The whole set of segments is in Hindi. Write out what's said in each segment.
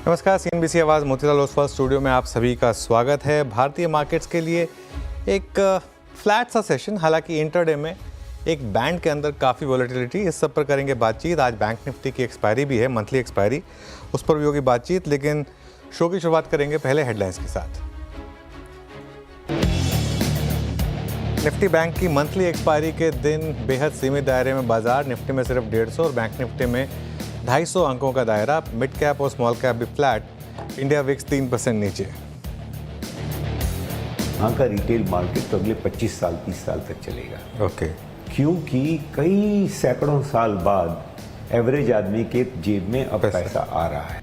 नमस्कार, सीएनबीसी आवाज़ मोतीलाल ओसवाल स्टूडियो में आप सभी का स्वागत है। भारतीय मार्केट्स के लिए एक फ्लैट सा सेशन, हालांकि इंटरडे में एक बैंड के अंदर काफ़ी वॉलेटिलिटी, इस सब पर करेंगे बातचीत। आज बैंक निफ्टी की एक्सपायरी भी है, मंथली एक्सपायरी, उस पर भी होगी बातचीत। लेकिन शो की शुरुआत करेंगे पहले हेडलाइंस के साथ। निफ्टी बैंक की मंथली एक्सपायरी के दिन बेहद सीमित दायरे में बाजार, निफ्टी में सिर्फ 150 और बैंक निफ्टी में 250 अंकों का दायरा। मिड कैप और स्मॉल कैप भी फ्लैट, इंडिया विक्स 3% नीचे। यहाँ का रिटेल मार्केट तो अगले 25 साल 30 साल तक चलेगा। ओके। क्योंकि कई सैकड़ों साल बाद एवरेज आदमी के जेब में अब पैसा आ रहा है।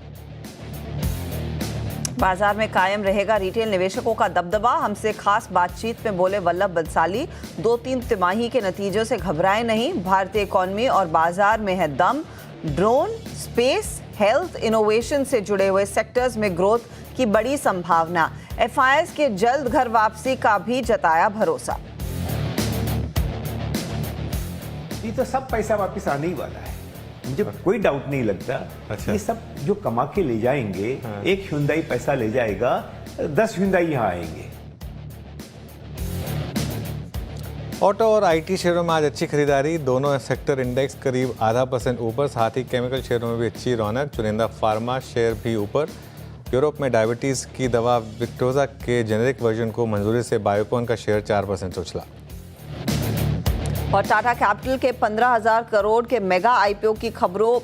बाजार में कायम रहेगा रिटेल निवेशकों का दबदबा, हमसे खास बातचीत में बोले वल्लभ बंसाली। 2-3 तिमाही के नतीजों से घबराए नहीं, भारतीय इकोनॉमी और बाजार में है दम। ड्रोन, स्पेस, हेल्थ, इनोवेशन से जुड़े हुए सेक्टर्स में ग्रोथ की बड़ी संभावना। एफआईआईज के जल्द घर वापसी का भी जताया भरोसा। ये तो सब पैसा वापस आने ही वाला है, मुझे कोई डाउट नहीं लगता। अच्छा। ये सब जो कमा के ले जाएंगे, एक हुंडई पैसा ले जाएगा, 10 हुंडई यहाँ आएंगे। ऑटो और आईटी शेयरों में आज अच्छी खरीदारी, दोनों सेक्टर इंडेक्स करीब 0.5% ऊपर। साथ ही केमिकल शेयरों में भी अच्छी रौनक, चुनिंदा फार्मा शेयर भी ऊपर। यूरोप में डायबिटीज़ की दवा विक्टोजा के जेनेरिक वर्जन को मंजूरी से बायोकॉन का शेयर 4% उछला। और टाटा कैपिटल के 15,000 करोड़ के मेगा आईपीओ की खबरों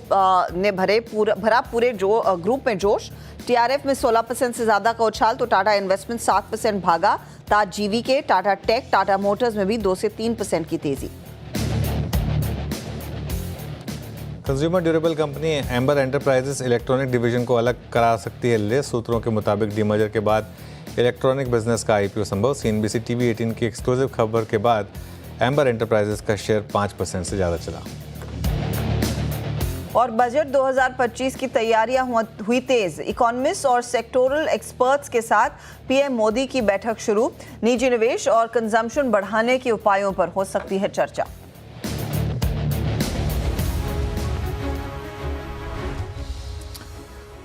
ने भरा पूरे ग्रुप में जोश। टीआरएफ में 16% से ज्यादा का उछाल तो टाटा इन्वेस्टमेंट 7% भागा। Taj GVK, Tata tech, Tata motors में भी 2 से 3% की तेजी। Consumer durable company Amber enterprises electronic division को अलग करा सकती है लिस्ट। सूत्रों के मुताबिक डीमर्जर के बाद इलेक्ट्रॉनिक बिजनेस का आईपीओ संभव। सीएनबीसी टीवी 18 की एक्सक्लूसिव खबर के बाद एम्बर एंटरप्राइजेस का शेयर 5% से ज़्यादा चला। और बजट 2025 की तैयारियां हुई तेज। इकोनॉमिस्ट और सेक्टोरल एक्सपर्ट्स के साथ पीएम मोदी की बैठक शुरू। निजी निवेश और कंजम्पशन बढ़ाने के उपायों पर हो सकती है चर्चा।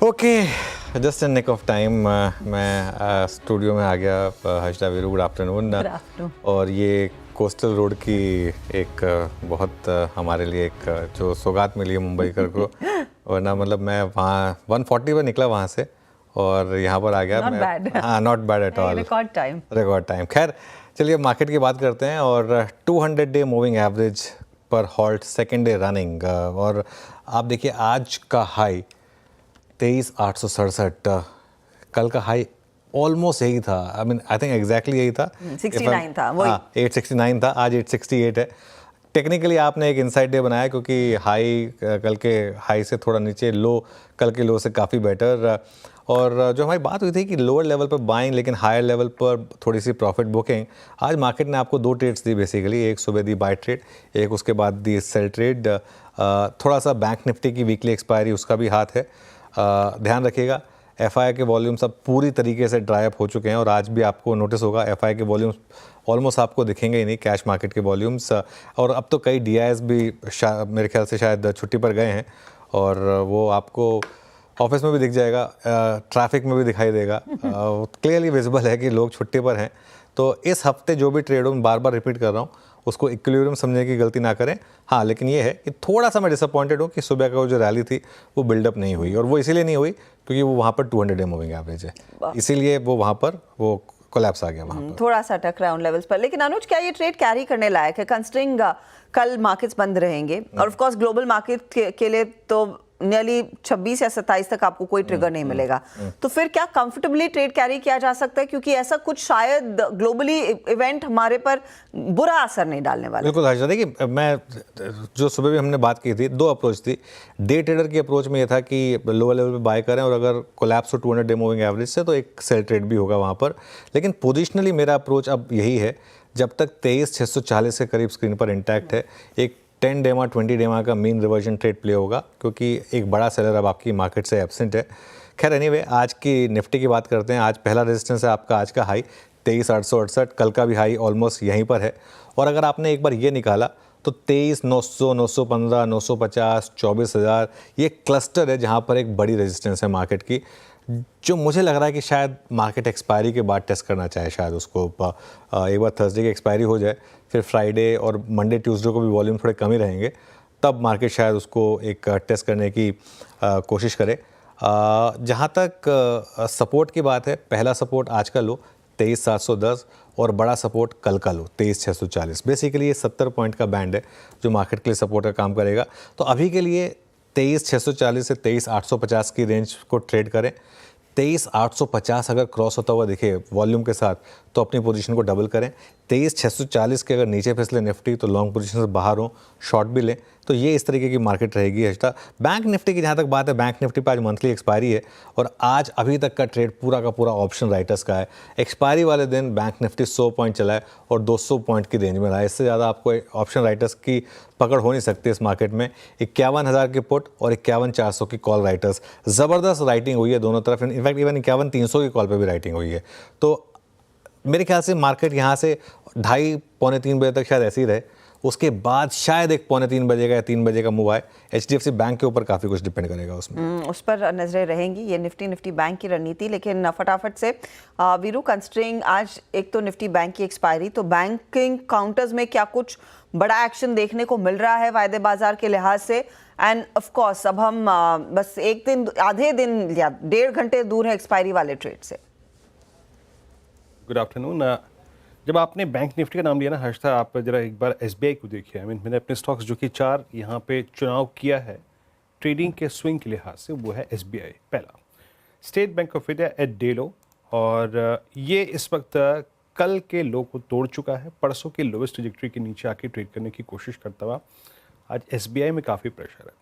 Okay, just in nick of time मैं स्टूडियो में आ गया। Harshada Veeru, good afternoon. और ये कोस्टल रोड की एक बहुत हमारे लिए एक जो सौगात मिली है मुंबई कर को, वरना मतलब मैं वहाँ 140 पर निकला वहाँ से और यहाँ पर आ गया। हाँ, not bad at all. Record time. खैर, चलिए मार्केट की बात करते हैं। और 200 डे मूविंग एवरेज पर हॉल्ट, सेकेंड डे रनिंग। और आप देखिए आज का हाई 23,867, कल का हाई ऑलमोस्ट यही था। आई थिंक एग्जैक्टली यही था, 69 था वही। 869 था, आज 868 है। टेक्निकली आपने एक इनसाइड डे बनाया क्योंकि हाई कल के हाई से थोड़ा नीचे, लो कल के लो से काफ़ी बेटर। और जो हमारी बात हुई थी कि लोअर लेवल पर बाइंग लेकिन हायर लेवल पर थोड़ी सी प्रॉफिट बुकिंग, आज मार्केट ने आपको 2 ट्रेड्स दी बेसिकली। एक सुबह दी बाय ट्रेड, एक उसके बाद दी सेल ट्रेड। थोड़ा सा बैंक निफ्टी की वीकली एक्सपायरी, उसका भी हाथ है। ध्यान रखिएगा, एफआई के वॉल्यूम्स अब पूरी तरीके से ड्राई अप हो चुके हैं। और आज भी आपको नोटिस होगा एफआई के वॉल्यूम्स ऑलमोस्ट आपको दिखेंगे ही नहीं, कैश मार्केट के वॉल्यूम्स। और अब तो कई डीआईएस भी मेरे ख्याल से शायद छुट्टी पर गए हैं और वो आपको ऑफिस में भी दिख जाएगा, ट्रैफिक में भी दिखाई देगा। क्लियरली विजिबल है कि लोग छुट्टी पर हैं। तो इस हफ्ते जो भी ट्रेड हो, मैं बार बार रिपीट कर रहा हूँ, उसको इक्विलिब्रियम समझने की गलती ना करें। हाँ, लेकिन ये है कि थोड़ा सा मैं डिसअपॉइंटेड हूँ कि सुबह का जो रैली थी वो बिल्डअप नहीं हुई। और वो इसीलिए नहीं हुई क्योंकि वो वहाँ पर 200 डे मूविंग एवरेज है, इसीलिए वो वहाँ पर वो कोलैप्स आ गया वहाँ पर। थोड़ा सा टकरा उन लेवल्स पर। लेकिन अनुज, क्या ये ट्रेड कैरी करने लायक है कंसिडरिंग कल मार्केट्स बंद रहेंगे? और ऑफ कोर्स ग्लोबल मार्केट के लिए तो नियरली 26 या 27 तक आपको कोई ट्रिगर नहीं मिलेगा। तो फिर क्या कंफर्टेबली ट्रेड कैरी किया जा सकता है? क्योंकि ऐसा कुछ शायद ग्लोबली इवेंट हमारे पर बुरा असर नहीं डालने वाला। बिल्कुल हर्षदा, देखिए मैं जो सुबह भी हमने बात की थी, 2 अप्रोच थी। डे ट्रेडर की अप्रोच में ये था कि लोअर लेवल पे बाय करें और अगर कोलैप्स हो 200 डे मूविंग एवरेज से तो एक सेल ट्रेड भी होगा वहाँ पर। लेकिन पोजिशनली मेरा अप्रोच अब यही है, जब तक 23,640 के करीब स्क्रीन पर इंटैक्ट है, एक 10 डेमा 20 डेमा का मीन रिवर्जन ट्रेड प्ले होगा क्योंकि एक बड़ा सेलर अब आपकी मार्केट से एब्सेंट है। खैर एनीवे, आज की निफ्टी की बात करते हैं। आज पहला रेजिस्टेंस है आपका आज का हाई 23,868, कल का भी हाई ऑलमोस्ट यहीं पर है। और अगर आपने एक बार ये निकाला तो 23, 900, 915, 950, 24,000 ये क्लस्टर है जहाँ पर एक बड़ी रेजिस्टेंस है मार्केट की, जो मुझे लग रहा है कि शायद मार्केट एक्सपायरी के बाद टेस्ट करना चाहे शायद उसको। एक बार थर्सडे की एक्सपायरी हो जाए, फिर फ्राइडे और मंडे ट्यूसडे को भी वॉल्यूम थोड़े कम ही रहेंगे, तब मार्केट शायद उसको एक टेस्ट करने की कोशिश करे। जहाँ तक सपोर्ट की बात है, पहला सपोर्ट आज का लो 23,710 और बड़ा सपोर्ट कल का लो 23,640। बेसिकली ये 70 पॉइंट का बैंड है जो मार्केट के लिए सपोर्ट का काम करेगा। तो अभी के लिए 23,640 से 23,850 की रेंज को ट्रेड करें। 23,850 अगर क्रॉस होता हुआ दिखे वॉल्यूम के साथ तो अपनी पोजीशन को डबल करें। 23,640 के अगर नीचे फिसले निफ्टी तो लॉन्ग पोजीशन से बाहर हो, शॉर्ट भी लें। तो ये इस तरीके की मार्केट रहेगी हफ्ता। बैंक निफ्टी की जहाँ तक बात है, बैंक निफ्टी पर आज मंथली एक्सपायरी है और आज अभी तक का ट्रेड पूरा का पूरा ऑप्शन राइटर्स का है। एक्सपायरी वाले दिन बैंक निफ्टी 100 पॉइंट चला है और 200 पॉइंट की रेंज में रहा है। इससे ज़्यादा आपको ऑप्शन राइटर्स की पकड़ हो नहीं सकती इस मार्केट में। 51,000 के पुट और 51,400 की कॉल राइटर्स, ज़बरदस्त राइटिंग हुई है दोनों तरफ। इनफैक्ट इवन 51,300 की कॉल पे भी राइटिंग हुई है। तो मेरे ख्याल से मार्केट यहाँ से 2:30 पौने 3 बजे तक शायद ऐसे ही रहे, उसके बाद शायद एक पौने 3 बजे का या 3 बजे का मूव आए। HDFC बैंक के ऊपर काफ़ी कुछ डिपेंड करेगा उसमें। उस पर नजरें रहेंगी, ये निफ्टी बैंक की रणनीति। लेकिन फटाफट से वीरू, कंसिडरिंग आज एक तो निफ्टी बैंक की एक्सपायरी, तो बैंकिंग काउंटर्स में क्या कुछ बड़ा एक्शन देखने को मिल रहा है वायदे बाजार के लिहाज से? एंड ऑफ कोर्स अब हम बस एक दिन, आधे दिन या 1.5 घंटे दूर है एक्सपायरी वाले ट्रेड से। Good afternoon. जब आपने बैंक निफ्टी का नाम लिया ना हर्षदा, आप जरा एक बार SBI को देखिए। मैंने अपने स्टॉक्स जो कि 4 यहाँ पे चुनाव किया है ट्रेडिंग के स्विंग के लिहाज से, वो है SBI पहला, state bank of India at day लो, और ये इस वक्त कल के लो को तोड़ चुका है। परसों के लोवेस्ट ट्रैजेक्टरी के नीचे आके ट्रेड करने की कोशिश करता हुआ आज SBI में काफ़ी प्रेशर है,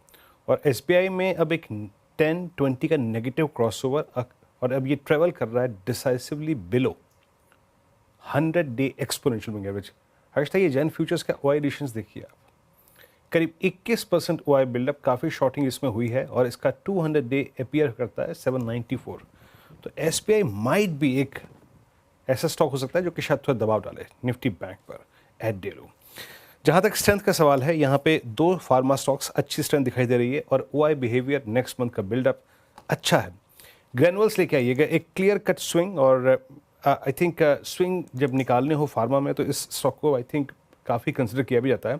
और SBI में अब एक 10-20 का नेगेटिव क्रॉसओवर, और अब ये ट्रेवल कर रहा है decisively below 100 day exponential moving average. Harshada, ये जैन फ्यूचर्स का OI एडिशंस देखिए आप, करीब 21% OI बिल्डअप, काफ़ी शॉर्टिंग इसमें हुई है, और इसका 200 डे अपीयर करता है 794। तो SBI माइट भी एक ऐसा स्टॉक हो सकता है जो कि शायद थोड़ा दबाव डाले निफ्टी बैंक पर एट डे लो। जहाँ तक स्ट्रेंथ का सवाल है, यहाँ पे 2 फार्मा स्टॉक्स अच्छी स्ट्रेंथ दिखाई दे रही है, और OI बिहेवियर नेक्स्ट मंथ का बिल्डअप अच्छा है। ग्रेनुअल्स लेके आइएगा, एक क्लियर कट स्विंग, और आई थिंक स्विंग जब निकालने हो फार्मा में तो इस स्टॉक को आई थिंक काफ़ी कंसिडर किया भी जाता है।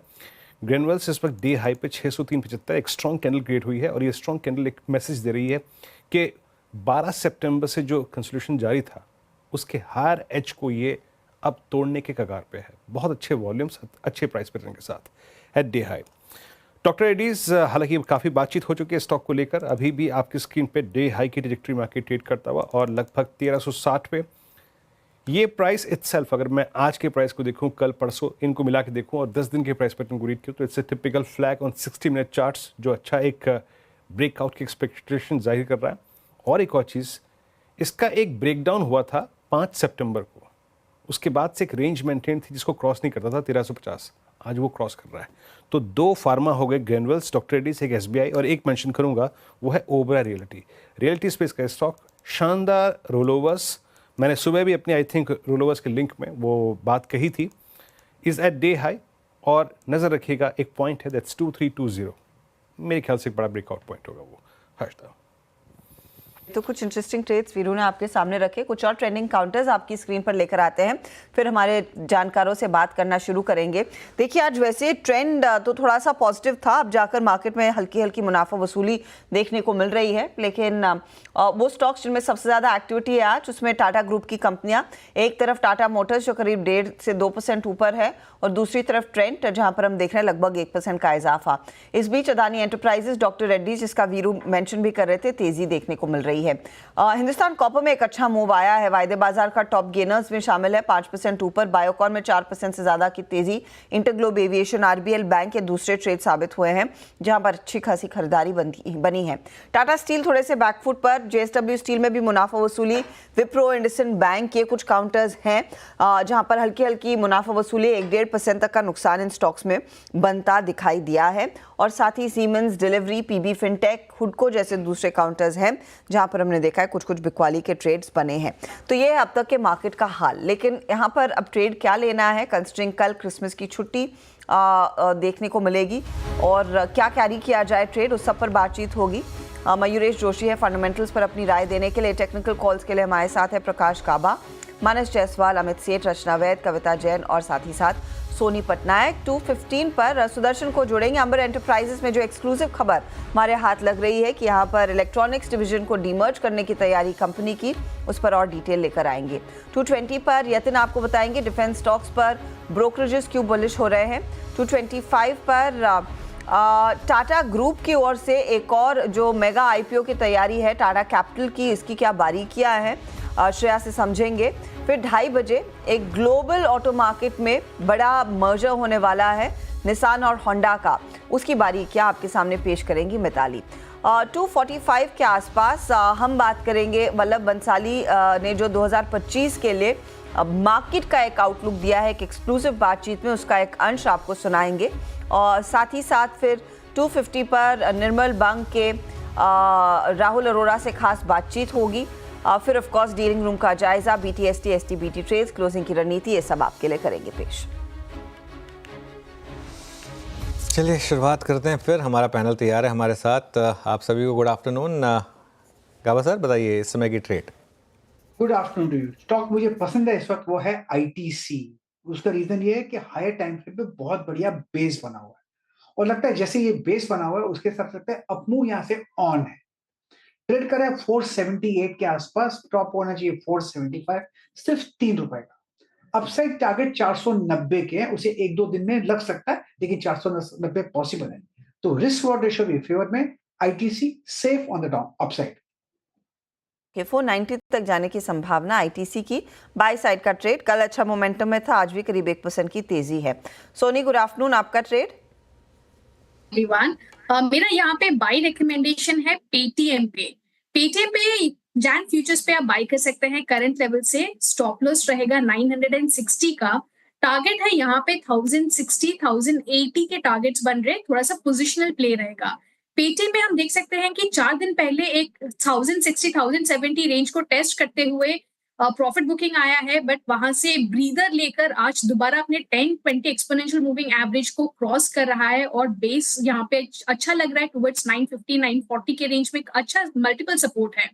ग्रेनुअल्स इस वक्त डे हाई पे 603.75 एक स्ट्रॉन्ग कैंडल क्रिएट हुई है, और ये स्ट्रॉन्ग कैंडल एक मैसेज दे रही है कि 12 सितंबर से जो कंसोलिडेशन जारी था उसके हायर एज को ये अब तोड़ने के कगार पे है। बहुत अच्छे वॉल्यूम्स, अच्छे प्राइस पैटर्न के साथ at day high. Doctor Reddy's, हालांकि काफ़ी बातचीत हो चुकी है स्टॉक को लेकर, अभी भी आपकी स्क्रीन पे डे हाई की ट्रैजेक्टरी में आके ट्रेड करता हुआ, और लगभग 1360 पे ये प्राइस इटसेल्फ, अगर मैं आज के प्राइस को देखूं, कल परसों इनको मिला के देखूं और 10 दिन के प्राइस पैटर्न को रीड करूं, तो it's a typical flag on 60 minute charts, जो अच्छा एक ब्रेकआउट की एक्सपेक्टेशन जाहिर कर रहा है। और एक और चीज़, इसका एक ब्रेकडाउन हुआ था 5 सितंबर को, उसके बाद से एक रेंज मेंटेन थी जिसको क्रॉस नहीं करता था 1350, आज वो क्रॉस कर रहा है। तो 2 फार्मा हो गए, ग्रेनुअल्स, डॉक्टर रेड्डीज, एक SBI, और एक मेंशन करूंगा वो है ओबरा रियल्टी स्पेस का स्टॉक। शानदार रोलोवर्स, मैंने सुबह भी अपनी आई थिंक रोलोवर्स के लिंक में वो बात कही थी, इज एट डे हाई, और नज़र रखिएगा एक पॉइंट है दैट्स 2320, मेरे ख्याल से एक बड़ा ब्रेकआउट पॉइंट होगा वो। हर्षदा, तो कुछ इंटरेस्टिंग ट्रेड्स वीरू ने आपके सामने रखे, कुछ और ट्रेंडिंग काउंटर्स आपकी स्क्रीन पर लेकर आते हैं, फिर हमारे जानकारों से बात करना शुरू करेंगे। देखिए, आज वैसे ट्रेंड तो थोड़ा सा पॉजिटिव था, अब जाकर मार्केट में हल्की हल्की मुनाफा वसूली देखने को मिल रही है, लेकिन वो स्टॉक्स जिनमें सबसे ज़्यादा एक्टिविटी है आज, उसमें टाटा ग्रुप की कंपनियां, एक तरफ टाटा मोटर्स जो करीब 1.5 से 2% ऊपर है, और दूसरी तरफ ट्रेंड जहां पर हम देख रहे हैं लगभग 1% का इजाफा। इस बीच अदानी एंटरप्राइजेस, डॉक्टर रेड्डी जिसका वीरू मेंशन भी कर रहे थे, तेजी देखने को मिल रही है। हिंदुस्तान कॉपर में एक अच्छा मूव आया है, वायदे बाजार का टॉप गेनर्स में शामिल है 5% ऊपर, बायोकॉन में 4% से ज्यादा की तेजी, इंटरग्लोब एविएशन, RBL बैंक के दूसरे ट्रेड साबित हुए हैं जहां पर अच्छी खासी खरीदारी बनी है। टाटा स्टील थोड़े से बैकफुट पर, JSW स्टील में भी मुनाफा वसूली, विप्रो, इंडसइंड बैंक, ये कुछ काउंटर्स हैं जहां पर हल्की हल्की मुनाफा वसूली, 1-1.5% तक का नुकसान इन स्टॉक्स में बनता दिखाई दिया है। और साथ ही सीमेंस, डिलीवरी, PB फिनटेक, हुडको जैसे दूसरे काउंटर्स हैं जहां जहां पर हमने देखा है कुछ कुछ बिकवाली के ट्रेड्स बने हैं। तो ये है अब तक के मार्केट का हाल। लेकिन यहाँ पर अब ट्रेड क्या लेना है, कंसिडरिंग कल क्रिसमस की छुट्टी देखने को मिलेगी और क्या कैरी किया जाए ट्रेड, उस सब पर बातचीत होगी। मयूरेश जोशी है फंडामेंटल्स पर अपनी राय देने के लिए। टेक्निकल कॉल्स के लिए हमारे साथ है प्रकाश काबा, मानस जायसवाल, अमित सेठ, रचना वैद, कविता जैन और साथ ही साथ सोनी पटनायक। 2:15 पर सुदर्शन को जोड़ेंगे। अंबर एंटरप्राइजेस में जो एक्सक्लूसिव खबर हमारे हाथ लग रही है कि यहाँ पर इलेक्ट्रॉनिक्स डिवीजन को डीमर्ज करने की तैयारी कंपनी की, उस पर और डिटेल लेकर आएंगे। 2:20 पर यतिन आपको बताएंगे डिफेंस स्टॉक्स पर ब्रोकरेजेस क्यों बुलिश हो रहे हैं। 2:25 पर टाटा ग्रुप की ओर से एक और जो मेगा आईपीओ की तैयारी है टाटा कैपिटल की, इसकी क्या बारीकियां हैं श्रेया से समझेंगे। फिर 2:30 बजे एक ग्लोबल ऑटो मार्केट में बड़ा मर्जर होने वाला है निसान और होंडा का, उसकी बारीकियां आपके सामने पेश करेंगी मिताली। 2:45 के आसपास हम बात करेंगे वल्लभ बंसाली ने जो 2025 के लिए मार्केट का एक आउटलुक दिया है, एक एक्सक्लूसिव बातचीत में उसका एक अंश आपको सुनाएंगे। और साथ ही साथ फिर 2:50 पर निर्मल बंग के राहुल अरोड़ा से खास बातचीत होगी। फिर ऑफ कोर्स डीलिंग रूम का जायजा, बीटीएसटी, एसटीबीटी ट्रेड्स, क्लोजिंग की रणनीति, ये सब आपके लिए करेंगे पेश। चलिए शुरुआत करते हैं। फिर हमारा पैनल तैयार है हमारे साथ। आप सभी को गुड आफ्टरनून। गाबा सर बताइए इस समय की trade. Good afternoon to you. Stock मुझे पसंद है इस वक्त, वो है आईटीसी। उसका रीजन ये है कि हायर टाइम फ्रेम पे बहुत बढ़िया बेस बना हुआ है और लगता है जैसे ये बेस बना हुआ है उसके साथ लगता है अपमूव यहाँ से ऑन है। ट्रेड कर रहा है 478 के आसपास, टॉप होना चाहिए 475, सिर्फ 3 रुपए का। अपसाइड टारगेट 490 के हैं, उसे 1-2 दिन में लग सकता है लेकिन 490 पॉसिबल है। तो रिस्क रिवॉर्ड रेशियो भी फेवर में, ITC safe on the down upside. 490 तक जाने की संभावना आईटीसी की। बाय साइड का ट्रेड कल अच्छा मोमेंटम में था, आज भी करीब 1% की तेजी है। सोनी गुड आफ्टरनून, आपका ट्रेड। मेरा यहाँ पे बाई रिकमेंडेशन है पेटीएम पे जैन फ्यूचर्स पे आप बाई कर सकते हैं। करंट लेवल से स्टॉप लॉस रहेगा 960 का, टारगेट है यहाँ पे 1060, 1080 के टारगेट्स बन रहे, थोड़ा सा पोजिशनल प्ले रहेगा। पेटीएम में हम देख सकते हैं कि 4 दिन पहले एक 1060, 1070 रेंज को टेस्ट करते हुए प्रॉफिट बुकिंग आया है, बट वहां से ब्रीदर लेकर आज दोबारा अपने 10-20 एक्सपोनेंशियल मूविंग एवरेज को क्रॉस कर रहा है और बेस यहाँ पे अच्छा लग रहा है टुवर्ड्स 950, 940 के रेंज में अच्छा मल्टीपल सपोर्ट है।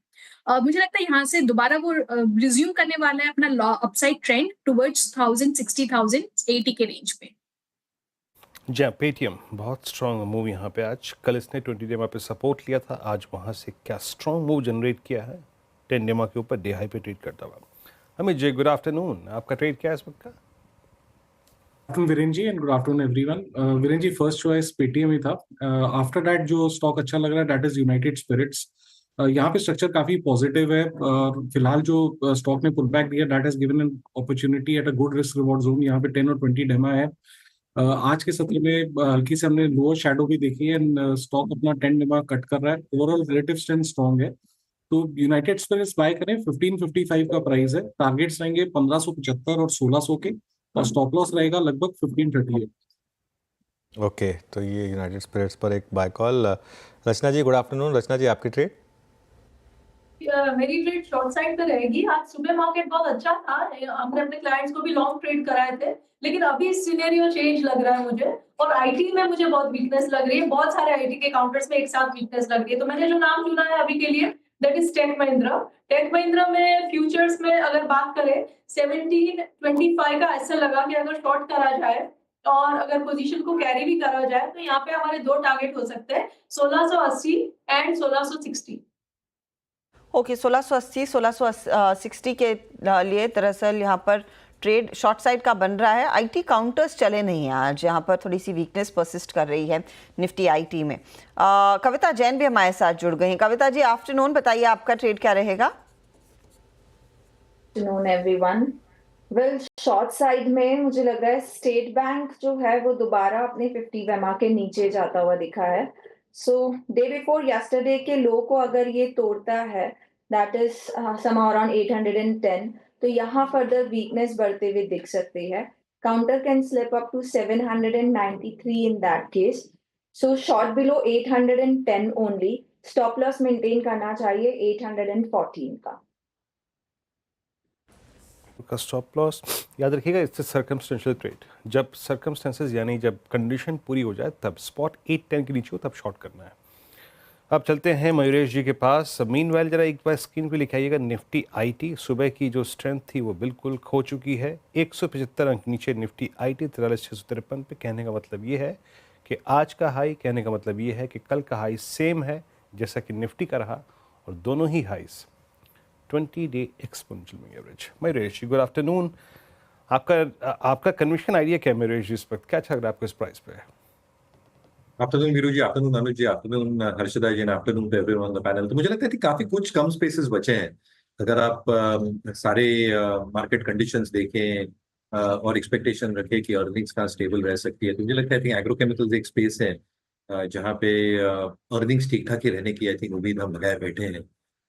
मुझे लगता है यहाँ से दोबारा वो रिज्यूम करने वाला है अपना अपसाइड ट्रेंड टुवर्ड्स 1060, 1080 के रेंज पे। जी पेटीएम बहुत स्ट्रॉन्ग मूव यहाँ पे आज, कल इसने 20 डेमा पे सपोर्ट लिया था, आज वहाँ से क्या स्ट्रॉन्ग मूव जनरेट किया है 10 डेमा के ऊपर डे हाई पे ट्रेड करता हुआ। अमित जी गुड आफ्टरनून, आपका ट्रेड क्या है इस वक्त का? Viren ji and good afternoon everyone. Viren ji first choice Paytm ही था। आफ्टर दैट जो स्टॉक अच्छा लग रहा है दैट इज यूनाइटेड स्पिरिट्स। यहाँ पे स्ट्रक्चर काफी पॉजिटिव है। फिलहाल जो स्टॉक ने पुल बैक दिया that has given an opportunity at a good risk reward zone. यहाँ पे 10 और 20 डेमा है। आज के सत्र में हल्की से हमने लोअर शैडो भी देखी है एंड स्टॉक अपना 10 डेमा कट कर रहा है। ओवरऑल रिलेटिव स्ट्रेंथ स्ट्रॉन्ग है, तो यूनाइटेड स्पिरिट्स बाय करें। 1555 का प्राइस है, टारगेट्स रहेंगे 1575 और 1600 के, और स्टॉप लॉस रहेगा लगभग 1538। ओके, तो ये यूनाइटेड स्पिरिट्स पर एक बाय कॉल। रचना जी गुड आफ्टरनून। रचना जी आपकी ट्रेड। मेरी ट्रेड शॉर्ट साइड पे रहेगी। आज सुबह मार्केट बहुत अच्छा था, हमने अपने क्लाइंट्स को भी लॉन्ग ट्रेड कराए थे, लेकिन अभी सिनेरियो चेंज लग रहा है मुझे, और आईटी में मुझे बहुत वीकनेस लग रही है। बहुत सारे आईटी के काउंटर्स में एक साथ वीकनेस लग रही है, तो मैंने जो नाम चुना है अभी के लिए that is tech Mahindra. Tech Mahindra में फ्यूचर्स में अगर बात करें 1725 का ऐसा लगा कि अगर शॉर्ट करा जाए और अगर पोजीशन को कैरी भी करा जाए तो यहाँ पे हमारे 2 टारगेट हो सकते हैं, 1680 एंड 1660। ओके, 1680, 1660 के लिए दरअसल यहाँ पर ट्रेड शॉर्ट साइड का बन रहा है। आईटी काउंटर्स चले नहीं हैं आज, यहाँ पर थोड़ी सी वीकनेस परसिस्ट कर रही है निफ्टी आईटी में। कविता जैन भी हमारे साथ जुड़ गई हैं। कविता जी आफ्टरनून, बताइए आपका ट्रेड क्या रहेगा? Afternoon everyone. Well, short side में मुझे लग रहा है स्टेट बैंक जो है वो दोबारा अपने 50 वेमा के नीचे जाता हुआ दिखा है। सो डे बिफोर यस्टरडे के लो को अगर ये तोड़ता है दैट इज समहाउ अराउंड 810, तो यहाँ फर्दर वीकनेस बढ़ते हुए दिख सकती है। Counter can slip up to 793 in that case, so short below 810 only. Stop loss maintain करना चाहिए 814 का। का स्टॉप लॉस याद रखिएगा, इससे सर्कमस्टेंशियल ट्रेड, जब सर्कमस्टेंसेस यानी जब कंडीशन पूरी हो जाए तब स्पॉट 810 के नीचे हो तब शॉर्ट करना है। अब चलते हैं मयूरेश जी के पास। मीनवाइल जरा एक बार स्क्रीन पे लिखाइएगा निफ्टी आईटी। सुबह की जो स्ट्रेंथ थी वो बिल्कुल खो चुकी है, 175 अंक नीचे निफ्टी आईटी 43,653 पे। कहने का मतलब ये है कि आज का हाई, कहने का मतलब ये है कि कल का हाई सेम है जैसा कि निफ्टी का रहा, और दोनों ही highs 20-day exponential moving average. Mayuresh ji good afternoon. आपका कन्विक्शन आइडिया क्या है मयूरेश जी इस वक्त, क्या अच्छा लग रहा है आपको इस प्राइस पे? Afternoon Veeru ji, afternoon Anuj ji, afternoon Harshada ji, afternoon to everyone on the panel. तो मुझे लगता है कि काफी कुछ कम स्पेसेस बचे हैं। अगर आप सारे मार्केट कंडीशंस देखें और एक्सपेक्टेशन रखें कि अर्निंग्स कहाँ स्टेबल रह सकती है, तो मुझे लगता है कि एग्रोकेमिकल्स एक स्पेस है जहाँ पे अर्निंग्स ठीक ठाक ही रहने की आई थिंक उम्मीद हम लगाए बैठे हैं।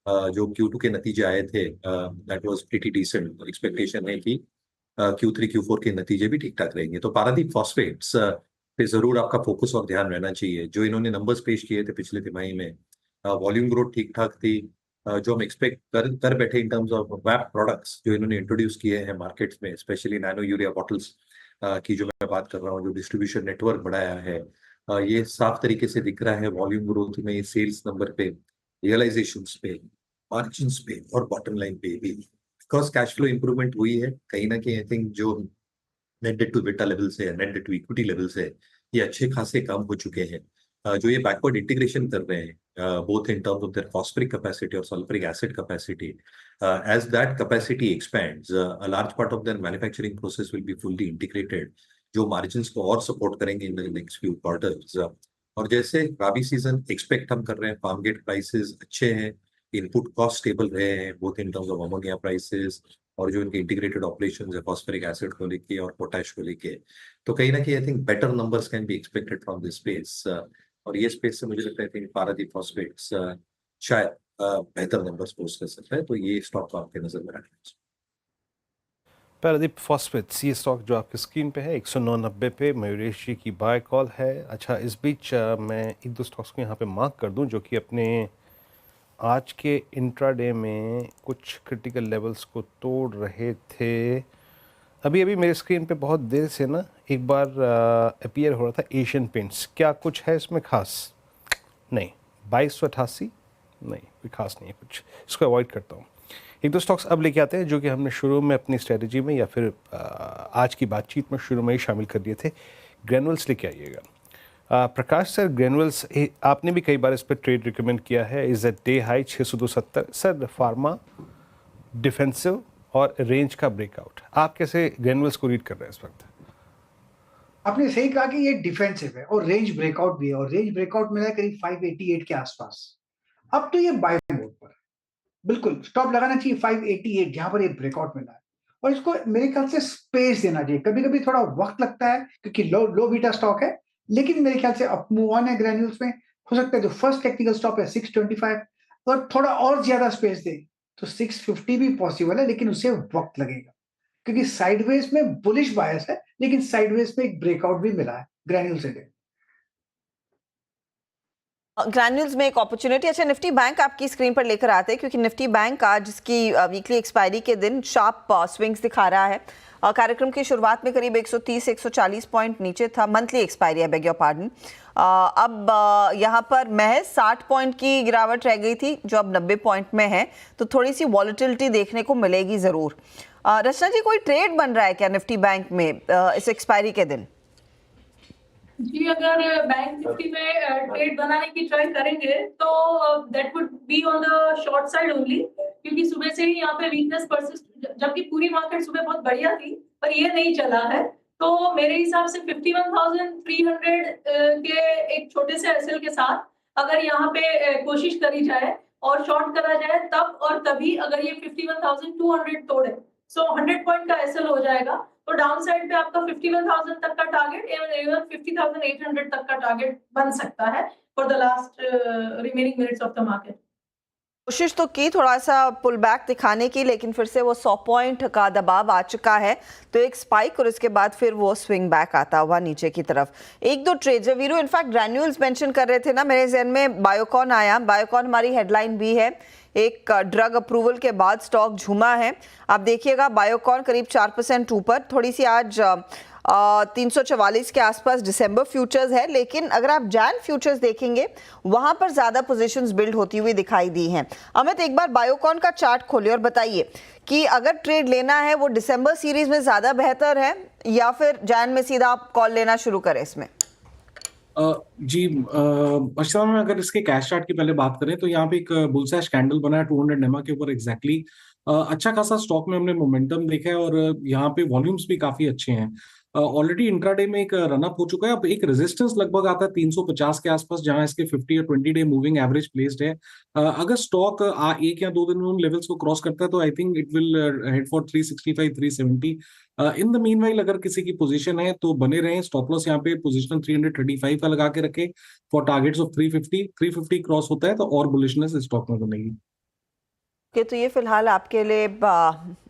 जो Q2 के नतीजे आए थे that was pretty decent. Expectation है कि Q3 Q4 के नतीजे भी ठीक ठाक रहेंगे। तो पारादीप फॉस्फेट्स पे जरूर आपका फोकस और ध्यान रहना चाहिए। जो इन्होंने नंबर्स पेश किए थे पिछले तिमाही में, वॉल्यूम ग्रोथ ठीक ठाक थी। जो हम एक्सपेक्ट कर बैठे इन टर्म्स ऑफ वैप प्रोडक्ट्स जो इन्होंने इंट्रोड्यूस किए हैं मार्केट्स में, स्पेशली नैनो यूरिया बॉटल्स की जो मैं बात कर रहा हूँ, जो डिस्ट्रीब्यूशन नेटवर्क बढ़ाया है, ये साफ तरीके से दिख रहा है वॉल्यूम ग्रोथ में, सेल्स नंबर पे, रियलाइजेशंस पे, मार्जिन्स पे और बॉटम लाइन पे भी। बिकॉज कैश फ्लो इंप्रूवमेंट हुई है कहीं ना कहीं। आई थिंक जो net debt to EBITDA level से, net debt to equity level से ये अच्छे खासे कम हो चुके हैं। जो ये बैकवर्ड इंटीग्रेशन कर रहे हैं both in terms of their phosphoric capacity और sulphuric acid capacity, as that capacity expands a large part of their manufacturing process will be fully integrated, जो मार्जिन्स को और सपोर्ट करेंगे in the next few quarters. और जैसे राबी सीजन एक्सपेक्ट हम कर रहे हैं, फार्म गेट प्राइसेस अच्छे हैं, इनपुट कॉस्ट स्टेबल रहे हैं both in terms of ammonia prices और जो इनके इंटीग्रेटेड ऑपरेशंस है फॉस्फरिक एसिड को लेके और पोटैश को लेके। तो कहीं ना कहीं I think better numbers can be expected from this space. और ये स्पेस से मुझे लगता है पारादीप फॉस्फेट्स शायद बेहतर नंबर्स पोस्ट कर सकता है। तो ये स्टॉक आपके नजर में रखना चाहिए। पारादीप फॉस्फेट्स, ये स्टॉक जो आपकी स्क्रीन पे है 109.90 पे, मयूरेश जी की बाय कॉल है। अच्छा, इस बीच मैं एक दो स्टॉक्स को यहाँ पे मार्क कर दूँ जो कि अपने आज के इंट्राडे में कुछ क्रिटिकल लेवल्स को तोड़ रहे थे। अभी मेरे स्क्रीन पे बहुत देर से ना एक बार अपीयर हो रहा था एशियन पेंट्स। क्या कुछ है इसमें खास? नहीं। 2288 नहीं, कोई खास नहीं है कुछ, इसको अवॉइड करता हूँ। एक दो स्टॉक्स अब लेके आते हैं जो कि हमने शुरू में अपनी स्ट्रेटजी में या फिर आज की बातचीत में शुरू में ही शामिल कर दिए थे। ग्रेनुअल्स लेके आइएगा। प्रकाश सर, ग्रेनुअल्स आपने भी कई बार इस पर ट्रेड रिकमेंड किया है। Is at day high 672.70 sir. Pharma, defensive और रेंज का ब्रेकआउट, आप कैसे ग्रेनुअल्स को रीड कर रहे हैं इस वक्त? आपने सही कहा कि ये डिफेंसिव है और रेंज ब्रेकआउट भी है, और रेंज ब्रेकआउट मिला है करीब 588 के आसपास। अब तो ये बाय मोड पर है, बिल्कुल स्टॉप लगाना चाहिए 588 जहां पर ये ब्रेकआउट मिला है, और इसको मेरे ख्याल से स्पेस देना चाहिए। कभी कभी थोड़ा वक्त लगता है क्योंकि लो बीटा स्टॉक है, लेकिन मेरे ख्याल से अप मूव ऑन है ग्रेन्यूल्स में। हो सकता है जो फर्स्ट टेक्निकल स्टॉप है 625, और थोड़ा और ज्यादा स्पेस दे तो 650 भी पॉसिबल है, लेकिन उसे वक्त लगेगा क्योंकि साइडवेज में बुलिश बायस है, लेकिन साइडवेज में एक ब्रेकआउट भी मिला है ग्रेन्यूल से। ग्रैन्यूल्स में एक अपॉर्चुनिटी। अच्छा, निफ्टी बैंक आपकी स्क्रीन पर लेकर आते हैं क्योंकि निफ्टी बैंक आज जिसकी वीकली एक्सपायरी के दिन शार्प स्विंग्स दिखा रहा है। कार्यक्रम की शुरुआत में करीब 130-140 पॉइंट नीचे था, मंथली एक्सपायरी है, बेग योर पार्डन। अब यहाँ पर महज 60 पॉइंट की गिरावट रह गई थी जो अब 90 पॉइंट में है, तो थोड़ी सी वॉलेटिलिटी देखने को मिलेगी ज़रूर। रचना जी, कोई ट्रेड बन रहा है क्या निफ्टी बैंक में इस एक्सपायरी के दिन? जी, अगर बैंक निफ्टी में ट्रेड बनाने की ट्राई करेंगे तो that would be on the short side only, क्योंकि सुबह से ही यहाँ पे वीकनेस परसिस्ट, जबकि पूरी मार्केट सुबह बहुत बढ़िया थी पर ये नहीं चला है। तो मेरे हिसाब से 51,300 के एक छोटे से एसएल के साथ अगर यहाँ पे कोशिश करी जाए और शॉर्ट करा जाए तब और तभी, अगर ये 51,200 तोड़े, सो 100 पॉइंट का एसएल हो जाएगा। तो डाउन साइड पे आपका 51,000 तक का टारगेट, इवन 50,800 तक का टारगेट बन सकता है for the last remaining minutes of the market. कोशिश तो की थोड़ा सा पुल बैक दिखाने की, लेकिन फिर से वो 100 पॉइंट का दबाव आ चुका है, तो एक स्पाइक और उसके बाद फिर वो स्विंग बैक आता हुआ नीचे की तरफ। एक दो ट्रेड जो वीरू इनफैक्ट ग्रैन्यूल्स मेंशन कर रहे थे ना, मेरे जहन में बायोकॉन आया। बायोकॉन हमारी हेडलाइन भी है, एक ड्रग अप्रूवल के बाद स्टॉक झूमा है। आप देखिएगा बायोकॉन करीब 4% ऊपर, थोड़ी सी आज 344 के आसपास दिसंबर फ्यूचर्स है, लेकिन अगर आप जैन फ्यूचर्स देखेंगे वहां पर ज्यादा पोजीशंस बिल्ड होती हुई दिखाई दी हैं। अमित एक बार बायोकॉन का चार्ट खोलिए और बताइए कि अगर ट्रेड लेना है वो दिसंबर सीरीज में ज्यादा बेहतर है या फिर जैन में सीधा आप कॉल लेना शुरू करें इसमें? जी अच्छा, में अगर इसके कैश चार्ट की पहले बात करें तो यहाँ पे एक बुलसैश कैंडल बना है 200 नेमा के ऊपर एग्जैक्टली। अच्छा खासा स्टॉक में हमने मोमेंटम देखा है और यहाँ पे वॉल्यूम्स भी काफी अच्छे हैं। ऑलरेडी इंट्राडे में एक रनअप हो चुका है। अब एक रेजिस्टेंस लगभग आता है 350 के आसपास, जहां इसके 50 या 20 डे मूविंग एवरेज प्लेस्ड है। अगर स्टॉक एक या दो दिन में उन लेवल्स को क्रॉस करता है तो I think it will head for 365 370। In the meanwhile अगर किसी की पोजीशन है तो बने रहें। स्टॉप लॉस यहाँ पे पोजीशन 335 का लगा के रखे फॉर टारगेट्स ऑफ 350। 350 क्रॉस होता है तो और बुलिशनेस स्टॉक में बनेगी। तो ये फिलहाल आपके लिए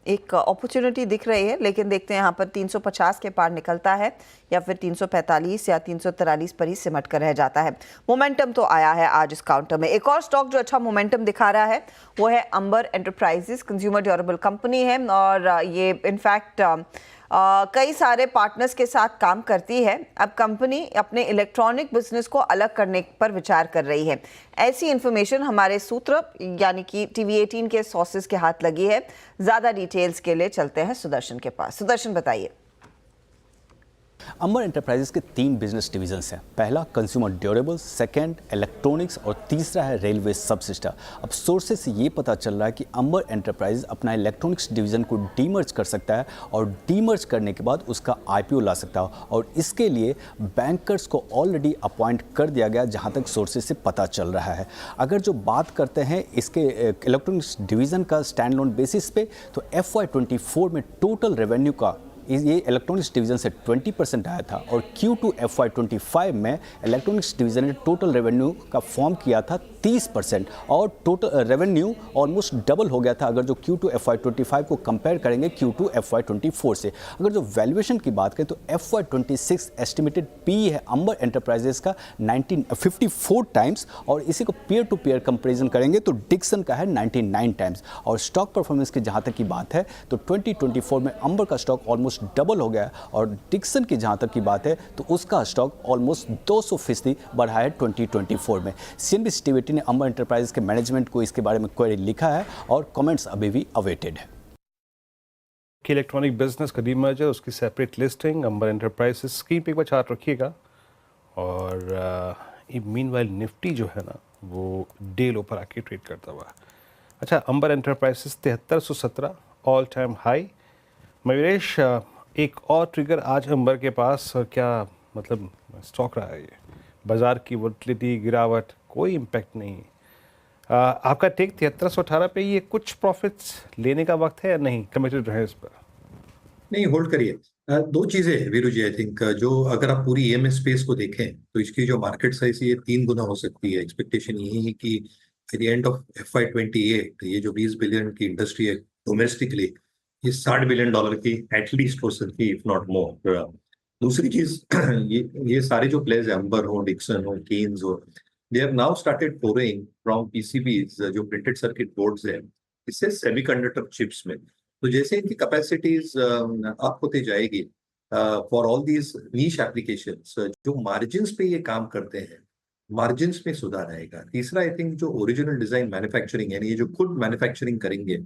एक अपॉर्चुनिटी दिख रही है, लेकिन देखते हैं यहाँ पर 350 के पार निकलता है या फिर 345 या 343 पर ही सिमट कर रह जाता है। मोमेंटम तो आया है आज इस काउंटर में। एक और स्टॉक जो अच्छा मोमेंटम दिखा रहा है वो है अंबर एंटरप्राइजेस, कंज्यूमर ड्यूरेबल कंपनी है और ये इनफैक्ट कई सारे पार्टनर्स के साथ काम करती है। अब कंपनी अपने इलेक्ट्रॉनिक बिजनेस को अलग करने पर विचार कर रही है। ऐसी इंफॉर्मेशन हमारे सूत्र यानी कि TV18 के सोर्सेज के हाथ लगी है। ज़्यादा डिटेल्स के लिए चलते हैं सुदर्शन के पास। सुदर्शन बताइए। अंबर एंटरप्राइजेस के 3 बिजनेस डिवीजन्स हैं। पहला कंज्यूमर ड्यूरेबल्स, सेकंड इलेक्ट्रॉनिक्स और तीसरा है रेलवे सबसिस्टर। अब सोर्सेज से ये पता चल रहा है कि अंबर एंटरप्राइजेस अपना इलेक्ट्रॉनिक्स डिवीजन को डीमर्ज कर सकता है और डीमर्ज करने के बाद उसका IPO ला सकता है और इसके लिए बैंकर्स को ऑलरेडी अपॉइंट कर दिया गया, जहाँ तक सोर्सेज से पता चल रहा है। अगर जो बात करते हैं इसके इलेक्ट्रॉनिक्स डिवीज़न का स्टैंड लोन बेसिस पे, तो FY24 में टोटल रेवेन्यू का ये इलेक्ट्रॉनिक्स डिवीजन से 20% आया था और Q2 FY25 में इलेक्ट्रॉनिक्स डिवीजन ने टोटल रेवेन्यू का फॉर्म किया था 30% और टोटल रेवेन्यू ऑलमोस्ट डबल हो गया था अगर जो Q2 FY25 को कंपेयर करेंगे Q2 FY24 से। अगर जो वैल्यूएशन की बात करें तो FY26 एस्टिमेटेड PE है अंबर एंटरप्राइजेस का 54 टाइम्स और इसी को पीयर टू पीयर कंपेरिजन करेंगे तो डिक्सन का है 99 टाइम्स। और स्टॉक परफॉर्मेंस की जहाँ तक की बात है तो 2024 में अंबर का स्टॉक ऑलमोस्ट डबल हो गया और डिक्सन की जहाँ तक की बात है तो उसका स्टॉक ऑलमोस्ट 200% बढ़ा है 2024 में। CNBC TV18 ने अंबर एंटरप्राइजेस के मैनेजमेंट को इसके बारे में क्वेरी लिखा है और कमेंट्स अभी भी अवेटेड है। कि इलेक्ट्रॉनिक बिजनेस का डीमर्जर, उसकी सेपरेट लिस्टिंग, अंबर एंटरप्राइजेस स्क्रीन पे एक बार चार्ट रखिएगा। और मीनवाइल निफ्टी जो है ना वो डे लो पर आके ट्रेड करता हुआ। अच्छा, Amber enterprises 7317 all time high. Mayuresh, एक और ट्रिगर आज अंबर के पास, क्या मतलब स्टॉक रहा है ये? बाजार की वोलेटिलिटी, गिरावट, कोई इम्पैक्ट नहीं। आपका टेक 7318 पे ये कुछ प्रॉफिट्स लेने का वक्त है या नहीं? कमिटेड रहे इस पर? नहीं, होल्ड करिए। दो चीजें हैं वीरू जी। आई थिंक जो अगर आप पूरी EMS स्पेस को देखें तो इसकी जो मार्केट साइज ये 3 गुना हो सकती है। एक्सपेक्टेशन यही है कि at the end of FY28 ये जो 20 बिलियन की इंडस्ट्री है डोमेस्टिकली, ये $60 बिलियन की एटलीस्ट हो सकती है, इफ नॉट मोर। दूसरी चीज ये सारे जो प्लेयर्स है, अंबर हो, डिक्सन हो, केन्स हो, they have now started pouring from PCBs जो प्रिंटेड सर्किट बोर्ड्स है, इससे सेमीकंडक्टर चिप्स में। तो जैसे इनकी कैपेसिटीज अप होते जाएगी for all these niche applications, जो मार्जिन्स पे ये काम करते हैं, मार्जिन्स में सुधार आएगा। तीसरा, आई थिंक जो ओरिजिनल डिजाइन मैन्युफैक्चरिंग यानी ये जो खुद मैन्युफैक्चरिंग करेंगे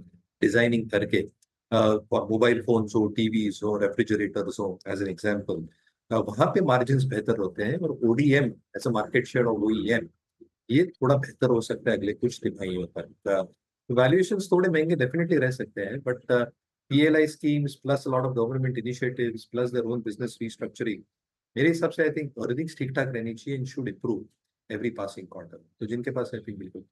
डिजाइनिंग करके फॉर मोबाइल फोन्स हो, टीवीज हो, रेफ्रिजरेटर्स हो एज एन एग्जाम्पल, वहां पे मार्जिन्स बेहतर होते हैं। और ODM as a market share of OEM ये थोड़ा बेहतर हो सकता है अगले कुछ तिमाहियों तक। वैल्यूएशंस थोड़े महंगे डेफिनेटली रह सकते हैं, but PLI schemes plus lot of government initiatives plus their own business restructuring, मेरे हिसाब से आई थिंक अर्निंग्स ठीक ठाक रहनी चाहिए and should improve every passing quarter. तो जिनके पास है बिल्कुल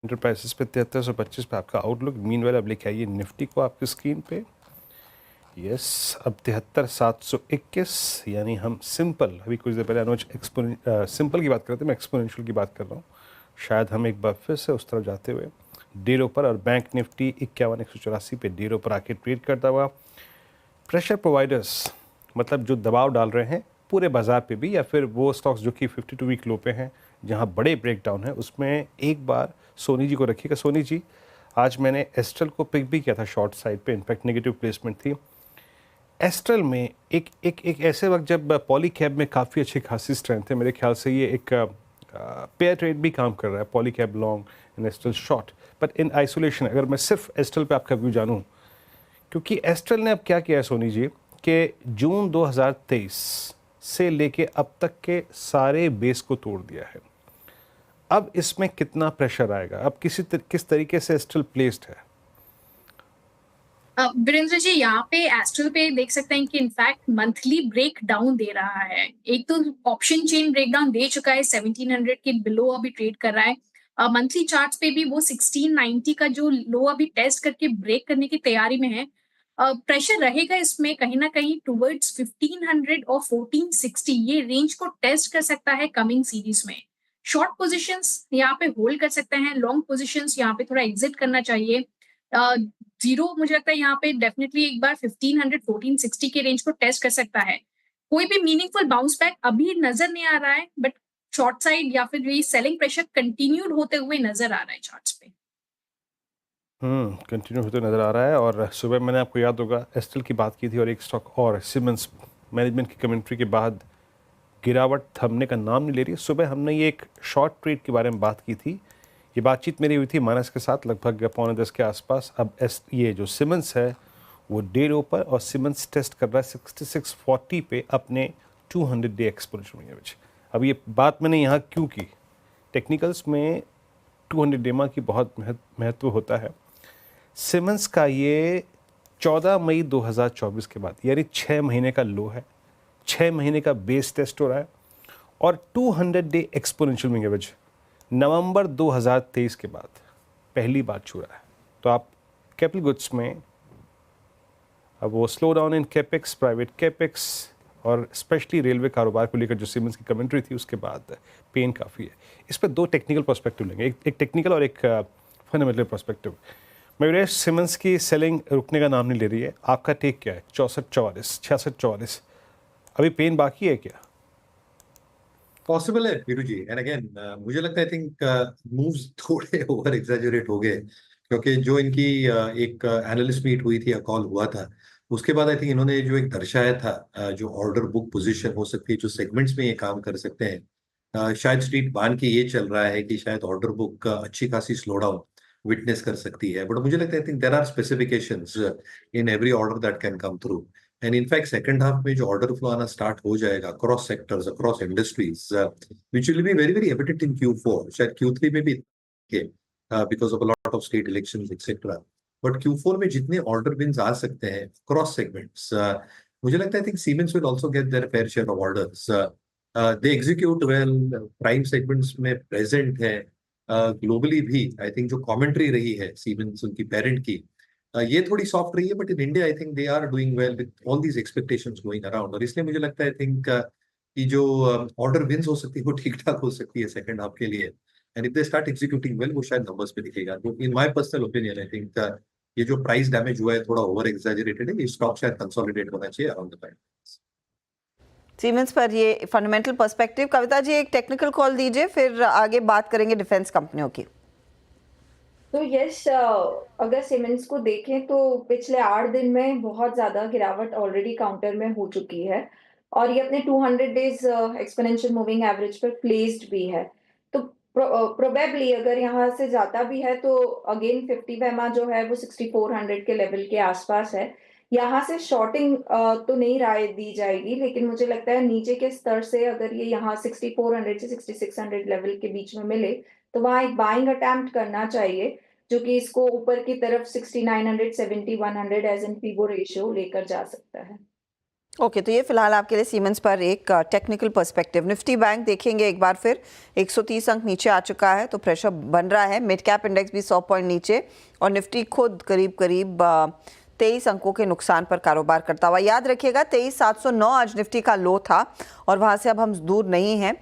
एंटरप्राइजेस पे 7325 पे आपका आउटलुक। मीनवाइल अब लेके आइए निफ्टी को आपकी स्क्रीन पे। यस, अब 73721, यानी हम सिंपल, अभी कुछ देर पहले अनुज सिंपल की बात कर रहे थे, मैं एक्सपोनेंशियल की बात कर रहा हूँ। शायद हम एक बार फिर से उस तरफ जाते हुए डेरो पर, और बैंक निफ्टी 51,184 पे डेरो पर आके ट्रेड करता हुआ। प्रेशर प्रोवाइडर्स मतलब जो दबाव डाल रहे हैं पूरे बाजार पे भी, या फिर वो स्टॉक्स जो कि 52 वीक लो पे हैं जहां बड़े ब्रेकडाउन है, उसमें एक बार सोनी जी को रखिएगा। सोनी जी, आज मैंने एस्ट्रल को पिक भी किया था शॉर्ट साइड पे, इनफैक्ट नेगेटिव प्लेसमेंट थी। एस्ट्रल में एक ऐसे वक्त जब पॉली कैब में काफ़ी अच्छी खासी स्ट्रेंथ है, मेरे ख्याल से ये एक पेयर ट्रेड भी काम कर रहा है, poly cab long and astral short. But in isolation अगर मैं सिर्फ एस्ट्रल पे आपका व्यू जानूं, क्योंकि एस्ट्रल ने अब क्या किया है सोनी जी कि जून 2023 से लेके अब तक के सारे बेस को तोड़ दिया है। अब इसमें कितना प्रेशर आएगा, अब किस तरीके से एस्ट्रल प्लेस्ड है? वीरेंद्र जी, यहाँ पे एस्ट्रल पे देख सकते हैं कि इनफैक्ट मंथली ब्रेक डाउन दे रहा है। एक तो ऑप्शन चेन ब्रेक डाउन दे चुका है, 1700 के बिलो अभी ट्रेड कर रहा है। मंथली चार्ट्स पे भी वो 1690 का जो लो अभी टेस्ट करके ब्रेक करने की तैयारी में है। प्रेशर रहेगा इसमें कहीं ना कहीं टुवर्ड्स 1500 और 1460, ये रेंज को टेस्ट कर सकता है कमिंग सीरीज में। शॉर्ट पोजीशंस यहाँ पे होल्ड कर सकते हैं, लॉन्ग पोजीशंस यहाँ पे थोड़ा एग्जिट करना चाहिए। जीरो मुझे लगता है यहाँ पे डेफिनेटली एक बार 1500 1460 के रेंज को टेस्ट कर सकता है। कोई भी मीनिंगफुल बाउंस बैक अभी नजर नहीं आ रहा है, बट शॉर्ट साइड या फिर ये सेलिंग प्रेशर कंटिन्यूड होते हुए नजर आ रहा है चार्ट्स पे। कंटिन्यू होते नजर आ रहा है। और सुबह मैंने आपको याद होगा एस्ट्रल की बात की थी, और एक स्टॉक और सिमेंस मैनेजमेंट की कमेंट्री के बाद गिरावट थमने का नाम नहीं ले रही है। सुबह हमने ये एक शॉर्ट ट्रेड के बारे में बात की थी, ये बातचीत मेरी हुई थी मानस के साथ लगभग 9:45 के आसपास। अब ये जो सिमेंस है वो डेरो पर, और सिमेंस टेस्ट कर रहा है 6640 पे अपने 200 डे एक्सपोनेंशियल मूविंग एवरेज। अब ये बात मैंने यहाँ क्यों की, टेक्निकल्स में 200 डेमा की बहुत महत्व होता है। सिमेंस का ये 14 मई 2024 के बाद यानी 6 महीने का लो है, 6 महीने का बेस टेस्ट हो रहा है, और 200 डे एक्सपोनेंशियल मूविंग एवरेज नवंबर 2023 के बाद पहली बार छू रहा है। तो आप कैपिटल गुड्स में अब वो slow down in capex, private capex और स्पेशली रेलवे कारोबार को लेकर जो सिमेंस की कमेंट्री थी उसके बाद पेन काफ़ी है। इस पर दो टेक्निकल पर्सपेक्टिव लेंगे, एक टेक्निकल और एक फंडामेंटल पर्सपेक्टिव। मयूरेश, सिमेंस की सेलिंग रुकने का नाम नहीं ले रही है, आपका टेक क्या है? 64-44, 66-44, अभी पेन बाकी है क्या? पॉसिबल है वीरू जी, एंड अगेन मुझे लगता है आई थिंक मूव्स थोड़े ओवर एग्जैजरेट हो गए, क्योंकि जो इनकी एक एनालिस्ट मीट हुई थी, कॉल हुआ था, उसके बाद आई थिंक इन्होंने जो एक दर्शाया था जो ऑर्डर बुक पोजीशन हो सकती है, जो सेगमेंट्स में ये काम कर सकते हैं, शायद स्ट्रीट मान के ये चल रहा है कि शायद ऑर्डर बुक अच्छी खासी स्लो डाउन विटनेस कर सकती है। बट मुझे लगता है I think there are specifications in every order that can come through, and in fact second half में जो ऑर्डर फ्लो आना स्टार्ट हो जाएगा across sectors, across industries, which will be very very evident in Q4, शायद Q3 में भी because of a lot of state elections etcetera. But Q4 में जितने ऑर्डर विन्स आ सकते हैं क्रॉस सेगमेंट्स, मुझे लगता है I think Siemens will also get their fair share of orders. They execute well, prime segments में प्रेजेंट है ग्लोबली भी। आई थिंक जो कमेंट्री रही है सीमेंस उनकी पेरेंट की, ये थोड़ी सॉफ्ट रही है, but in India I think they are doing well with all these expectations going around, और इसलिए मुझे लगता है आई थिंक कि जो ऑर्डर विन्स हो सकती है वो ठीक ठाक हो सकती है सेकंड हाफ के लिए, and if they start executing well वो शायद नंबर्स पे दिखेगा। तो in my personal opinion I think ये जो प्राइस डैमेज हुआ है थोड़ा ओवर एग्जैजरेटेड है, ये स्टॉक शायद कंसोलिडेट होना चाहिए अराउंड द प्राइस। सीमेंस पर ये फंडामेंटल पर्सपेक्टिव। कविता जी, एक टेक्निकल कॉल दीजिए, फिर आगे बात करेंगे डिफेंस कंपनियों की। तो यस, अगर सीमेंस को देखें तो पिछले 8 दिन में बहुत ज्यादा गिरावट ऑलरेडी काउंटर में हो चुकी है, और ये अपने 200 डेज एक्सपोनेंशियल मूविंग एवरेज पर प्लेस्ड भी है। तो प्रोबेबली अगर यहाँ से जाता भी है तो अगेन 50 वेमा जो है वो 6400 के लेवल के आसपास है। यहाँ से शॉर्टिंग तो नहीं राय दी जाएगी, लेकिन मुझे लगता है नीचे के स्तर से अगर ये यहाँ 6400 से 6600 लेवल के बीच में मिले तो वहाँ एक बाइंग अटेम्प्ट करना चाहिए, जो कि इसको ऊपर की तरफ 6900 7100 एज एन पीवो रेशियो लेकर जा सकता है। ओके, तो ये फिलहाल आपके लिए सीमेंस पर एक टेक्निकल पर्सपेक्टिव। निफ्टी बैंक देखेंगे एक बार फिर, 130 अंक नीचे आ चुका है, तो प्रेशर बन रहा है। मिड कैप इंडेक्स भी 100 पॉइंट नीचे, और निफ्टी खुद करीब करीब 23 अंकों के नुकसान पर कारोबार करता हुआ। याद रखिएगा 23,709 आज निफ्टी का लो था और वहां से अब हम दूर नहीं हैं,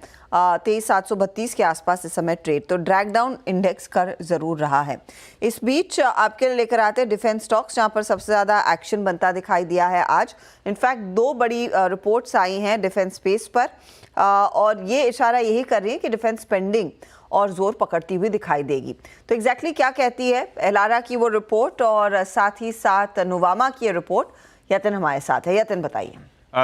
23,732 के आसपास इस समय ट्रेड, तो ड्रैग डाउन इंडेक्स कर जरूर रहा है। इस बीच आपके लिए लेकर आते हैं डिफेंस स्टॉक्स, जहां पर सबसे ज्यादा एक्शन बनता दिखाई दिया है आज। इनफैक्ट 2 बड़ी रिपोर्ट्स आई हैं डिफेंस स्पेस पर और ये इशारा यही कर रही है कि डिफेंस स्पेंडिंग और जोर पकड़ती हुई दिखाई देगी। तो एग्जैक्टली क्या कहती है एलारा की वो रिपोर्ट और साथ ही साथ नुवामा की रिपोर्ट, यतन हमारे साथ है। यतन बताइए।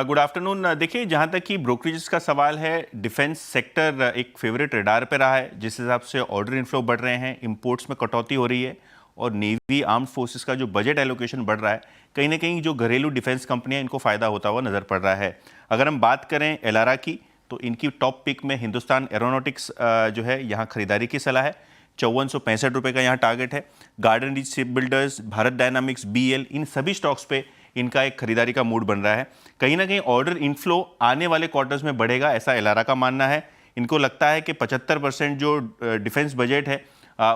Good afternoon. देखिए, जहां तक कि ब्रोकरेजेस का सवाल है, डिफेंस सेक्टर एक फेवरेट रडार पे रहा है। जिस हिसाब से ऑर्डर इनफ्लो बढ़ रहे हैं, इंपोर्ट्स में कटौती हो रही है और नेवी आर्म्ड फोर्सेस का जो बजट एलोकेशन बढ़ रहा है, कहीं ना कहीं जो घरेलू डिफेंस कंपनियां इनको फायदा होता हुआ नजर पड़ रहा है। अगर हम बात करें एलारा की, तो इनकी टॉप पिक में हिंदुस्तान एरोनॉटिक्स जो है यहाँ खरीदारी की सलाह है। 5465 रुपये का यहाँ टारगेट है। Garden reach ship builders, Bharat dynamics, BL, इन सभी स्टॉक्स पे इनका एक खरीदारी का मूड बन रहा है। कहीं ना कहीं ऑर्डर इनफ्लो आने वाले क्वार्टर्स में बढ़ेगा, ऐसा एलारा का मानना है। इनको लगता है कि 75% जो डिफेंस बजट है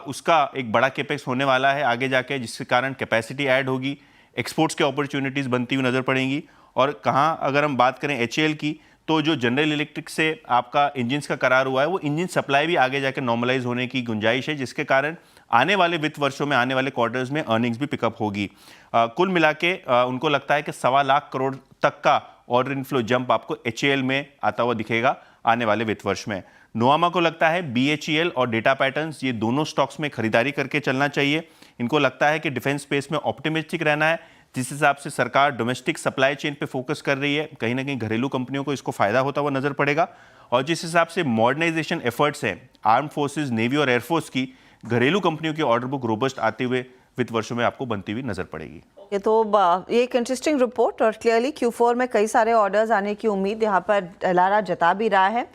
उसका एक बड़ा कैपेक्स होने वाला है आगे जाके, जिसके कारण कैपेसिटी ऐड होगी, एक्सपोर्ट्स के अपॉर्चुनिटीज़ बनती हुई नज़र पड़ेंगी। और कहाँ अगर हम बात करें HAL की, तो जो जनरल इलेक्ट्रिक से आपका इंजन्स का करार हुआ है, वो इंजन सप्लाई भी आगे जाकर नॉर्मलाइज होने की गुंजाइश है, जिसके कारण आने वाले वित्त वर्षों में, आने वाले क्वार्टर्स में अर्निंग्स भी पिकअप होगी। कुल मिला के उनको लगता है कि 1.25 लाख करोड़ तक का ऑर्डर इनफ्लो जंप आपको HAL में आता हुआ दिखेगा आने वाले वित्त वर्ष में। नोआमा को लगता है BHEL और डेटा पैटर्न्स, ये दोनों स्टॉक्स में खरीदारी करके चलना चाहिए। इनको लगता है कि डिफेंस स्पेस में ऑप्टिमिस्टिक रहना है। जिस हिसाब से सरकार डोमेस्टिक सप्लाई चेन पे फोकस कर रही है, कहीं ना कहीं घरेलू कंपनियों को इसको फायदा होता हुआ नजर पड़ेगा। और जिस हिसाब से मॉडर्नाइजेशन एफर्ट्स हैं आर्म फोर्सेस, नेवी और एयरफोर्स की, घरेलू कंपनियों की ऑर्डर बुक रोबस्ट आते हुए वित्त वर्षों में आपको बनती हुई नजर पड़ेगी। ये तो ये एक इंटरेस्टिंग रिपोर्ट और क्लियरली Q4 में कई सारे ऑर्डर्स आने की उम्मीद यहाँ पर एलारा जता भी रहा है।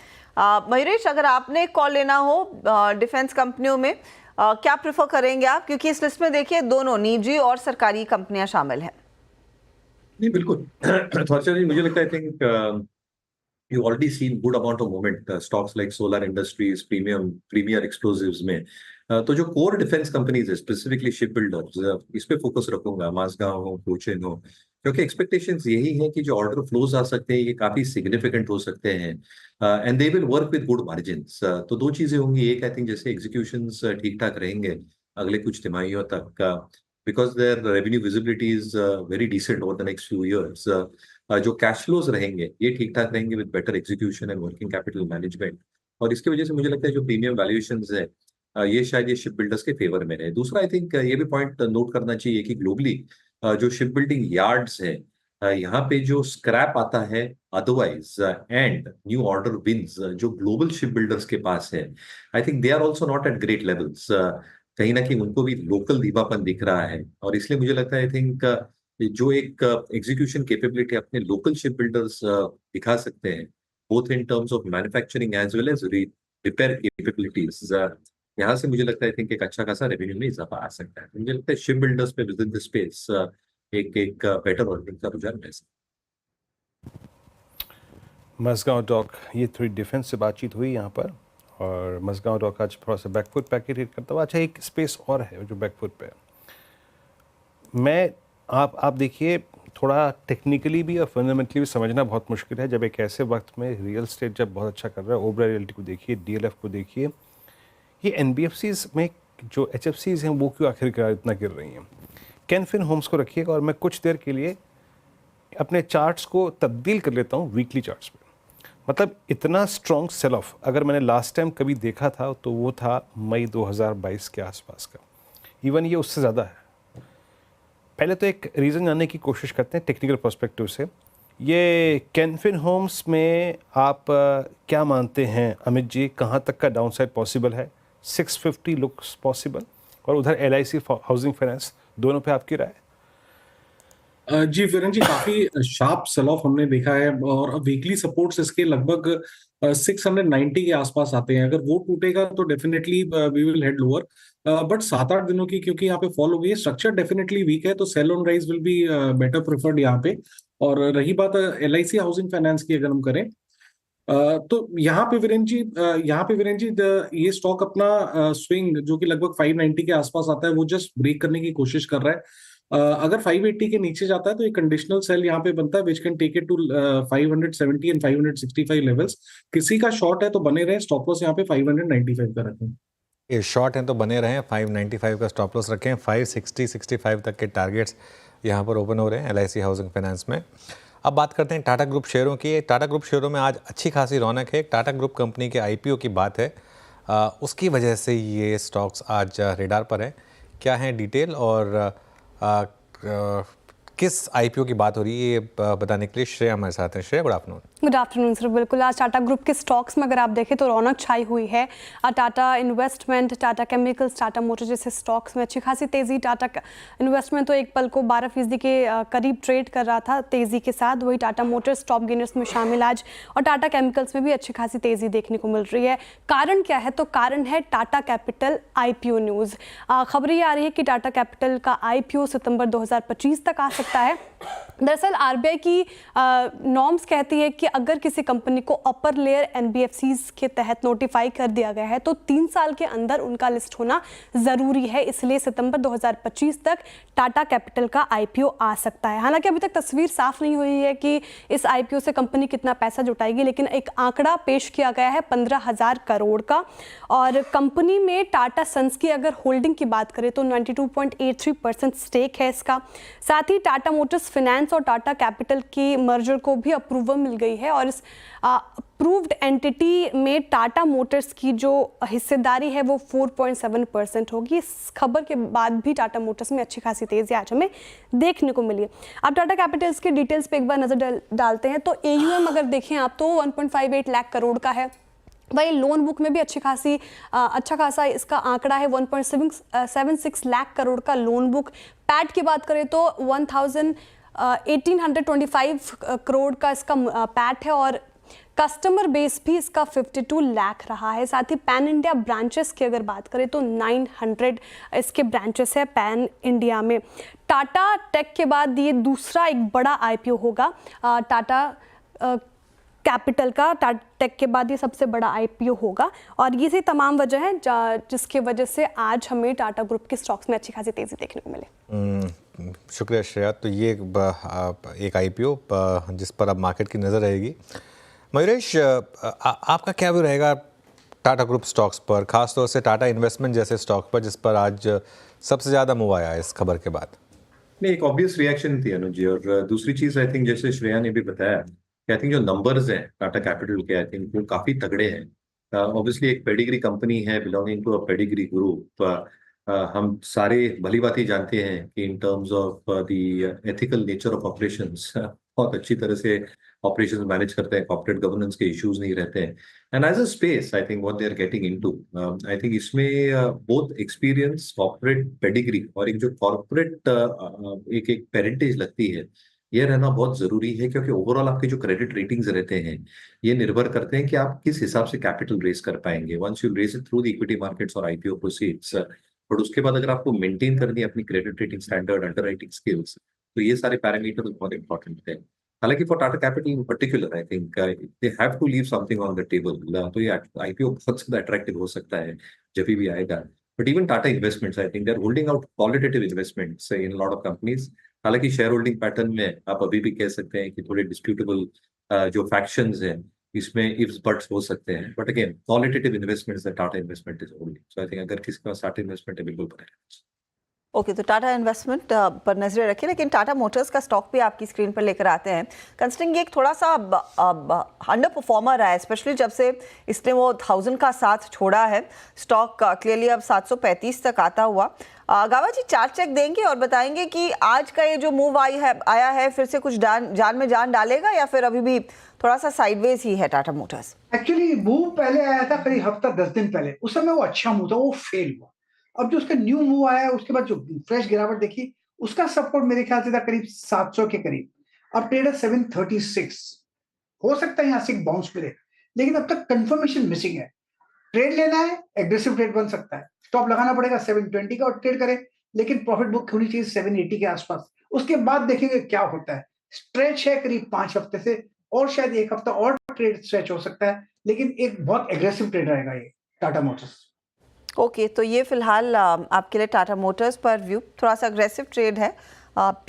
मयूरेश, अगर आपने कॉल लेना हो डिफेंस कंपनियों में, क्या प्रेफर करेंगे आप? क्योंकि इस लिस्ट में देखिए दोनों निजी और सरकारी कंपनियां शामिल हैं। नहीं, बिल्कुल। जी, मुझे लगता है, I think you already seen good amount of moment stocks like solar industries, premier explosives में। तो जो कोर डिफेंस कंपनीज है, स्पेसिफिकली शिप बिल्डर्स, इस पे फोकस रखूंगा, माजगांव हो, कोचिन हो, क्योंकि एक्सपेक्टेशंस यही है कि जो ऑर्डर फ्लोज आ सकते हैं ये काफी सिग्निफिकेंट हो सकते हैं and they will work with good margins. तो 2 चीजें होंगी। एक, आई थिंक जैसे एग्जीक्यूशंस ठीक ठाक रहेंगे अगले कुछ तिमाहियों तक, because their revenue visibility is very decent over the next few years. जो कैश फ्लोज रहेंगे ये ठीक ठाक रहेंगे with better execution and working capital management, और इसकी वजह से मुझे लगता है जो प्रीमियम वैल्यूएशंस है ये शायद ये शिप बिल्डर्स के फेवर में रहे। दूसरा, आई थिंक ये भी पॉइंट नोट करना चाहिए कि ग्लोबली जो शिप बिल्डिंग यार्ड्स है, यहाँ पे जो स्क्रैप आता है otherwise and new order wins जो ग्लोबल शिप बिल्डर्स के पास है, I think they are also not at great levels. कहीं ना कहीं उनको भी लोकल धीमापन दिख रहा है, और इसलिए मुझे लगता है आई थिंक जो एक एग्जीक्यूशन कैपेबिलिटी अपने लोकल शिप बिल्डर्स दिखा सकते हैं, both in terms of manufacturing as well as repair capabilities, यहाँ से मुझे लगता है आई थिंक एक अच्छा खासा रेवेन्यू में इजाफा आ सकता है। मुझे लगता है शिप बिल्डर्स पे विद इन द स्पेस एक बेटर वर्किंग का रुझान रह सकता है। मजगांव डॉक, ये थोड़ी डिफेंस से बातचीत हुई यहाँ पर, और मजगांव डॉक आज थोड़ा सा बैकफुट पैकेट हिट करता हुआ। अच्छा, एक स्पेस और है जो बैकफुट पे मैं आप देखिए, थोड़ा टेक्निकली भी और फंडामेंटली भी समझना बहुत मुश्किल है जब एक ऐसे वक्त में रियल एस्टेट जब बहुत अच्छा कर रहा है। ओबरा रियल्टी को देखिए, DLF को देखिए, ये NBFCs में जो HFCs हैं वो क्यों आखिरकार इतना गिर रही हैं। कैन फिन होम्स को रखिएगा और मैं कुछ देर के लिए अपने चार्ट्स को तब्दील कर लेता हूँ वीकली चार्ट्स पे। मतलब इतना स्ट्रॉन्ग सेल ऑफ अगर मैंने लास्ट टाइम कभी देखा था तो वो था मई 2022 के आसपास का, इवन ये उससे ज़्यादा है। पहले तो एक रीज़न जानने की कोशिश करते हैं टेक्निकल पर्सपेक्टिव से। ये कैनफिन होम्स में आप क्या मानते हैं अमित जी, कहाँ तक का डाउनसाइड पॉसिबल है? 650 लुक्स पॉसिबल, और उधर LIC हाउसिंग फाइनेंस, दोनों पे आपकी राय? जी वीरेन जी, काफी शार्प सेल ऑफ हमने देखा है, और वीकली सपोर्ट्स इसके लगभग 690 के आसपास आते हैं। अगर वो टूटेगा तो definitely we will head lower, but 7-8 दिनों की क्योंकि यहाँ पे फॉल हो गई है, स्ट्रक्चर डेफिनेटली वीक है, तो sell on rise will be better preferred यहाँ पे। और रही बात LIC हाउसिंग फाइनेंस की, अगर हम करें तो यहाँ पे वीरेन जी ये स्टॉक अपना स्विंग जो कि लगभग 590 के आसपास आता है वो जस्ट ब्रेक करने की कोशिश कर रहा है। अगर 580 के नीचे जाता है तो एक कंडीशनल सेल यहाँ पे बनता है which can take it to 570 and 565 levels. किसी का शॉर्ट है तो बने रहे, स्टॉप लॉस यहाँ पे 595 का रखें। ये शॉर्ट हैं तो बने रहें, 595 का स्टॉप लॉस रखें, 560-65 तक के टारगेट्स यहाँ पर ओपन हो रहे हैं LIC हाउसिंग फाइनेंस में। अब बात करते हैं टाटा ग्रुप शेयरों की। टाटा ग्रुप शेयरों में आज अच्छी खासी रौनक है। टाटा ग्रुप कंपनी के IPO की बात है, उसकी वजह से ये स्टॉक्स आज रेडार पर है। क्या है डिटेल और किस IPO की बात हो रही है, ये बताने के लिए श्रेया हमारे साथ हैं। Shreya, good afternoon. Good afternoon sir. बिल्कुल, आज टाटा ग्रुप के स्टॉक्स में अगर आप देखें तो रौनक छाई हुई है। Tata investment, Tata chemicals, Tata motor जैसे स्टॉक्स में अच्छी खासी तेज़ी। टाटा इन्वेस्टमेंट तो एक पल को 12% के करीब ट्रेड कर रहा था तेज़ी के साथ। वही टाटा मोटर्स टॉप गेनर्स में शामिल आज, और टाटा केमिकल्स में भी अच्छी खासी तेज़ी देखने को मिल रही है। कारण क्या है? तो कारण है टाटा कैपिटल IPO न्यूज़। खबर ये आ रही है कि टाटा कैपिटल का IPO सितंबर 2025 तक आ सकता है। दरअसल RBI की नॉर्म्स कहती है कि अगर किसी कंपनी को अपर लेयर NBFCs के तहत नोटिफाई कर दिया गया है तो 3 साल के अंदर उनका लिस्ट होना ज़रूरी है। इसलिए सितंबर 2025 तक टाटा कैपिटल का IPO आ सकता है। हालांकि अभी तक तस्वीर साफ नहीं हुई है कि इस IPO से कंपनी कितना पैसा जुटाएगी, लेकिन एक आंकड़ा पेश किया गया है 15,000 करोड़ का। और कंपनी में टाटा सन्स की अगर होल्डिंग की बात करें तो 92.83% स्टेक है इसका। साथ ही टाटा मोटर्स फाइनेंस और टाटा कैपिटल की मर्जर को भी अप्रूवल मिल गई है, और इस अप्रूव्ड एंटिटी में टाटा मोटर्स की जो हिस्सेदारी है वो 4.7% होगी। इस खबर के बाद भी टाटा मोटर्स में अच्छी खासी तेज़ी आज हमें देखने को मिली है। अब टाटा कैपिटल्स के डिटेल्स पे एक बार नज़र डालते हैं तो AUM अगर देखें आप तो 1.58 लाख करोड़ का है। वही लोन बुक में भी अच्छा खासा इसका आंकड़ा है, 1.76 लाख करोड़ का लोन बुक। पैट की बात करें तो 1825 करोड़ का इसका पैट है, और कस्टमर बेस भी इसका 52 लाख रहा है। साथ ही पैन इंडिया ब्रांचेस की अगर बात करें तो 900 इसके ब्रांचेस है पैन इंडिया में। टाटा टेक के बाद ये दूसरा एक बड़ा IPO होगा टाटा कैपिटल का। टाटा टेक के बाद ये सबसे बड़ा IPO होगा, और ये से तमाम वजह है जिसकी वजह से आज हमें टाटा ग्रुप के स्टॉक्स में अच्छी खासी तेज़ी देखने को मिले। शुक्रिया श्रेया। तो ये एक IPO जिस पर अब मार्केट की नज़र रहेगी। मयूरेश, आपका क्या व्यू रहेगा टाटा ग्रुप स्टॉक्स पर, खासतौर से टाटा इन्वेस्टमेंट जैसे स्टॉक पर जिस पर आज सबसे ज़्यादा मूव आया है इस खबर के बाद? नहीं, एक ऑब्वियस रिएक्शन थी अनुज जी। और दूसरी चीज आई थिंक जैसे श्रेया ने भी बताया कि आई थिंक जो नंबर्स हैं टाटा कैपिटल के, आई थिंक वो काफी तगड़े हैं। ऑब्वियसली एक पेडिग्री कंपनी है belonging to a pedigree group. हम सारे भली बात ही जानते हैं कि in terms of the ethical nature of operations बहुत अच्छी तरह से ऑपरेशंस मैनेज करते हैं, कॉर्पोरेट गवर्नेंस के इश्यूज नहीं रहते हैं। And as a space I think what they are getting into, I think इसमें बोथ एक्सपीरियंस, कॉर्पोरेट पेडिग्री और एक जो कॉर्पोरेट एक पेरेंटेज लगती है, ये रहना बहुत जरूरी है। क्योंकि ओवरऑल आपके जो क्रेडिट रेटिंग्स रहते हैं ये निर्भर करते हैं कि आप किस हिसाब से कैपिटल रेज कर पाएंगे once you raise it through the equity markets और IPO प्रोसीड्स। बट उसके बाद अगर आपको मेंटेन करनी है अपनी credit rating standard, underwriting skills, तो ये सारे पैरामीटर बहुत इंपॉर्टेंट है। हालांकि for Tata capital in particular I think they have to leave something on the table. तो ये IPO बहुत ज्यादा अट्रैक्टिव हो सकता है जब भी आएगा। But even Tata investments I think they are holding out qualitative investments in lot of companies. हालांकि शेयर होल्डिंग पैटर्न में आप अभी भी कह सकते हैं कि थोड़े डिस्प्यूटेबल जो फैक्शंस हैं इसमें इफ्स बट्स हो सकते हैं। But again qualitative investments that Tata investment is holding. So I think अगर किसी के पास टाटा इन्वेस्टमेंट है बिल्कुल बनेगा। ओके, तो टाटा इन्वेस्टमेंट पर नजरें रखिए, लेकिन टाटा मोटर्स का स्टॉक भी आपकी स्क्रीन पर लेकर आते हैं। कंसिडरिंग ये एक थोड़ा सा अंडर परफॉर्मर रहा है, स्पेशली जब से इसने वो 1000 का साथ छोड़ा है। स्टॉक क्लियरली अब 735 तक आता हुआ। गावा जी, चार्ट चेक देंगे और बताएंगे कि आज का ये जो मूव आया है फिर से कुछ जान में जान डालेगा या फिर अभी भी थोड़ा सा साइडवेज ही है टाटा मोटर्स? एक्चुअली मूव पहले आया था करीब हफ्ता 10 दिन पहले, उस समय वो अच्छा मूव था, वो फेल हुआ। अब जो उसका न्यू मूव आया है उसके बाद जो फ्रेश गिरावट देखी, उसका सपोर्ट मेरे ख्याल से था करीब 700 के करीब। अब ट्रेड है 736, हो सकता है यहाँ से एक बाउंस मिले, लेकिन अब तक कंफर्मेशन मिसिंग है। ट्रेड लेना है, एग्रेसिव ट्रेड बन सकता है, स्टॉप लगाना पड़ेगा 720 का और ट्रेड करें, लेकिन प्रॉफिट बुक होनी चाहिए 780 के आसपास। उसके बाद देखेंगे क्या होता है। स्ट्रेच है करीब 5 हफ्ते से, और शायद 1 हफ्ता और ट्रेड स्ट्रेच हो सकता है, लेकिन एक बहुत एग्रेसिव ट्रेड रहेगा ये टाटा मोटर्स। ओके, तो ये फिलहाल आपके लिए टाटा मोटर्स पर व्यू थोड़ा सा अग्रेसिव ट्रेड है,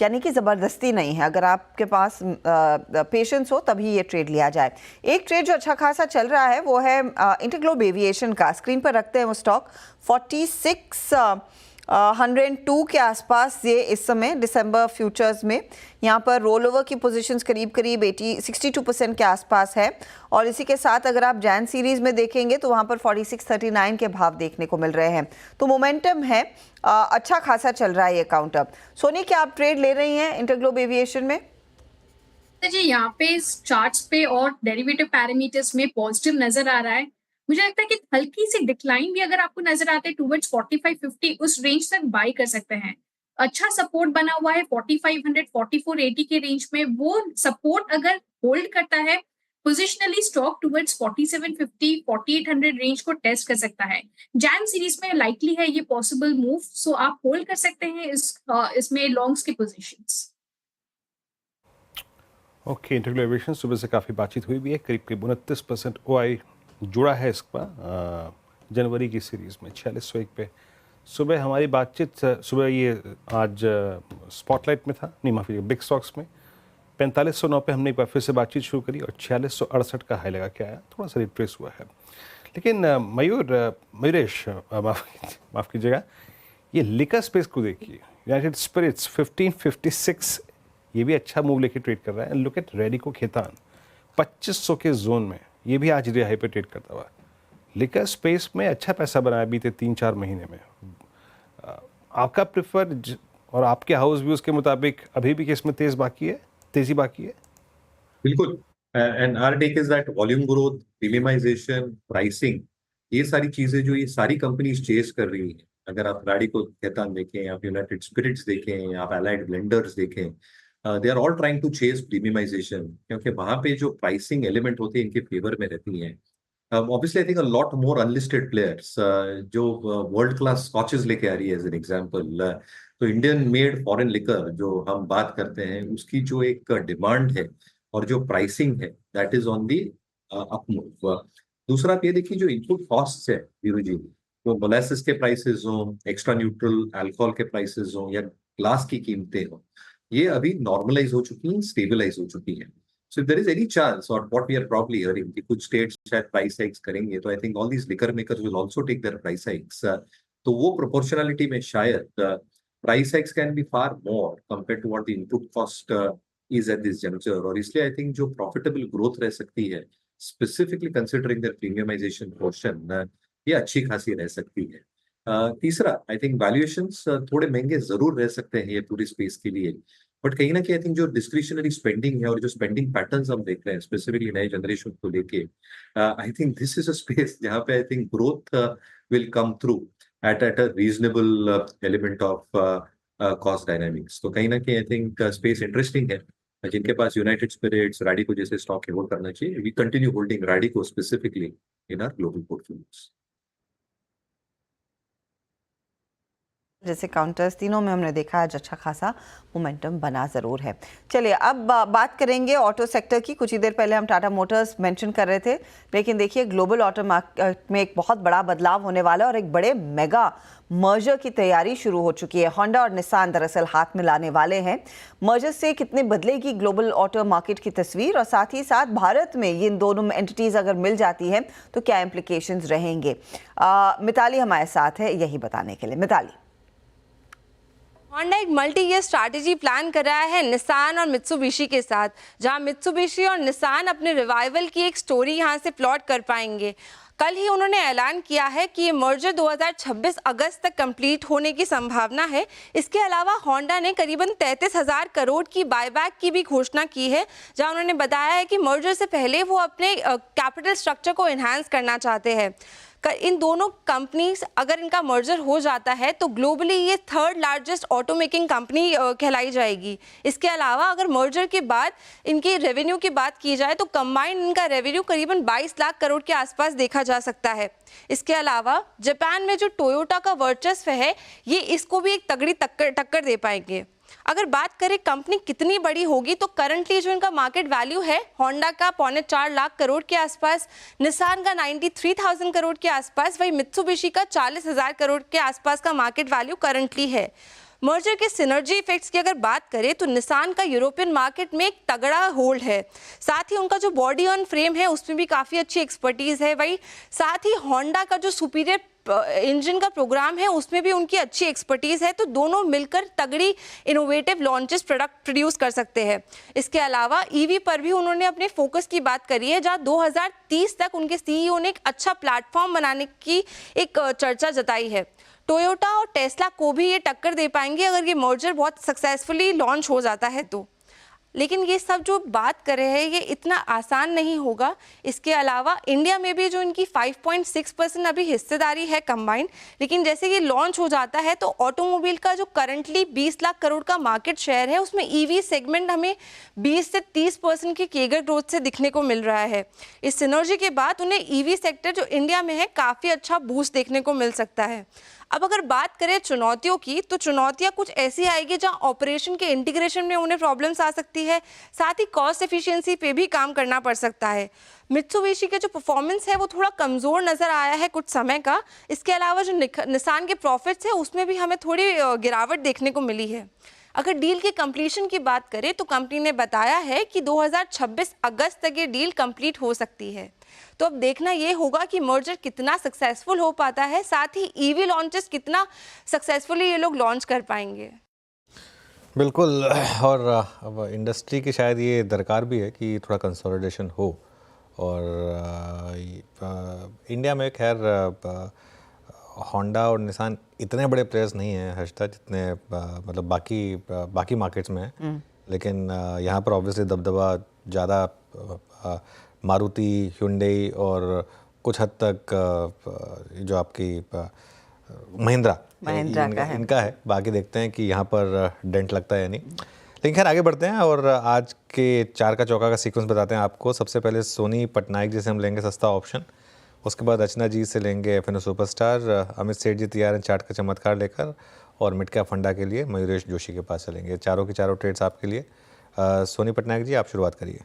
यानी कि ज़बरदस्ती नहीं है। अगर आपके पास पेशेंस हो तभी ये ट्रेड लिया जाए। एक ट्रेड जो अच्छा खासा चल रहा है वो है इंटरग्लोब एविएशन का। स्क्रीन पर रखते हैं वो स्टॉक 46,102 के आसपास ये इस समय दिसंबर फ्यूचर्स में यहाँ पर रोल ओवर की पोजीशंस करीब 62% के आसपास है। और इसी के साथ अगर आप जैन सीरीज में देखेंगे तो वहाँ पर 4639 के भाव देखने को मिल रहे हैं। तो मोमेंटम है, अच्छा खासा चल रहा है ये काउंटर। सोनी, क्या आप ट्रेड ले रही हैं इंटरग्लोब एविएशन में? जी, यहाँ पे इस चार्ट्स पे और डेरिवेटिव पैरामीटर्स में पॉजिटिव नजर आ रहा है। मुझे लगता है कि हल्की सी डिक्लाइन भी अगर आपको नजर आते हैं टुवर्ड्स 4550 उस रेंज तक बाय कर सकते हैं। अच्छा सपोर्ट बना हुआ है 4500 4480 के रेंज में। वो सपोर्ट अगर होल्ड करता है पोजिशनली स्टॉक टुवर्ड्स 4750 4800 रेंज को टेस्ट कर सकता है। जैन सीरीज में लाइकली है ये पॉसिबल मूव, सो आप होल्ड कर सकते हैं इसमें लॉन्ग्स की पोजीशंस। ओके, इंटरग्लोब एविएशन सुबह से काफ़ी बातचीत हुई भी है। करीब 29% OI जुड़ा है इसका जनवरी की सीरीज़ में 4601 पे। सुबह हमारी बातचीत सुबह ये आज स्पॉटलाइट में था, नहीं माफ़ी बिग स्टॉक्स में 4509 पे हमने एक बार फिर से बातचीत शुरू करी और 4668 का हाई लगा के आया, थोड़ा सा रिट्रेस हुआ है। लेकिन मयूरेश माफ़ कीजिएगा, ये लिकर स्पेस को देखिए, यूनाइटेड स्पिरिट्स 1556 ये भी अच्छा मूव लेके ट्रेड कर रहा है। लुक एट रेडिको खेतान 2500 के जोन में, ये भी आज हाई पे ट्रेड करता हुआ। लिकर स्पेस में अच्छा पैसा बनाया बीते 3-4 महीने में। आपका प्रेफर और आपके हाउस व्यूज के मुताबिक अभी भी किस में तेजी बाकी है? बिल्कुल, and our take is that volume growth, premiumisation, pricing, ये सारी चीजें जो ये सारी कंपनीज चेस कर रही हैं। अगर आप रैडिको खेतान देखें, आप यूनाइटेड स्पिरिट्स देखें, आप एलाइड ब्लेंडर्स देखें, they are all trying to chase premiumisation, क्योंकि वहां पे जो प्राइसिंग एलिमेंट होते हैं इनके फेवर में रहती हैं। Obviously I think a lot more unlisted players जो वर्ल्ड क्लास स्कॉचेस लेके आ रही है एज एन एग्जांपल, तो इंडियन मेड फॉरेन लिकर जो हम बात करते हैं उसकी जो एक डिमांड है और जो प्राइसिंग है that is on the up move. दूसरा आप ये देखिए जो इनपुट कॉस्ट है वीरू जी, वो मोलासिस के प्राइसेस हो, एक्स्ट्रा न्यूट्रल अल्कोहल के प्राइसेस हो या ग्लास की कीमतें हो, ये अभी नॉर्मलाइज हो चुकी हैं, स्टेबलाइज हो चुकी हैं। So if there is any chance, or what we are probably hearing, कि कुछ states शायद price hikes करेंगे, तो I think all these liquor makers will also take their price hikes. तो वो proportionality में शायद price hikes can be far more compared to what the input cost is at this juncture. और इसलिए I think जो profitable growth रह सकती है, specifically considering their premiumization portion, ये अच्छी खासी रह सकती है। तीसरा, I think valuations थोड़े महंगे जरूर रह सकते हैं ये पूरी स्पेस के लिए, बट कहीं ना कहीं आई थिंक जो डिस्क्रिशनरी स्पेंडिंग है और जो स्पेंडिंग पैटर्न्स हम देख रहे हैं स्पेसिफिकली नए जनरेशन को लेके, I think this is a space जहाँ पे I think growth will come through at a reasonable element of cost dynamics. तो कहीं ना कहीं आई थिंक स्पेस इंटरेस्टिंग है। जिनके पास यूनाइटेड स्पिरिट्स, रैडिको जैसे स्टॉक होल्ड करना चाहिए, we continue holding Radico specifically in our global portfolios. जैसे काउंटर्स तीनों में हमने देखा आज अच्छा खासा मोमेंटम बना ज़रूर है। चलिए अब बात करेंगे ऑटो सेक्टर की। कुछ ही देर पहले हम टाटा मोटर्स मेंशन कर रहे थे, लेकिन देखिए ग्लोबल ऑटो मार्केट में एक बहुत बड़ा बदलाव होने वाला है और एक बड़े मेगा मर्जर की तैयारी शुरू हो चुकी है। होंडा और निसान दरअसल हाथ मिलाने वाले हैं। मर्जर से कितने बदलेगी ग्लोबल ऑटो मार्केट की तस्वीर, और साथ ही साथ भारत में ये इन दोनों एंटिटीज़ अगर मिल जाती हैं तो क्या इम्प्लीकेशंस रहेंगे। मिताली हमारे साथ है यही बताने के लिए। मिताली, होंडा एक मल्टी ईयर स्ट्रैटेजी प्लान कर रहा है निसान और मित्सुबिशी के साथ, जहां मित्सुबिशी और निसान अपने रिवाइवल की एक स्टोरी यहां से प्लॉट कर पाएंगे। कल ही उन्होंने ऐलान किया है कि ये मर्जर 2026 अगस्त तक कंप्लीट होने की संभावना है। इसके अलावा होंडा ने करीबन 33,000 करोड़ की बायबैक की भी घोषणा की है, जहां उन्होंने बताया है कि मर्जर से पहले वो अपने कैपिटल स्ट्रक्चर को एनहांस करना चाहते हैं। इन दोनों कंपनीज अगर इनका मर्जर हो जाता है तो ग्लोबली ये third largest auto making company कहलाई जाएगी। इसके अलावा अगर मर्जर के बाद इनके रेवेन्यू की बात की जाए तो कंबाइंड इनका रेवेन्यू करीबन 22 लाख करोड़ के आसपास देखा जा सकता है। इसके अलावा जापान में जो टोयोटा का वर्चस्व है ये इसको भी एक तगड़ी टक्कर दे पाएंगे। अगर बात करें कंपनी कितनी बड़ी होगी तो करंटली जो इनका मार्केट वैल्यू है होंडा का 3.25 लाख करोड़ के आसपास, निसान का 93,000 करोड़ के आसपास, वही मित्सुबिशी का 40,000 करोड़ के आसपास का मार्केट वैल्यू करंटली है। मर्जर के सिनर्जी इफेक्ट्स की अगर बात करें तो निसान का यूरोपियन मार्केट में एक तगड़ा होल्ड है, साथ ही उनका जो बॉडी ऑन फ्रेम है उसमें भी काफ़ी अच्छी एक्सपर्टीज़ है, वही साथ ही होंडा का जो सुपीरियर इंजन का प्रोग्राम है उसमें भी उनकी अच्छी एक्सपर्टीज़ है, तो दोनों मिलकर तगड़ी इनोवेटिव लॉन्चेस प्रोडक्ट प्रोड्यूस कर सकते हैं। इसके अलावा ईवी पर भी उन्होंने अपने फोकस की बात करी है, जहां 2030 तक उनके सीईओ ने एक अच्छा प्लेटफॉर्म बनाने की एक चर्चा जताई है। टोयोटा और टेस्ला को भी ये टक्कर दे पाएंगे अगर ये मर्जर बहुत सक्सेसफुली लॉन्च हो जाता है तो। लेकिन ये सब जो बात कर रहे हैं ये इतना आसान नहीं होगा। इसके अलावा इंडिया में भी जो इनकी 5.6% अभी हिस्सेदारी है कंबाइंड, लेकिन जैसे ये लॉन्च हो जाता है तो ऑटोमोबाइल का जो करंटली 20 लाख करोड़ का मार्केट शेयर है उसमें ईवी सेगमेंट हमें 20 से 30% की केगर ग्रोथ से दिखने को मिल रहा है। इस सिनर्जी के बाद उन्हें ईवी सेक्टर जो इंडिया में है काफ़ी अच्छा बूस्ट देखने को मिल सकता है। अब अगर बात करें चुनौतियों की तो चुनौतियां कुछ ऐसी आएगी जहां ऑपरेशन के इंटीग्रेशन में उन्हें प्रॉब्लम्स आ सकती है, साथ ही कॉस्ट एफिशिएंसी पे भी काम करना पड़ सकता है। मित्सुबिशी के जो परफॉर्मेंस है वो थोड़ा कमज़ोर नज़र आया है कुछ समय का। इसके अलावा जो निसान के प्रॉफिट्स है उसमें भी हमें थोड़ी गिरावट देखने को मिली है। अगर डील के कंप्लीशन की बात करें तो कंपनी ने बताया है कि 2026 अगस्त तक ये डील कंप्लीट हो सकती है। तो अब देखना ये होगा कि मर्जर कितना सक्सेसफुल हो पाता है, साथ ही ईवी लॉन्चेस कितना सक्सेसफुली ये लोग लॉन्च कर पाएंगे। बिल्कुल, और अब इंडस्ट्री की शायद ये दरकार भी है कि थोड़ा कंसोलिडेशन हो। और इंडिया में खैर होंडा और निसान इतने बड़े प्लेयर्स नहीं हैं हर्षिता, जितने मतलब बाकी मार्केट्स में हैं। लेकिन यहाँ पर ऑब्वियसली दबदबा ज़्यादा मारुति, hyundai और कुछ हद तक जो आपकी महिंद्रा का है। इनका है। बाकी देखते हैं कि यहाँ पर डेंट लगता है या नहीं। लेकिन खैर आगे बढ़ते हैं और आज के 4 का चौका का सीक्वेंस बताते हैं आपको। सबसे पहले सोनी पटनायक जी से हम लेंगे सस्ता ऑप्शन, उसके बाद अर्चना जी से लेंगे FNO सुपरस्टार, अमित सेठ जी तैयार हैं चार्ट का चमत्कार लेकर, और मिड कैप फंडा के लिए मयूरेश जोशी के पास चलेंगे। चारों के चारों ट्रेड्स आपके लिए। सोनी पटनायक जी आप शुरुआत करिए।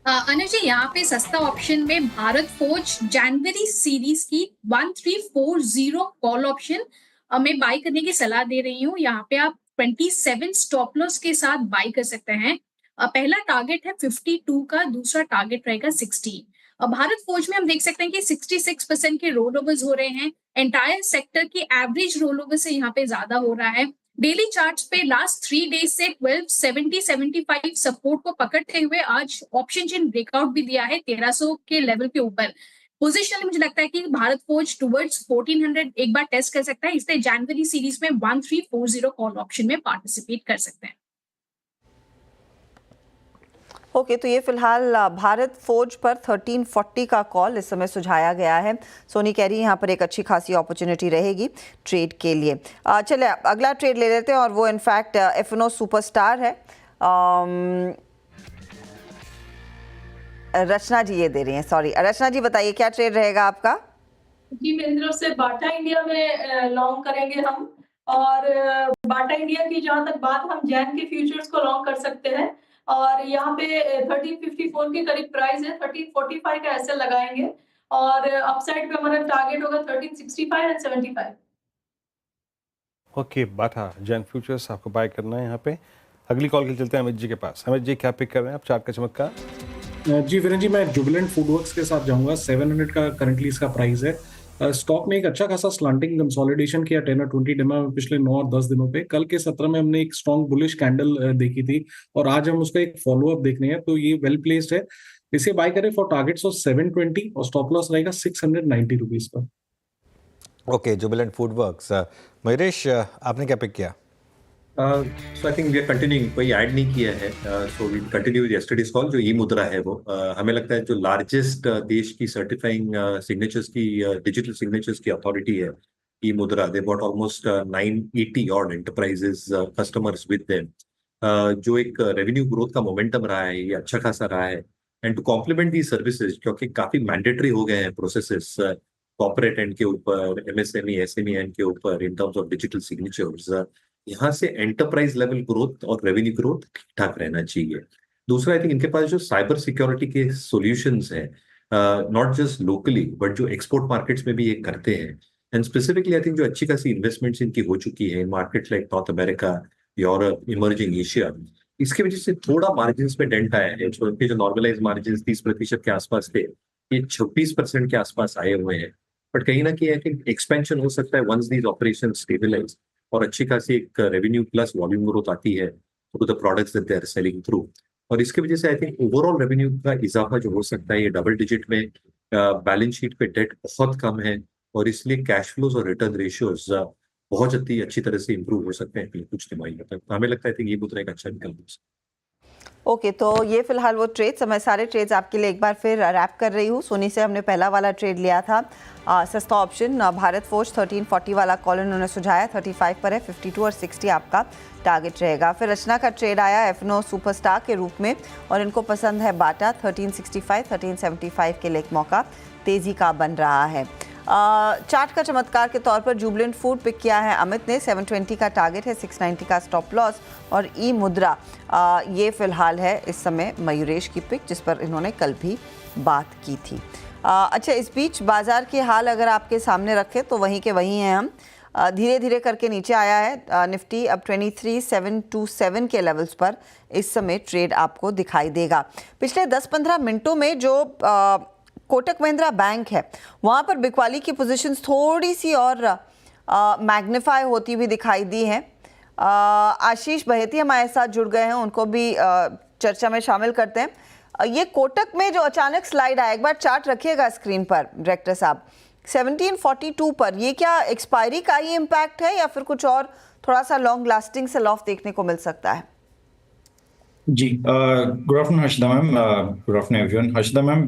अनुज जी, यहाँ पे सस्ता ऑप्शन में भारत फोर्ज जनवरी सीरीज की 1340 कॉल ऑप्शन मैं बाई करने की सलाह दे रही हूँ। यहाँ पे आप 27 स्टॉप लॉस के साथ बाई कर सकते हैं। पहला टारगेट है 52 का, दूसरा टारगेट रहेगा 60। भारत फोर्ज में हम देख सकते हैं कि 66% के रोल ओवर्स हो रहे हैं। एंटायर सेक्टर की एवरेज रोल ओवर से यहाँ पे ज्यादा हो रहा है। डेली चार्ट्स पे लास्ट 3 डेज से 1270-75 सपोर्ट को पकड़ते हुए आज ऑप्शन चेन ब्रेकआउट भी दिया है 1300 के लेवल के ऊपर। पोजिशनली मुझे लगता है कि भारत फोर्ज टुवर्ड्स 1400 एक बार टेस्ट कर सकता है, इसलिए जनवरी सीरीज में 1340 कॉल ऑप्शन में पार्टिसिपेट कर सकते हैं। ओके, तो ये फिलहाल भारत फोर्ज पर 1340 का कॉल इस समय सुझाया गया है। सोनी कह रही है यहाँ पर एक अच्छी खासी अपॉर्चुनिटी रहेगी ट्रेड के लिए। चलिए अगला ट्रेड ले लेते हैं और वो इनफैक्ट FNO सुपरस्टार है। रचना जी ये दे रही हैं, सॉरी रचना जी बताइए क्या ट्रेड रहेगा आपका? जी, मेरी तरफ से बाटा इंडिया में लॉन्ग करेंगे हम, और बाटा इंडिया की जहां तक बात, हम जैन के फ्यूचर्स को लॉन्ग कर सकते हैं और यहाँ पे 1354 के करीब प्राइस है, 1345 का ऐसे लगाएंगे और अपसाइड पे हमारा टारगेट होगा 1365 and 75। Okay, Bata Jain futures आपको बाय करना है यहाँ पे। अगली कॉल के लिए चलते हैं अमित जी के पास। अमित जी क्या पिक कर रहे हैं आप चार्ट का चमत्कार? जी वीरेन जी, मैं जुबिलेंट फूडवर्क्स के साथ जाऊंगा। 700 का करंटली इसका प्राइस है। स्टॉक में एक अच्छा खासा स्लांटिंग कंसोलिडेशन किया 10 और 20 डेमा में पिछले 9 और 10 दिनों पे। कल के सत्र में हमने एक स्ट्रॉन्ग बुलिश कैंडल देखी थी और आज हम उसका एक फॉलोअप देखने हैं, तो ये वेल प्लेस्ड है। इसे बाय करें फॉर टारगेट्स ऑफ 720 और स्टॉप लॉस रहेगा 690 rupees per. Okay, Jubilant FoodWorks. Mayuresh आपने क्या पिक किया? So I think we are continuing, कोई ऐड नहीं किया है। So we continue with yesterday's call. जो ई मुद्रा है वो हमें लगता है जो लार्जेस्ट देश की सर्टिफाइंग सिग्नेचर्स की डिजिटल सिग्नेचर्स की अथॉरिटी है ई मुद्रा। They bought almost 980 odd enterprises customers with them. जो एक रेवेन्यू ग्रोथ का मोमेंटम रहा है ये अच्छा खासा रहा है। And to complement the services, क्योंकि काफी मैंडेटरी हो गए हैं प्रोसेसेस कॉर्पोरेट एंड के ऊपर, MSME SME एंड के ऊपर इन टर्म्स ऑफ डिजिटल सिग्नेचर्स। यहाँ से एंटरप्राइज लेवल ग्रोथ और रेवेन्यू ग्रोथ ठीक ठाक रहना चाहिए। दूसरा, आई थिंक इनके पास जो साइबर सिक्योरिटी के सॉल्यूशंस हैं, नॉट जस्ट लोकली बट जो एक्सपोर्ट मार्केट्स में भी ये करते हैं, एंड स्पेसिफिकली आई थिंक जो अच्छी खासी इन्वेस्टमेंट्स इनकी हो चुकी है in markets like north America, Europe, emerging Asia, इसकी वजह से थोड़ा मार्जिन में डेंट आया है। जो नॉर्मलाइज मार्जिन 30% के आसपास थे, ये 26% के आसपास आए हुए हैं। बट कहीं ना कहीं आई थिंक एक्सपेंशन हो सकता है वंस दीज ऑपरेशन स्टेबलाइज और अच्छी खासी एक रेवेन्यू प्लस वॉल्यूम ग्रोथ आती है through the products that they are selling through, और इसकी वजह से आई थिंक ओवरऑल रेवेन्यू का इजाफा जो हो सकता है ये डबल डिजिट में, बैलेंस शीट पे डेट बहुत कम है और इसलिए कैश फ्लोज और रिटर्न रेशियोज बहुत अच्छी तरह से इंप्रूव हो सकते हैं कुछ तिमाही तक। तो हमें लगता है कि ये मुद्रा एक अच्छा विकल्प हो सकता है। ओके तो ये फिलहाल वो ट्रेड्स, मैं सारे ट्रेड्स आपके लिए एक बार फिर रैप कर रही हूँ। सोनी से हमने पहला वाला ट्रेड लिया था सस्ता ऑप्शन, भारत फोर्ज 1340 वाला कॉल उन्होंने सुझाया, 35 पर है, 52 और 60 आपका टारगेट रहेगा। फिर रचना का ट्रेड आया एफनो सुपरस्टार के रूप में और इनको पसंद है बाटा, 1365 1375 के लिए एक मौका तेजी का बन रहा है। चार्ट का चमत्कार के तौर पर जुबलेंट फूड पिक किया है अमित ने, 720 का टारगेट है, 690 का स्टॉप लॉस, और ई मुद्रा ये फिलहाल है इस समय मयूरेश की पिक जिस पर इन्होंने कल भी बात की थी। अच्छा, इस बीच बाजार के हाल अगर आपके सामने रखें तो वहीं के वहीं हैं हम। धीरे धीरे करके नीचे आया है निफ्टी, अब 23,727 के लेवल्स पर इस समय ट्रेड आपको दिखाई देगा। पिछले 10-15 मिनटों में जो कोटक महिंद्रा बैंक है वहाँ पर बिकवाली की पोजीशंस थोड़ी सी और मैग्नीफाई होती हुई दिखाई दी हैं। आशीष बहेती हमारे साथ जुड़ गए हैं, उनको भी चर्चा में शामिल करते हैं। ये कोटक में जो अचानक स्लाइड आया, एक बार चार्ट रखिएगा स्क्रीन पर डायरेक्टर साहब, 1742 पर, ये क्या एक्सपायरी का ही इम्पैक्ट है या फिर कुछ और थोड़ा सा लॉन्ग लास्टिंग सेल ऑफ देखने को मिल सकता है? जी, good afternoon Harshada ma'am, good afternoon everyone. Harshada ma'am,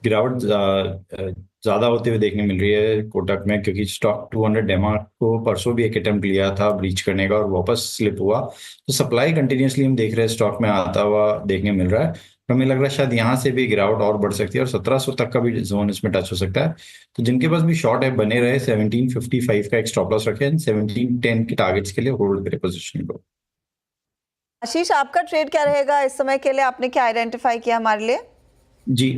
गिरावट ज़्यादा होते हुए देखने मिल रही है कोटक में, क्योंकि स्टॉक 200 एमआ को परसों भी एक अटेम्प्ट लिया था ब्रीच करने का और वापस स्लिप हुआ, तो सप्लाई कंटिन्यूसली हम देख रहे हैं स्टॉक में आता हुआ देखने मिल रहा है। तो हमें लग रहा है शायद यहाँ से भी गिरावट और बढ़ सकती है और 1700 तक का भी जोन इसमें टच हो सकता है। तो जिनके पास भी शॉर्ट है बने रहे, 1755 का एक स्टॉप लॉस रखें, 1710 के टारगेट्स के लिए होल्ड करें पोजीशन को। आशीष, आपका ट्रेड क्या रहेगा इस समय के लिए, आपने क्या आइडेंटिफाई किया हमारे लिए? जी,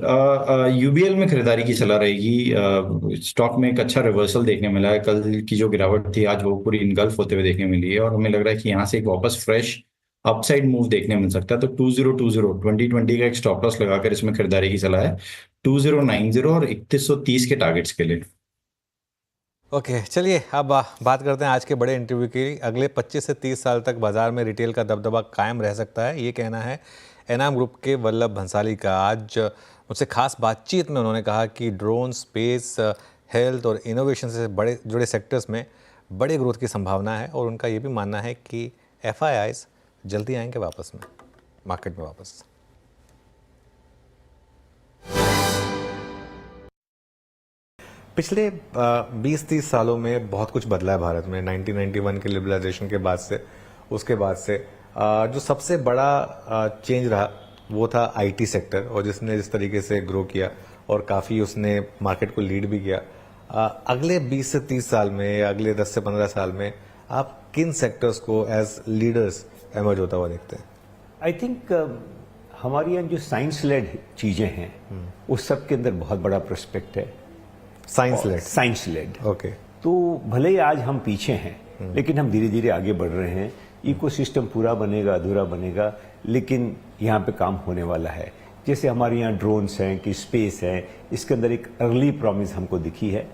यूबीएल में खरीदारी की सलाह रहेगी। स्टॉक में एक अच्छा रिवर्सल देखने मिला है, कल की जो गिरावट थी आज वो पूरी इनगल्फ होते हुए देखने मिली है और हमें लग रहा है कि यहाँ से एक वापस फ्रेश अपसाइड मूव देखने मिल सकता है। तो 2020 का एक स्टॉप लॉस लगाकर इसमें खरीदारी की सलाह है, 2090 और 3130 के टारगेट्स के लिए। ओके, चलिए अब बात करते हैं आज के बड़े इंटरव्यू की। अगले 25 से 30 साल तक बाजार में रिटेल का दबदबा कायम रह सकता है, ये कहना है एनाम ग्रुप के वल्लभ भंसाली का। आज मुझसे खास बातचीत में उन्होंने कहा कि ड्रोन, स्पेस, हेल्थ और इनोवेशन से बड़े जुड़े सेक्टर्स में बड़े ग्रोथ की संभावना है और उनका ये भी मानना है कि FIIs जल्दी आएंगे वापस में मार्केट में वापस। पिछले 20-30 सालों में बहुत कुछ बदला है भारत में। 1991 के लिबरलाइजेशन के बाद से, उसके बाद से जो सबसे बड़ा चेंज रहा वो था IT सेक्टर, और जिसने जिस तरीके से ग्रो किया और काफ़ी उसने मार्केट को लीड भी किया। अगले 20 से 30 साल में या अगले 10 से 15 साल में आप किन सेक्टर्स को एज लीडर्स एमर्ज होता हुआ देखते हैं? आई थिंक हमारी यहाँ जो साइंस लेड चीज़ें हैं उस सब के अंदर बहुत बड़ा प्रोस्पेक्ट है। Science led okay. तो भले ही आज हम पीछे हैं लेकिन हम धीरे धीरे आगे बढ़ रहे हैं। इकोसिस्टम पूरा बनेगा, अधूरा बनेगा, लेकिन यहाँ पे काम होने वाला है। जैसे हमारे यहाँ ड्रोन्स हैं कि स्पेस है, इसके अंदर एक अर्ली प्रॉमिस हमको दिखी है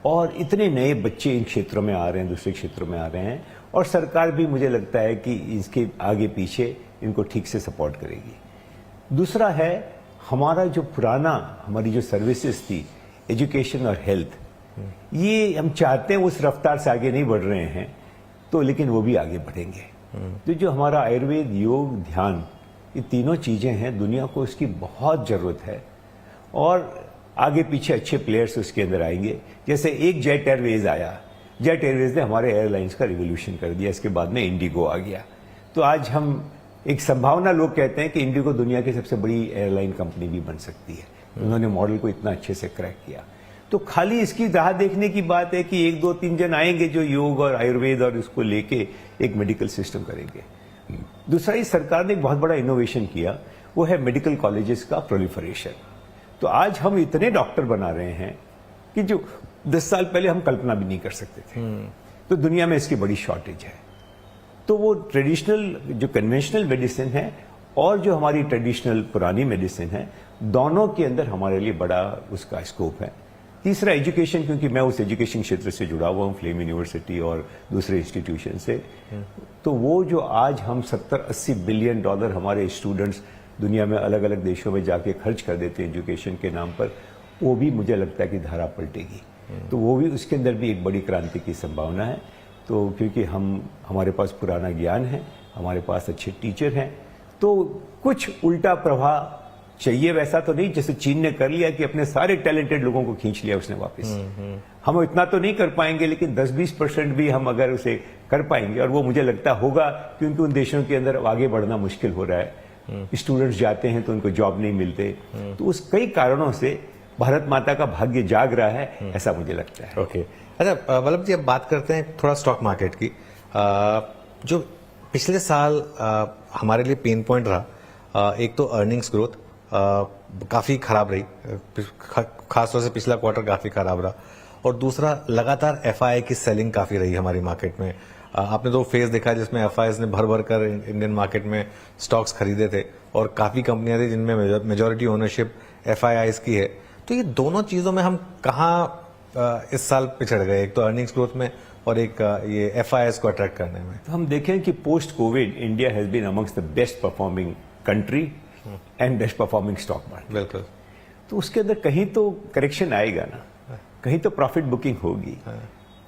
और इतने नए बच्चे इन क्षेत्रों में आ रहे हैं, दूसरे क्षेत्रों में आ रहे हैं, और सरकार भी मुझे लगता है कि इसके आगे पीछे इनको ठीक से सपोर्ट करेगी। दूसरा है हमारा जो पुराना, हमारी जो सर्विसेज थी, एजुकेशन और हेल्थ, ये हम चाहते हैं उस रफ्तार से आगे नहीं बढ़ रहे हैं, तो लेकिन वो भी आगे बढ़ेंगे। तो जो हमारा आयुर्वेद, योग, ध्यान, ये तीनों चीज़ें हैं, दुनिया को इसकी बहुत ज़रूरत है और आगे पीछे अच्छे प्लेयर्स उसके अंदर आएंगे। जैसे एक जेट एयरवेज आया, जेट एयरवेज ने हमारे एयरलाइंस का रिवोल्यूशन कर दिया, इसके बाद में इंडिगो आ गया। तो आज हम एक संभावना, लोग कहते हैं कि इंडिगो दुनिया की सबसे बड़ी एयरलाइन कंपनी भी बन सकती है। उन्होंने मॉडल को इतना अच्छे से क्रैक किया। तो खाली इसकी राह देखने की बात है कि 1-2-3 जन आएंगे जो योग और आयुर्वेद और इसको लेके एक मेडिकल सिस्टम करेंगे। दूसरा, इस सरकार ने एक बहुत बड़ा इनोवेशन किया, वो है मेडिकल कॉलेजेस का प्रोलिफरेशन। तो आज हम इतने डॉक्टर बना रहे हैं कि जो 10 साल पहले हम कल्पना भी नहीं कर सकते थे। तो दुनिया में इसकी बड़ी शॉर्टेज है। तो वो ट्रेडिशनल जो कन्वेंशनल मेडिसिन है और जो हमारी ट्रेडिशनल पुरानी मेडिसिन है, दोनों के अंदर हमारे लिए बड़ा उसका स्कोप है। तीसरा, एजुकेशन, क्योंकि मैं उस एजुकेशन क्षेत्र से जुड़ा हुआ हूँ, फ्लेम यूनिवर्सिटी और दूसरे इंस्टीट्यूशन से। तो वो जो आज हम 70-80 बिलियन डॉलर हमारे स्टूडेंट्स दुनिया में अलग अलग देशों में जाके खर्च कर देते हैं एजुकेशन के नाम पर, वो भी मुझे लगता है कि धारा पलटेगी। तो वो भी, उसके अंदर भी एक बड़ी क्रांति की संभावना है। तो क्योंकि हमारे पास पुराना ज्ञान है, हमारे पास अच्छे टीचर हैं, तो कुछ उल्टा प्रभाव चाहिए। वैसा तो नहीं जैसे चीन ने कर लिया कि अपने सारे टैलेंटेड लोगों को खींच लिया उसने वापस। हम इतना तो नहीं कर पाएंगे, लेकिन 10-20% भी हम अगर उसे कर पाएंगे, और वो मुझे लगता होगा, क्योंकि उन देशों के अंदर आगे बढ़ना मुश्किल हो रहा है। स्टूडेंट्स जाते हैं तो उनको जॉब नहीं मिलते, तो उस कई कारणों से भारत माता का भाग्य जाग रहा है, ऐसा मुझे लगता है। ओके, अच्छा वल्लभ जी, अब बात करते हैं थोड़ा स्टॉक मार्केट की। जो पिछले साल हमारे लिए पेन पॉइंट रहा, एक तो अर्निंग्स ग्रोथ काफ़ी खराब रही, खासतौर से पिछला क्वार्टर काफ़ी खराब रहा, और दूसरा लगातार एफआई की सेलिंग काफ़ी रही हमारी मार्केट में। आपने तो फेज देखा जिसमें एफआईज ने भर भर कर इंडियन मार्केट में स्टॉक्स खरीदे थे, और काफ़ी कंपनियां थी जिनमें मेजॉरिटी ओनरशिप एफआईआईज की है। तो ये दोनों चीज़ों में हम कहाँ इस साल पिछड़ गए, एक तो अर्निंग्स ग्रोथ में और एक ये एफआईआईज को अट्रैक्ट करने में? तो हम देखें कि post covid India has been amongst the best performing country and best performing stock market. बिल्कुल। तो उसके अंदर कहीं तो करेक्शन आएगा ना, कहीं तो प्रॉफिट बुकिंग होगी,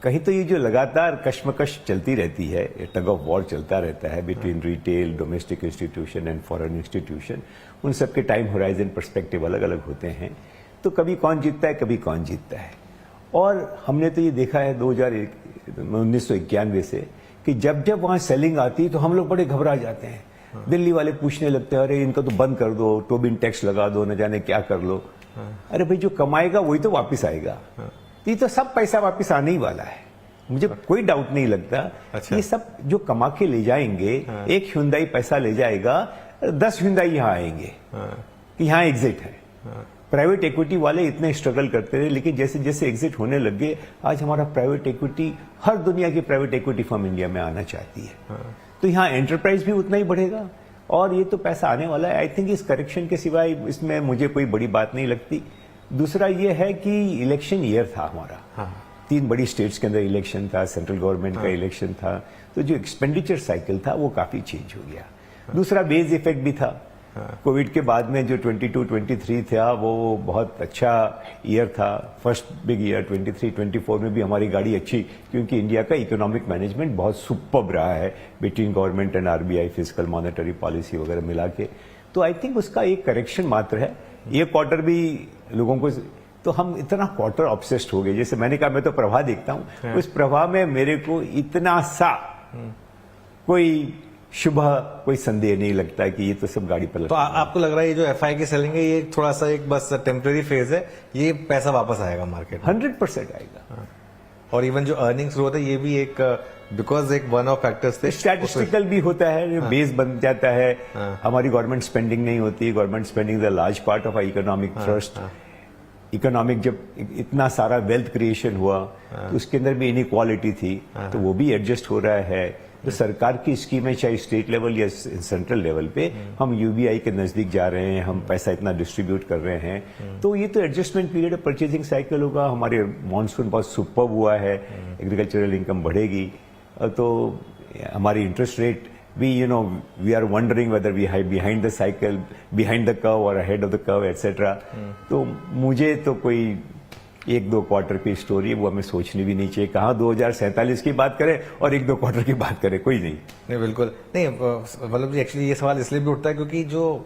कहीं तो ये जो लगातार कश्मकश चलती रहती है, टग ऑफ वॉर चलता रहता है between retail, domestic institution and foreign institution, उन सबके टाइम होराइजन पर्सपेक्टिव अलग अलग होते हैं। तो कभी कौन जीतता है, कभी कौन जीतता है। और हमने तो ये देखा है 1991 से कि जब जब वहाँ सेलिंग आती है तो हम लोग बड़े घबरा जाते हैं। दिल्ली वाले पूछने लगते हैं, अरे इनको तो बंद कर दो, टोबिन टैक्स लगा दो, न जाने क्या कर लो। अरे भाई, जो कमाएगा वही तो वापस आएगा। ये तो सब पैसा वापस आने ही वाला है, मुझे कोई डाउट नहीं लगता। अच्छा। ये सब जो कमा के ले जाएंगे, एक ह्युंदाई पैसा ले जाएगा, 10 ह्युंदाई यहाँ आएंगे कि यहाँ एग्जिट है। प्राइवेट इक्विटी वाले इतने स्ट्रगल करते रहे, लेकिन जैसे जैसे एग्जिट होने लग गए, आज हमारा प्राइवेट इक्विटी, हर दुनिया की प्राइवेट इक्विटी फर्म इंडिया में आना चाहती है। तो यहाँ एंटरप्राइज भी उतना ही बढ़ेगा और ये तो पैसा आने वाला है। आई थिंक इस करेक्शन के सिवाय इसमें मुझे कोई बड़ी बात नहीं लगती। दूसरा ये है कि इलेक्शन ईयर था हमारा, 3 बड़ी स्टेट्स के अंदर इलेक्शन था, सेंट्रल गवर्नमेंट का इलेक्शन था, तो जो एक्सपेंडिचर साइकिल था वो काफी चेंज हो गया। दूसरा बेस इफेक्ट भी था, कोविड के बाद में जो 22-23 था वो बहुत अच्छा ईयर था, फर्स्ट बिग ईयर। 23-24 में भी हमारी गाड़ी अच्छी, क्योंकि इंडिया का इकोनॉमिक मैनेजमेंट बहुत सुपर्ब रहा है between government and RBI, physical monetary policy वगैरह मिला के। तो आई थिंक उसका एक करेक्शन मात्र है। ये क्वार्टर भी लोगों को, तो हम इतना क्वार्टर ऑब्सेस्ड हो गए। जैसे मैंने कहा, मैं तो प्रवाह देखता हूँ, उस प्रवाह में मेरे को इतना सा कोई शुभ कोई संदेह नहीं लगता है कि ये तो सब गाड़ी पर। तो आपको लग रहा है ये जो एफआई की सेलिंग है, ये थोड़ा सा एक बस टेम्पररी फेज है, ये पैसा वापस आएगा मार्केट? 100% आएगा। और इवन जो अर्निंग्स ग्रोथ है, ये भी एक बिकॉज एक वन ऑफ फैक्टर्स थे, स्टैटिस्टिकल भी होता है, बेस बन जाता है। हमारी गवर्नमेंट स्पेंडिंग नहीं होती, government spending the large part of economic thrust. Economic जब इतना सारा वेल्थ क्रिएशन हुआ तो उसके अंदर भी इनइक्वालिटी थी, तो वो भी एडजस्ट हो रहा है। तो सरकार की स्कीमें चाहे स्टेट लेवल या सेंट्रल लेवल पे, हम यूबीआई के नजदीक जा रहे हैं, हम पैसा इतना डिस्ट्रीब्यूट कर रहे हैं, तो ये तो एडजस्टमेंट पीरियड, परचेजिंग साइकिल होगा। हमारे मॉनसून बहुत सुपर हुआ है, एग्रीकल्चरल इनकम बढ़ेगी, तो हमारी इंटरेस्ट रेट भी, we are wondering whether we high behind the cycle, behind the curve और ahead of the curve etcetera. तो मुझे तो कोई 1-2 क्वार्टर की स्टोरी वो हमें सोचनी भी नहीं चाहिए। कहाँ 2047 की बात करें और 1-2 क्वार्टर की बात करें, कोई नहीं। बिल्कुल नहीं वल्लभ जी, एक्चुअली ये सवाल इसलिए भी उठता है क्योंकि जो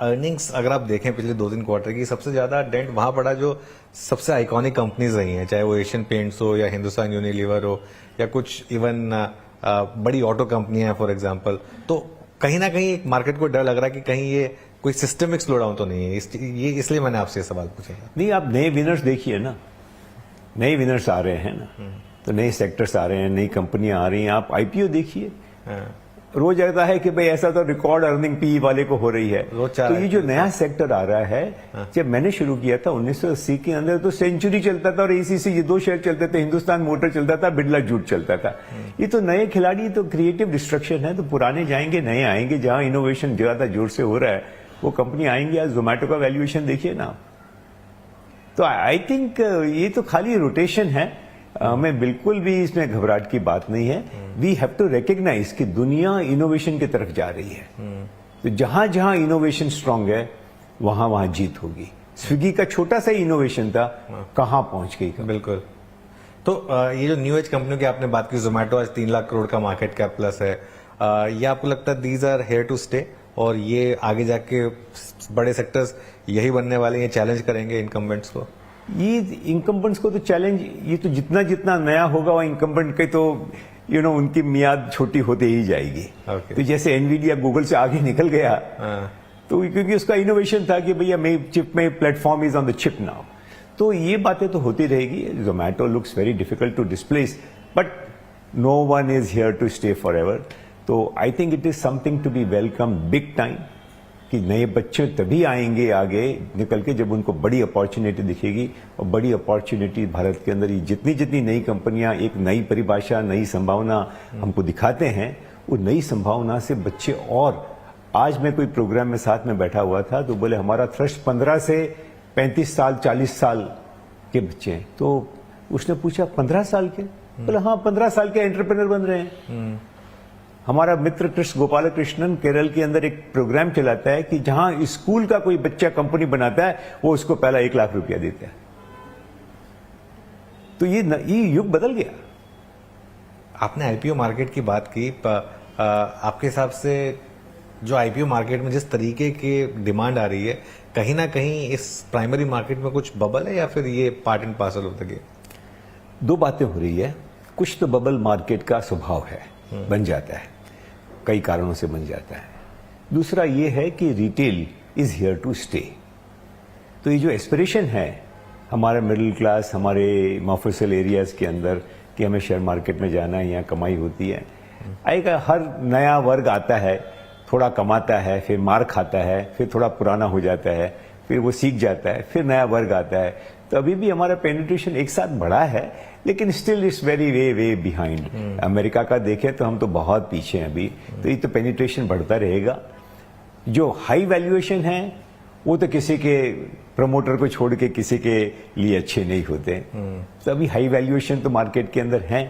अर्निंग्स अगर आप देखें पिछले 2-3 क्वार्टर की, सबसे ज्यादा डेंट वहां पड़ा जो सबसे आइकॉनिक कंपनीज रही हैं, चाहे वो एशियन पेंट्स हो या हिंदुस्तान यूनिलीवर हो या कुछ इवन बड़ी ऑटो कंपनियां हैं फॉर एग्जांपल। तो कहीं ना कहीं एक मार्केट को डर लग रहा है कि कहीं ये कोई सिस्टमिक स्लो डाउन तो नहीं है, ये इसलिए मैंने आपसे सवाल पूछा। नहीं, आप नए विनर्स देखिए ना, नए विनर्स आ रहे हैं ना, तो नए सेक्टर्स आ रहे हैं, नई कंपनियां आ रही हैं। आप आईपीओ देखिए, रोज आता है कि भाई ऐसा तो रिकॉर्ड अर्निंग पी वाले को हो रही है। तो ये जो नया सेक्टर आ रहा है, जब मैंने शुरू किया था 1980 के अंदर तो सेंचुरी चलता था और एसीसी, ये 2 शेयर चलते थे, हिंदुस्तान मोटर चलता था, बिरला जूट चलता था। ये तो नए खिलाड़ी, तो क्रिएटिव डिस्ट्रक्शन है, तो पुराने जाएंगे, नए आएंगे। जहां इनोवेशन ज्यादा जोर से हो रहा है वो कंपनी आएंगी। आज जोमेटो का वैल्यूएशन देखिए ना। तो आई थिंक ये तो खाली रोटेशन है, हमें बिल्कुल भी इसमें घबराहट की बात नहीं है। वी हैव टू रिकॉग्नाइज कि दुनिया इनोवेशन की तरफ जा रही है, तो जहां जहां इनोवेशन स्ट्रांग है वहां वहां जीत होगी। स्विगी का छोटा सा इनोवेशन था, कहां पहुंच गई। बिल्कुल। तो ये जो न्यू एज कंपनियों की आपने बात की, जोमेटो आज 3 लाख करोड़ का मार्केट कैप प्लस है, ये आपको लगता है these are here to stay और ये आगे जाके बड़े सेक्टर्स यही बनने वाले, ये चैलेंज करेंगे इनकम्बेंट्स को? ये इनकम्बेंट्स को तो चैलेंज, ये तो जितना जितना नया होगा वो इनकम्बेंट के तो उनकी मियाद छोटी होते ही जाएगी। तो जैसे एनवीडिया गूगल से आगे निकल गया, तो क्योंकि उसका इनोवेशन था कि भैया मेरी चिप में platform is on the chip now. तो ये बातें तो होती रहेगी। Zomato looks very difficult to displace, but no one is here to stay forever. तो I think it is something to be welcome big time, कि नए बच्चे तभी आएंगे आगे निकल के जब उनको बड़ी अपॉर्चुनिटी दिखेगी। और बड़ी अपॉर्चुनिटी भारत के अंदर जितनी जितनी नई कंपनियां एक नई परिभाषा, नई संभावना हमको दिखाते हैं, वो नई संभावना से बच्चे। और आज मैं कोई प्रोग्राम में साथ में बैठा हुआ था, तो बोले हमारा थ्रस्ट 15 से 35 साल 40 साल के बच्चे हैं। तो उसने पूछा 15 साल के? बोले हाँ, 15 साल के एंटरप्रेन्योर बन रहे हैं। हमारा मित्र गोपाल कृष्णन केरल के अंदर एक प्रोग्राम चलाता है कि जहां स्कूल का कोई बच्चा कंपनी बनाता है, वो उसको पहला 1 लाख रुपया देता है। तो ये युग बदल गया। आपने आईपीओ मार्केट की बात की, आपके हिसाब से जो आईपीओ मार्केट में जिस तरीके की डिमांड आ रही है, कहीं ना कहीं इस प्राइमरी मार्केट में कुछ बबल है या फिर ये पार्ट एंड पार्सल होता गया? 2 बातें हो रही है। कुछ तो बबल मार्केट का स्वभाव है, बन जाता है, कई कारणों से बन जाता है। दूसरा ये है कि retail is here to stay. तो ये जो एस्पिरेशन है हमारे मिडिल क्लास, हमारे मफसल एरियाज के अंदर कि हमें शेयर मार्केट में जाना है, यहाँ कमाई होती है, आएगा। हर नया वर्ग आता है, थोड़ा कमाता है, फिर मार खाता है, फिर थोड़ा पुराना हो जाता है, फिर वो सीख जाता है, फिर नया वर्ग आता है। तो अभी भी हमारा पेनिट्रेशन एक साथ बढ़ा है, लेकिन still it's very way behind. America का देखें तो हम तो बहुत पीछे हैं अभी। तो ये तो पेनिट्रेशन बढ़ता रहेगा। जो हाई वैल्यूएशन है वो तो किसी के प्रमोटर को छोड़ के किसी के लिए अच्छे नहीं होते। तो अभी हाई वैल्यूएशन तो मार्केट के अंदर है,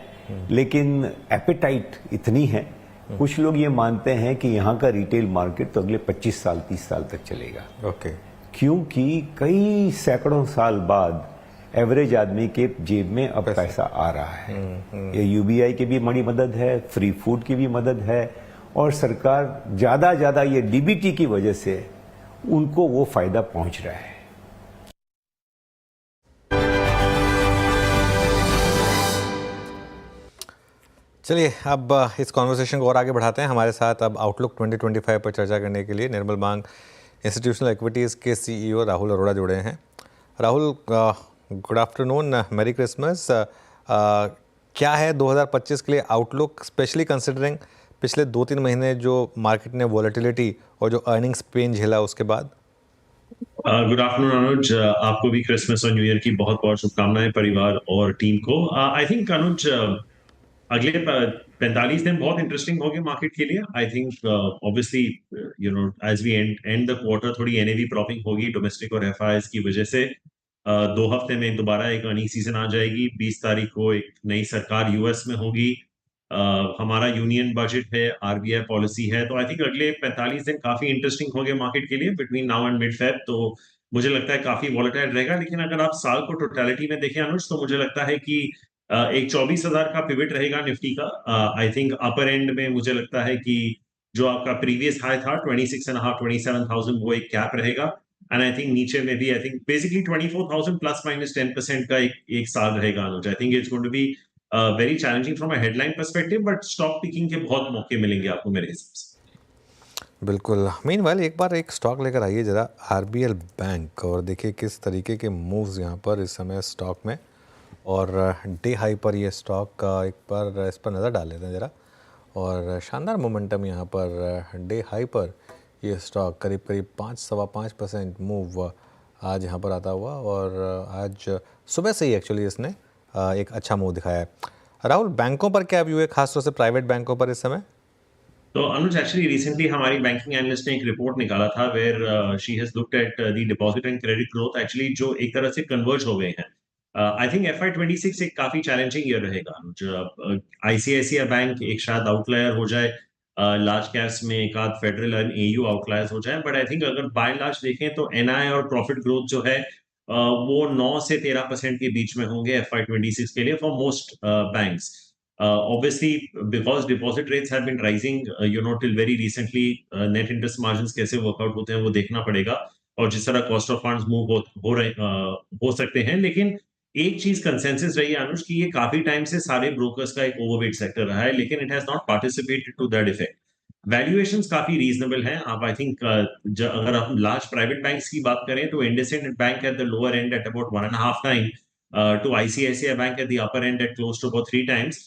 लेकिन एपेटाइट इतनी है। कुछ लोग ये मानते हैं कि यहाँ का रिटेल मार्केट तो अगले 25 साल 30 साल तक चलेगा। ओके। क्योंकि कई सैकड़ों साल बाद एवरेज आदमी के जेब में अब पैसा आ रहा है। ये यूबीआई की भी बड़ी मदद है, फ्री फूड की भी मदद है, और सरकार ज्यादा ये डीबीटी की वजह से उनको वो फायदा पहुंच रहा है। चलिए अब इस कॉन्वर्सेशन को और आगे बढ़ाते हैं। हमारे साथ अब आउटलुक 2025 पर चर्चा करने के लिए निर्मल बांग इंस्टीट्यूशनल इक्विटीज़ के सीईओ राहुल अरोड़ा जुड़े हैं। Rahul, good afternoon, merry Christmas. क्या है 2025 के लिए आउटलुक, स्पेशली कंसिडरिंग पिछले 2-3 महीने जो मार्केट ने वॉलेटिलिटी और जो अर्निंग्स पेन झेला उसके बाद? गुड आफ्टरनून अनुज, आपको भी क्रिसमस और न्यू ईयर की बहुत बहुत शुभकामनाएं परिवार और टीम को। आई थिंक अनुज अगले 45 दिन बहुत इंटरेस्टिंग होंगे मार्केट के लिए। I think obviously as we end the quarter थोड़ी एनएवी प्रॉपिंग होगी डोमेस्टिक और एफआईआईज की वजह से। 2 हफ्ते में दोबारा एक अर्निंग सीजन आ जाएगी। 20 तारीख को एक नई सरकार यूएस में होगी। हमारा यूनियन बजट है, आरबीआई पॉलिसी है। तो आई थिंक अगले 45 दिन काफी इंटरेस्टिंग होंगे मार्केट के लिए between now and mid Feb. तो मुझे लगता है काफी वॉलेटाइल रहेगा। लेकिन अगर आप साल को टोटलिटी में देखें अनुज, तो मुझे लगता है कि एक 24,000 का पिवट रहेगा निफ्टी का। आई थिंक अपर एंड में मुझे लगता है कि जो आपका प्रीवियस हाई था 26,500 27,000 वो एक कैप रहेगा। एंड आई थिंक नीचे में भी I think basically 24,000 plus minus 10% का एक साल रहेगा Anuj. I think it's going to be very challenging from a headline perspective, but stock picking के बहुत मौके मिलेंगे आपको मेरे हिसाब से। बिल्कुल। मीनवाइल एक बार एक स्टॉक लेकर आइए जरा, आरबीएल बैंक, और देखिए किस तरीके के मूव्स यहाँ पर इस समय स्टॉक में और डे हाई पर ये स्टॉक एक बार इस पर नज़र डाल लेते हैं ज़रा। और शानदार मोमेंटम यहाँ पर डे हाई पर ये स्टॉक करीब 5-5.25% मूव आज यहाँ पर आता हुआ, और आज सुबह से ही एक्चुअली इसने एक अच्छा मूव दिखाया है। राहुल, बैंकों पर क्या व्यू है, खासतौर से प्राइवेट बैंकों पर इस समय? तो अनुज, एक्चुअली रिसेंटली हमारी बैंकिंग एनालिस्ट ने एक रिपोर्ट निकाला था where she has looked at the deposit and credit growth actually, जो एक तरह से कन्वर्ज हो गए हैं। आई थिंक FY26 एक काफी चैलेंजिंग ईयर रहेगा अनुज। ICICI बैंक एक शायद आउटलायर हो जाए, लार्ज कैप्स में एक आध फेडरल एंड AU आउटलायर्स हो जाए, बट आई थिंक अगर बाय एंड लार्ज देखें तो NI और प्रॉफिट ग्रोथ जो है वो 9 से 13% के बीच में होंगे FY26 के लिए for most banks. Obviously, because deposit rates have been rising, till very recently, net interest margins कैसे वर्कआउट होते हैं वो देखना पड़ेगा, और जिस तरह कॉस्ट ऑफ फंड्स मूव हो सकते हैं। लेकिन एक चीज कंसेंसस रही है अनुज कि ये काफी टाइम से सारे ब्रोकर्स का एक ओवरवेट सेक्टर रहा है, लेकिन it has not participated to that effect. Valuations काफी रीजनेबल हैं। आप आई थिंक अगर हम लार्ज प्राइवेट बैंक्स की बात करें तो IndusInd bank at the lower end at about 1.5 time, to ICICI bank at the upper end at close to about 3 times.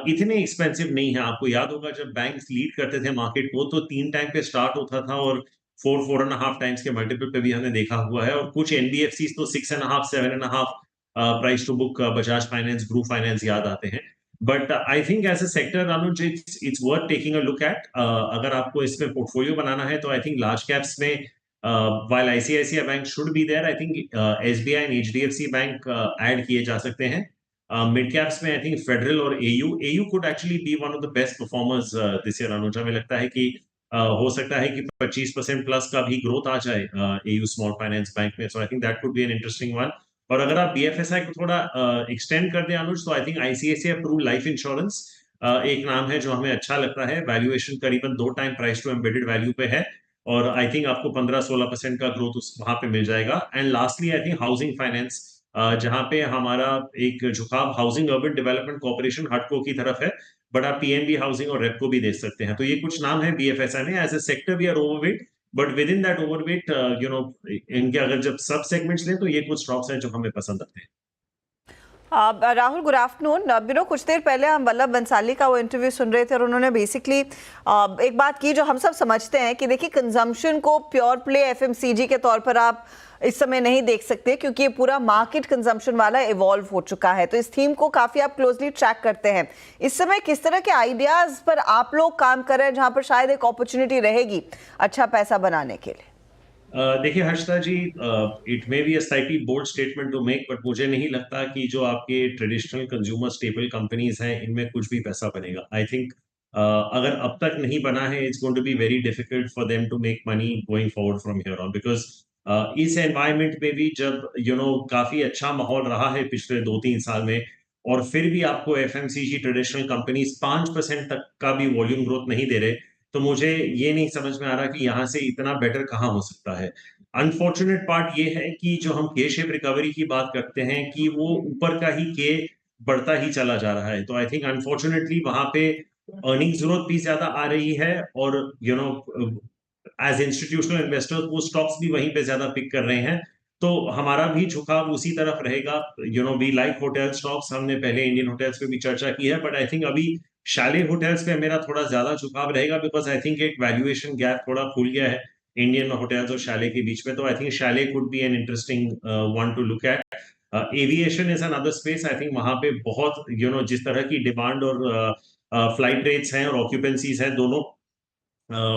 इतने एक्सपेंसिव नहीं है। आपको याद होगा जब बैंक्स लीड करते थे मार्केट को तो 3 टाइम पे स्टार्ट होता था, और 4.5 टाइम्स के मल्टीपल पे भी हमने देखा हुआ है, और कुछ NBFCs तो 6.5 7.5 price to book Bajaj finance, group finance याद आते हैं। But I think as a sector Anuj it's worth taking a look at. अगर आपको इसमें पोर्टफोलियो बनाना है तो आई थिंक लार्ज कैप्स में while ICICI bank should be there, I think SBI and HDFC bank add किए जा सकते हैं। मिड कैप्स में आई थिंक फेडरल और AU could actually be one of the best performers this year अनुज। हमें लगता है कि हो सकता है कि 25% प्लस का भी ग्रोथ आ जाए AU स्मॉल फाइनेंस बैंक में, so I think that could be an interesting one. और अगर आप BFSI को थोड़ा एक्सटेंड कर दें अनुज, तो I think ICICI pru life insurance एक नाम है जो हमें अच्छा लगता है। वैल्यूएशन करीबन 2 time price to embedded value पे है, और आई थिंक आपको 15-16% का ग्रोथ वहां पे मिल जाएगा। And lastly I think housing finance, जहां पे हमारा एक झुकाव हाउसिंग अर्बन डेवलपमेंट कॉर्पोरेशन हटको की तरफ है, बट आप PNB हाउसिंग और रेपको भी देख सकते हैं। तो ये कुछ नाम है BFSI में। As a sector we are overweight, but within that overweight इनके अगर जब सब सेगमेंट्स लें तो ये कुछ स्टॉक्स हैं जो हमें पसंद आते हैं। Rahul, good afternoon. कुछ देर पहले हम वल्लभ बंसाली का वो इंटरव्यू सुन रहे थे, और उन्होंने बेसिकली एक बात की जो हम सब समझते हैं कि देखिए, कंजम्पशन को प्योर प्ले FMCG के तौर पर आप इस समय नहीं देख सकते, क्योंकि ये पूरा मार्केट कंजम्पशन वाला इवॉल्व हो चुका है। तो इस थीम को काफी आप क्लोजली ट्रैक करते हैं। इस समय किस तरह के आइडियाज पर आप लोग काम कर रहे हैं जहां पर शायद एक अपॉर्चुनिटी रहेगी अच्छा पैसा बनाने के लिए? देखिए Harshada ji, it may be a slightly bold statement to make, but मुझे नहीं लगता कि जो आपके ट्रेडिशनल कंज्यूमर स्टेपल कंपनीज हैं इनमें कुछ भी पैसा बनेगा। आई थिंक अगर अब तक नहीं बना है, it's going to be very difficult for them to make money going forward from here on, because इस एनवायरमेंट में भी जब काफी अच्छा माहौल रहा है पिछले 2-3 साल में, और फिर भी आपको FMCG ट्रेडिशनल कंपनीज 5% तक का भी वॉल्यूम ग्रोथ नहीं दे रहे, तो मुझे ये नहीं समझ में आ रहा कि यहाँ से इतना बेटर कहाँ हो सकता है। अनफॉर्चुनेट पार्ट ये है कि जो हम के शेप रिकवरी की बात करते हैं कि वो ऊपर का ही के बढ़ता ही चला जा रहा है। तो आई थिंक अनफॉर्चुनेटली वहां पे अर्निंग्स ग्रोथ भी ज्यादा आ रही है, और एज इंस्टीट्यूशनल इन्वेस्टर्स वो स्टॉक्स भी वहीं पे ज्यादा पिक कर रहे हैं। तो हमारा भी झुकाव उसी तरफ रहेगा। वी लाइक होटल स्टॉक्स, हमने पहले इंडियन होटल्स पे भी चर्चा की है, बट आई थिंक अभी शैले होटल्स पे मेरा थोड़ा ज्यादा झुकाव रहेगा, बिकॉज आई थिंक एक वैल्यूएशन गैप थोड़ा खुल गया है इंडियन होटल्स और शैले के बीच में। तो I think Chalet could be an interesting one to look at. Aviation is another space. I think वहां पे बहुत जिस तरह की डिमांड और फ्लाइट रेट्स हैं और ऑक्यूपेंसीज हैं दोनों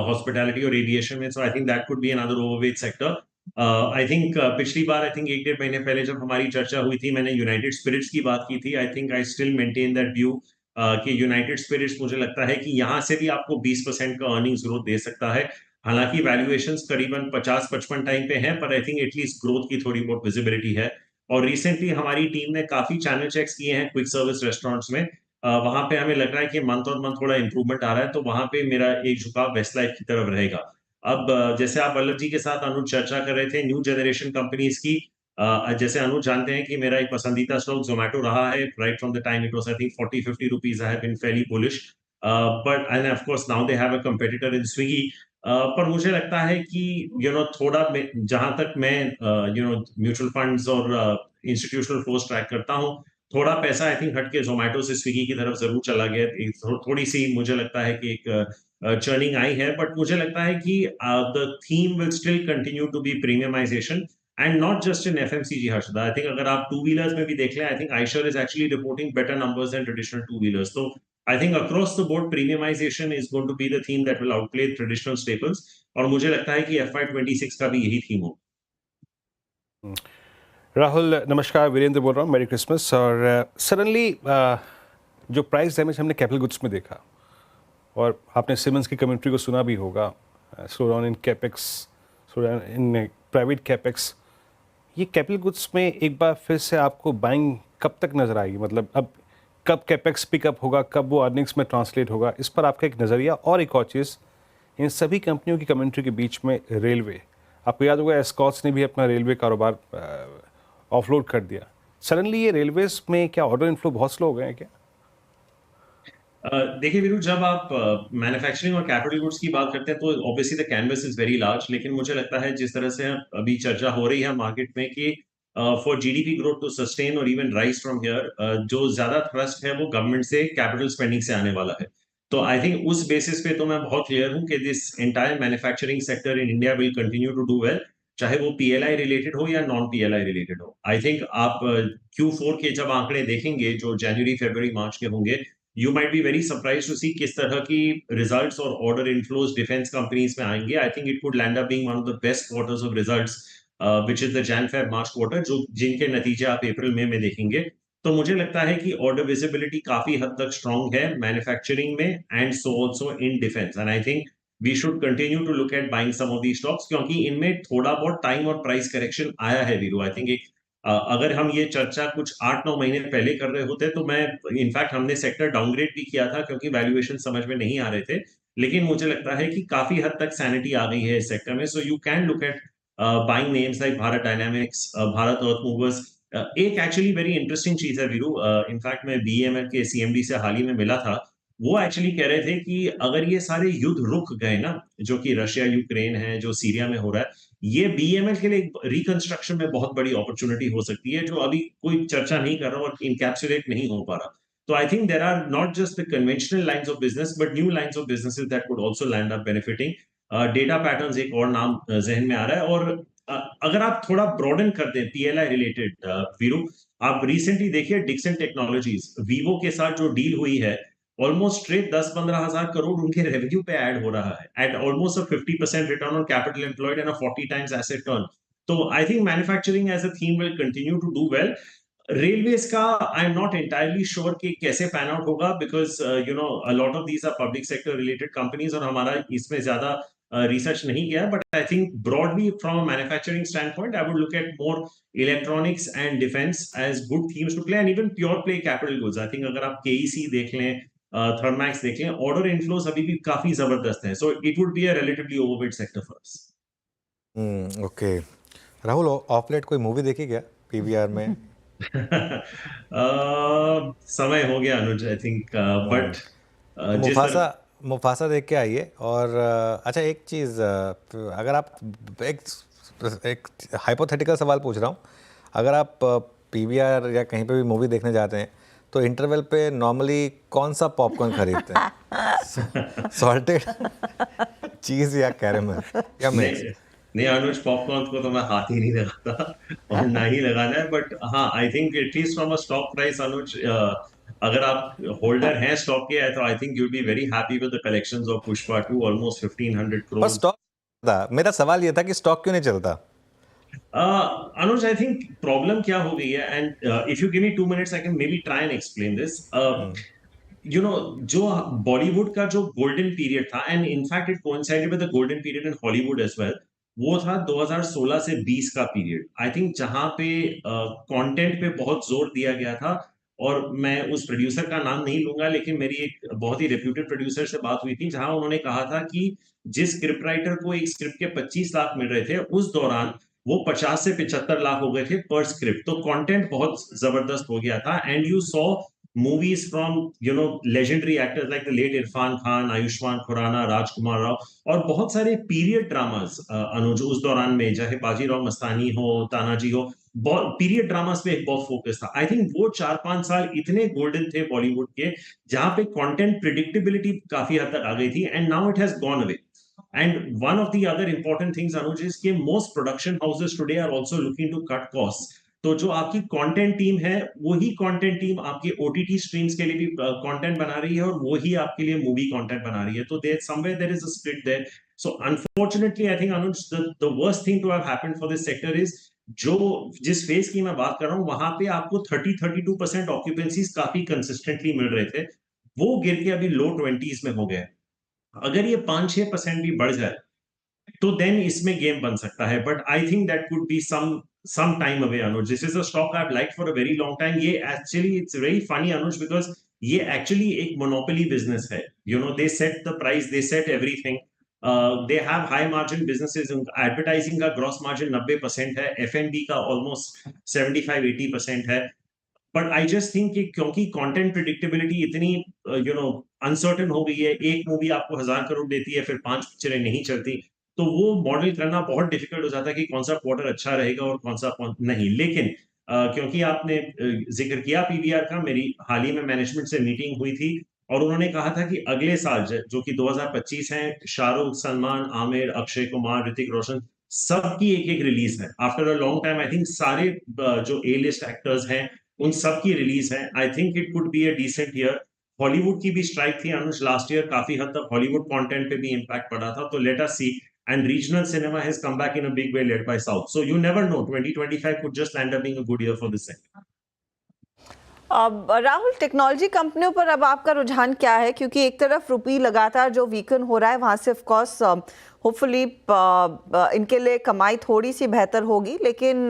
हॉस्पिटैलिटी और एविएशन में, so I think that could be another overweight sector. I think पिछली बार, आई थिंक 1-1.5 महीने पहले जब हमारी चर्चा हुई थी, मैंने यूनाइटेड स्पिरिट्स की बात की थी। I think I still maintain that view कि यूनाइटेड स्पिरिट्स मुझे लगता है कि यहाँ से भी आपको 20% का अर्निंग्स ग्रोथ दे सकता है। हालांकि वैल्यूएशंस करीबन 50-55 टाइम पे हैं, पर आई थिंक एटलीस्ट ग्रोथ की थोड़ी बहुत विजिबिलिटी है। और रिसेंटली हमारी टीम ने काफी चैनल चेक्स किए हैं क्विक सर्विस रेस्टोरेंट्स में। वहां पे हमें लग रहा है कि मंथ ऑन मंथ थोड़ा इंप्रूवमेंट आ रहा है, तो वहां पे मेरा एक झुकाव वेस्ट लाइफ की तरफ रहेगा। अब जैसे आप वल्लभ जी के साथ अनुज चर्चा कर रहे थे न्यू जनरेशन कंपनीज की, जैसे अनुज जानते हैं कि मेरा एक पसंदीदा स्टॉक जोमेटो रहा है right from the time it was I think 40-50 rupees. I have been fairly bullish, but and of course now they have a competitor in Swiggy. पर मुझे लगता है कि थोड़ा जहां तक मैं म्यूचुअल फंड्स और इंस्टीट्यूशनल फ्लोज ट्रैक करता हूं, थोड़ा पैसा आई थिंक हट के जोमेटो से स्विगी की तरफ जरूर चला गया, थोड़ी सी मुझे लगता है कि एक चर्निंग आई है, बट मुझे लगता है कि the theme will still continue to be premiumisation and not just in FMCG, Harshada. I think अगर आप टू व्हीलर्स में भी देख लें, I think Eicher is actually reporting better numbers than traditional two wheelers. तो I think across the board premiumisation is going to be the theme that will outplay traditional staples, और मुझे लगता है कि FY26 का भी यही थीम हो। राहुल नमस्कार, वीरेंद्र बोल रहा हूँ, मेरी क्रिसमस। और सडनली जो प्राइस डैमेज हमने कैपिटल गुड्स में देखा, और आपने सिमंस की कमेंट्री को सुना भी होगा, slow down in capex, slow down in private capex, ये कैपिटल गुड्स में एक बार फिर से आपको बाइंग कब तक नजर आएगी? मतलब अब कब कैपेक्स पिकअप होगा, कब वो अर्निंग्स में ट्रांसलेट होगा, इस पर आपका एक नज़रिया। और एक और चीज़, इन सभी कंपनियों की कमेंट्री के बीच में रेलवे, आपको याद होगा एस्कॉर्ट्स ने भी अपना रेलवे कारोबार ऑफलोड कर दिया। सडनली ये रेलवेज में क्या ऑर्डर इनफ्लो बहुत स्लो हो गए हैं क्या? देखिए वीरू, जब आप मैन्युफैक्चरिंग और कैपिटल गुड्स की बात करते हैं तो obviously the canvas is very large, लेकिन मुझे लगता है जिस तरह से अभी चर्चा हो रही है मार्केट में कि for GDP growth to sustain और इवन राइज फ्रॉम हियर, जो ज्यादा थ्रस्ट है वो गवर्नमेंट से कैपिटल स्पेंडिंग से आने वाला है। तो आई थिंक उस बेसिस पे तो मैं बहुत क्लियर हूँ कि this entire manufacturing sector in India will continue to do well, चाहे वो PLI रिलेटेड हो या नॉन PLI रिलेटेड हो। आई थिंक आप Q4 के जब आंकड़े देखेंगे जो जनवरी, फरवरी, मार्च के होंगे, you might be very surprised to see किस तरह की results और order inflows defense companies में आएंगे। I think it could land up being one of the best quarters of results, which is the Jan-Feb-March quarter, जो जिनके नतीजे आप अप्रैल में देखेंगे। तो मुझे लगता है कि order visibility काफी हद तक strong है manufacturing में and so also in defense, and I think we should continue to look at buying some of these stocks, क्योंकि इनमें थोड़ा बहुत time और price correction आया है वीरू। I think एक अगर हम ये चर्चा कुछ 8-9 महीने पहले कर रहे होते तो मैं इनफैक्ट हमने सेक्टर डाउनग्रेड भी किया था क्योंकि वैल्यूएशन समझ में नहीं आ रहे थे, लेकिन मुझे लगता है कि काफी हद तक सैनिटी आ गई है इस सेक्टर में। So you can look at buying names like Bharat dynamics, Bharat earth movers. एक एक्चुअली वेरी इंटरेस्टिंग चीज है वीरू, इनफैक्ट मैं BEML के CMD से हाल ही में मिला था, वो एक्चुअली कह रहे थे कि अगर ये सारे युद्ध रुक गए ना, जो कि रशिया यूक्रेन है, जो सीरिया में हो रहा है, ये BEML के लिए रिकंस्ट्रक्शन में बहुत बड़ी अपॉर्चुनिटी हो सकती है, जो अभी कोई चर्चा नहीं कर रहा और इनकैप्सुलेट नहीं हो पा रहा। तो I think there are not just the conventional lines of business but new lines of businesses that could also land up benefiting. Data patterns एक और नाम जहन में आ रहा है। और अगर आप थोड़ा ब्रॉडन कर दें PLI रिलेटेड वीरू, आप रिसेंटली देखिए डिक्सन टेक्नोलॉजीज, वीवो के साथ जो डील हुई है, ऑलमोस्ट स्ट्रेट 10-15 हजार करोड़ उनके रेवेन्यू पे ऐड हो रहा है at almost a 50% return on capital employed and a 40 times asset turn. तो I think manufacturing as a theme will continue to do well. Railways का I am not entirely sure कि कैसे पैन आउट होगा, because you know a lot of these are public sector related companies और हमारा इसमें ज्यादा रिसर्च नहीं किया, but I think broadly from a manufacturing stand point I would look at more electronics and defence as good themes to play and even pure play capital goods. I think अगर आप KEC देख लें, थर्मैक्स देखें, ऑर्डर इनफ्लोस अभी भी काफी जबरदस्त है, so it would be a relatively overweight sector for us. Okay Rahul, of late कोई मूवी देखी क्या PVR में? समय हो गया Anuj, I think, but Mufasa देख के आइए। और अच्छा एक चीज़, अगर आप एक हाइपोथेटिकल सवाल पूछ रहा हूँ, अगर आप PVR या कहीं पे भी मूवी देखने जाते हैं तो इंटरवल पे नॉर्मली कौन सा पॉपकॉर्न खरीदते हैं? सॉल्टेड, चीज़ या कैरेमल या मिक्स? नहीं अनुज, पॉपकॉर्न को तो मैं हाथ ही नहीं लगाता और ना ही लगाना है, बट हाँ I think at least from a stock price Anuj, अगर आप होल्डर हैं स्टॉक के, तो I think you will be very happy with the collections of Pushpa 2, almost 1500 crore. Stock था, मेरा सवाल ये था कि स्टॉक क्यों नहीं चलता? Anuj, I think problem क्या हो गई है, and if you give me 2 minutes, I can maybe try and explain this. You know, जो बॉलीवुड का जो गोल्डन पीरियड था, and in fact it coincided with the golden period in Hollywood as well, वो था 2016 से 20 का पीरियड। आई थिंक जहां पे कंटेंट पे बहुत जोर दिया गया था, और मैं उस प्रोड्यूसर का नाम नहीं लूंगा, लेकिन मेरी एक बहुत ही रेप्यूटेड प्रोड्यूसर से बात हुई थी, जहां उन्होंने कहा था कि जिस स्क्रिप्ट राइटर को एक स्क्रिप्ट के 25 लाख मिल रहे थे, उस दौरान वो 50 से 75 लाख हो गए थे पर स्क्रिप्ट। तो कंटेंट बहुत जबरदस्त हो गया था, and you saw movies from legendary actors like the late Irfan Khan, Ayushmann Khurrana, Rajkumar Rao, और बहुत सारे पीरियड ड्रामास अनुज उस दौरान में, चाहे बाजीराव मस्तानी हो, तानाजी हो, पीरियड ड्रामास पे एक बहुत फोकस था। आई थिंक वो 4-5 साल इतने गोल्डन थे बॉलीवुड के, जहां पे कंटेंट प्रिडिक्टेबिलिटी काफी हद तक आ गई थी, and now it has gone away. And one of the other important things, Anuj, is कि most production houses today are also looking to cut costs. तो जो आपकी कंटेंट टीम है, वही कंटेंट टीम आपके ओटीटी स्ट्रीम्स के लिए भी कंटेंट बना रही है, और वही आपके लिए मूवी कंटेंट बना रही है। तो there somewhere there is a split there. So unfortunately I think Anuj the worst thing to have happened for this sector is, जो जिस फेज की मैं बात कर रहा हूँ, वहां पे आपको 30-32% ऑक्यूपेंसीज काफी कंसिस्टेंटली मिल रहे थे, वो गिर के अभी लो 20s में हो गए। अगर ये 5-6% भी बढ़ जाए तो देन इसमें गेम बन सकता है, but I think that could B some time away, Anuj. This is a stock I've liked for a very long time. ये actually it's very funny, Anuj, because ये actually एक monopoly business है. They set the price, they set everything. They have high margin businesses. Advertising का gross margin 90% है, F&B का almost 75-80% है. बट आई जस्ट थिंक कि क्योंकि कंटेंट प्रिडिक्टेबिलिटी इतनी अनसर्टेन हो गई है, एक मूवी आपको 1000 करोड़ देती है, फिर 5 पिक्चरें नहीं चलती, तो वो मॉडल करना बहुत डिफिकल्ट हो जाता है कि कौन सा क्वार्टर अच्छा रहेगा और कौन सा नहीं। लेकिन क्योंकि आपने जिक्र किया पीवीआर का, मेरी हाल ही में मैनेजमेंट से मीटिंग हुई थी, और उन्होंने कहा था कि अगले साल जो कि 2025 है, शाहरुख, सलमान, आमिर, अक्षय कुमार, ऋतिक रोशन, सबकी एक रिलीज है after a long time. I think सारे जो ए लिस्ट एक्टर्स हैं उन सब की रिलीज है। I think it could be a decent year. Hollywood की भी स्ट्राइक थी अनुज लास्ट ईयर, काफी हद तक हॉलीवुड कंटेंट पे भी इम्पैक्ट पड़ा था, तो let us see. And regional cinema has come back in a big way led by south, so you never know, 2025 could just end up being a good year for this sector. Rahul, technology कंपनियों पर अब आपका रुझान क्या है? क्योंकि एक तरफ रुपये लगातार जो वीकन हो रहा है, वहाँ से ऑफ कोर्स होपफुली इनके लिए कमाई थोड़ी सी बेहतर होगी, लेकिन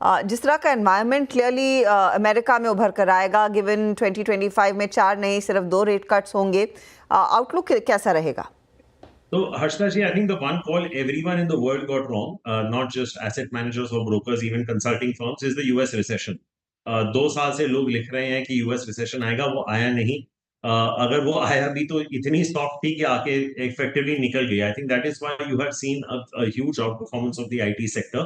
जिस तरह का एनवायरनमेंट क्लियरली अमेरिका में उभर कर आएगा, गिवन 2025 में 4 नहीं सिर्फ 2 रेट कट्स होंगे, आउटलुक कैसा रहेगा? So Harshita ji, I think the one call everyone in the world got wrong, not just asset managers or brokers, even consulting firms, is the US recession. 2 साल से लोग लिख रहे हैं कि US recession आएगा, वो आया नहीं। अगर वो आया भी तो इतनी स्टॉक थी कि आके इफेक्टिवली निकल गई। I think that is why you have seen a huge outperformance of the IT sector.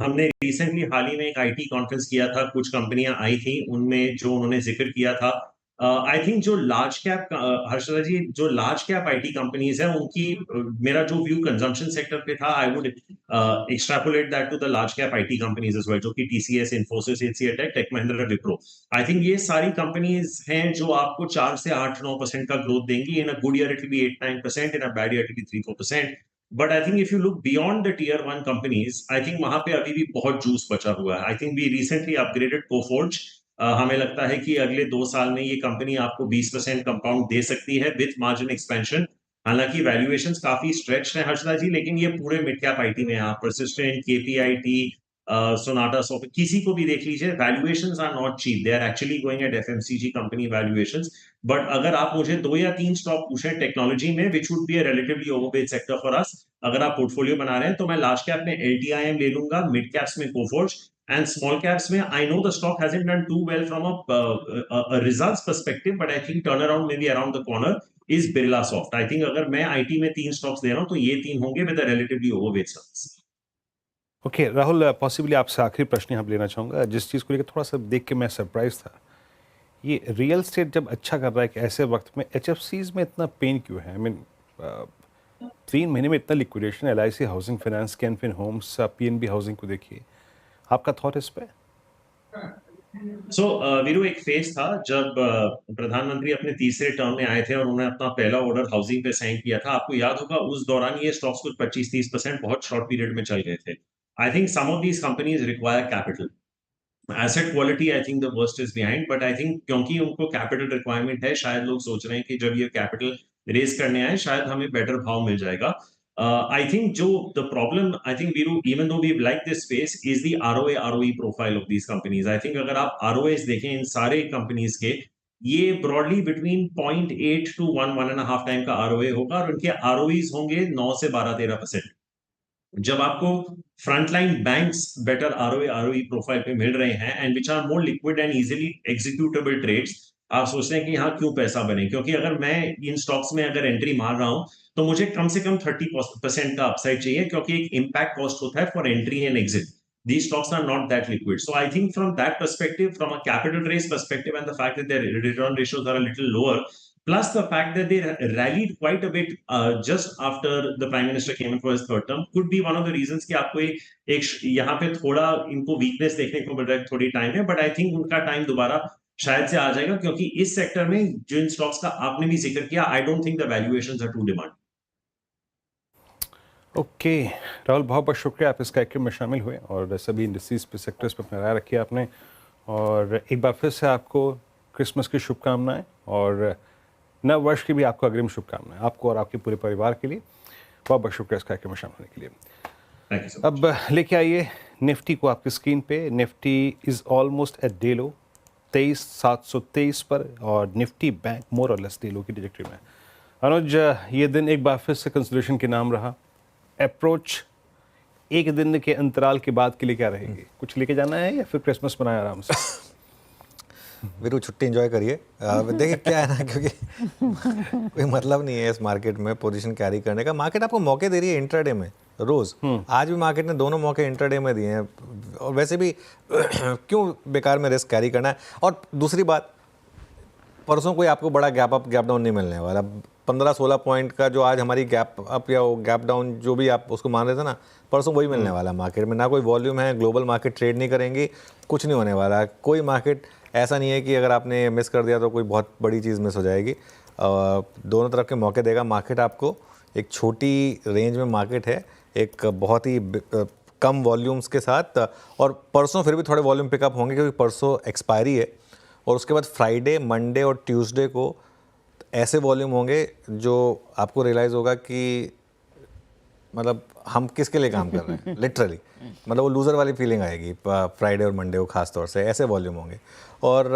हमने रिसेंटली हाल ही में एक IT कॉन्फ्रेंस किया था, कुछ कंपनियां आई थी, उनमें जो उन्होंने जिक्र किया था, आई थिंक जो लार्ज कैप, हर्षदा जी, जो लार्ज कैप आईटी कंपनीज है उनकी, मेरा जो व्यू कंजम्पशन सेक्टर पे था, I would extrapolate that to the large cap IT companies as well, जो कि TCS, Infosys, HCL tech, tech Mahindra, Wipro. I think ये सारी कंपनीज हैं जो आपको 4 से 8-9% का ग्रोथ देंगी। In a good year it will be 8-9%, in a bad year it will be 3-4%। But I think if you look beyond the tier 1 companies, I think वहां पे अभी भी बहुत जूस बचा हुआ है। I think we recently upgraded Coforge. हमें लगता है कि अगले 2 साल में ये कंपनी आपको 20% कंपाउंड दे सकती है विथ मार्जिन एक्सपेंशन। हालांकि वैल्यूएशंस काफी स्ट्रेच्ड हैं हर्षदा जी, लेकिन ये पूरे मिड कैप आईटी में आप परसिस्टेंट, केपीआईटी, सोनाटा सॉफ्ट, किसी को भी देख लीजिए, valuations are not cheap, they are actually going at FMCG company valuations. But अगर आप मुझे 2 या 3 स्टॉक पूछें टेक्नोलॉजी में, which would be a relatively overweight sector for अस, अगर आप पोर्टफोलियो बना रहे हैं, तो मैं लार्ज कैप में एलटीआईएम ले लूंगा, मिड कैप्स में कोफोर्ज, and small caps में I know the stock hasn't done too well from a results perspective, but I think turnaround maybe around the corner is Birlasoft. I think अगर मैं IT में 3 stocks दे रहा हूँ तो ये 3 होंगे with a relatively overweight stocks. Okay Rahul, possibly आपसे आखिरी प्रश्न यहाँ लेना चाहूँगा, जिस चीज़ को लेकर थोड़ा सा देख के मैं सरप्राइज था, ये रियल एस्टेट जब अच्छा कर रहा है कि ऐसे वक्त में एचएफसीज में इतना पेन क्यों है? आई मीन 3 महीने में इतना liquidation, LIC housing finance, Canfin homes, PNB housing को देखिए, आपका थॉट इस पे? सो वीरू, एक फेज था जब प्रधानमंत्री अपने तीसरे टर्म में आए थे और उन्होंने अपना पहला ऑर्डर हाउसिंग पे साइन किया था। आपको याद होगा उस दौरान ये स्टॉक्स कुछ 25-30% बहुत शॉर्ट पीरियड में चल गए थे। I think some of these companies require capital. Asset quality I think the worst is behind, but I think क्योंकि उनको कैपिटल रिक्वायरमेंट है, शायद लोग सोच रहे हैं कि जब ये कैपिटल रेज करने आए शायद हमें बेटर भाव मिल जाएगा। I think the problem, I think Viru, even though we like this space, is the ROA ROE profile of these companies. I think अगर आप ROAs देखें इन सारे companies के, ये broadly between 0.8 to 1.5 टाइम का ROA होगा, और उनके ROEs होंगे 9 से 12-13%। जब आपको frontline banks better ROE profile पे मिल रहे हैं and which are more liquid and easily executable trades, आप सोचते हैं कि यहाँ क्यों पैसा बने, क्योंकि अगर मैं इन स्टॉक्स में अगर एंट्री मार रहा हूं तो मुझे कम से कम 30% का अपसाइड चाहिए, क्योंकि एक इम्पैक्ट कॉस्ट होता है for entry and exit. These stocks are not that liquid. So I think from that perspective, from a capital raise perspective, and the fact that their return ratios are a little lower, plus the fact that they rallied quite a bit just after the Prime Minister came in for his third term, could be one of the reasons कि आपको एक यहाँ पे थोड़ा इनको weakness देखने को मिल रहा है थोड़ी टाइम में, but I think उनका टाइम दोबारा शायद से आ जाएगा, क्योंकि इस सेक्टर में जिन स्टॉक्स का आपने भी जिक्र किया, I don't think the valuations are too demanding. Okay Rahul, बहुत बहुत शुक्रिया आप इस कार्यक्रम में शामिल हुए और सभी इंडस्ट्रीज पे, सेक्टर्स पे अपना राय रखी आपने, और एक बार फिर से आपको क्रिसमस की शुभकामनाएं और नव वर्ष की भी आपको अग्रिम शुभकामनाएं, आपको और आपके पूरे परिवार के लिए। बहुत बहुत शुक्रिया इस कार्यक्रम में शामिल होने के लिए। अब लेके आइए निफ्टी को आपकी स्क्रीन पे। Nifty is almost at day low 23,723 पर, और निफ्टी बैंक मोर और लेस डे लो की ट्रैजेक्टरी में। अनुज, ये दिन एक बार फिर से कंसोलिडेशन के नाम रहा। अप्रोच एक दिन के अंतराल के बाद के लिए क्या रहेगी? कुछ लेके जाना है या फिर क्रिसमस मनाए आराम से? वीरू, छुट्टी एंजॉय करिए। देखिए क्या है ना, क्योंकि कोई मतलब नहीं है इस मार्केट में पोजीशन कैरी करने का। मार्केट आपको मौके दे रही है इंट्राडे में रोज। आज भी मार्केट ने दोनों मौके इंट्राडे में दिए हैं, और वैसे भी क्यों बेकार में रिस्क कैरी करना है। और दूसरी बात, परसों कोई आपको बड़ा गैप अप गैप डाउन नहीं मिलने वाला। 15-16 पॉइंट का जो आज हमारी गैप अप या गैप डाउन जो भी आप उसको मान रहे थे ना, परसों वही मिलने वाला मार्केट में। ना कोई वॉल्यूम है, ग्लोबल मार्केट ट्रेड नहीं करेंगी, कुछ नहीं होने वाला। कोई मार्केट ऐसा नहीं है कि अगर आपने मिस कर दिया तो कोई बहुत बड़ी चीज़ मिस हो जाएगी। दोनों तरफ के मौके देगा मार्केट आपको। एक छोटी रेंज में मार्केट है, एक बहुत ही कम वॉल्यूम्स के साथ, और परसों फिर भी थोड़े वॉल्यूम पिकअप होंगे क्योंकि परसों एक्सपायरी है, और उसके बाद फ्राइडे, मंडे और ट्यूसडे को ऐसे वॉल्यूम होंगे जो आपको रियलाइज़ होगा कि मतलब हम किसके लिए काम कर रहे हैं लिटरली। मतलब वो लूज़र वाली फीलिंग आएगी फ्राइडे और मंडे को, खास तौर से ऐसे वॉल्यूम होंगे। और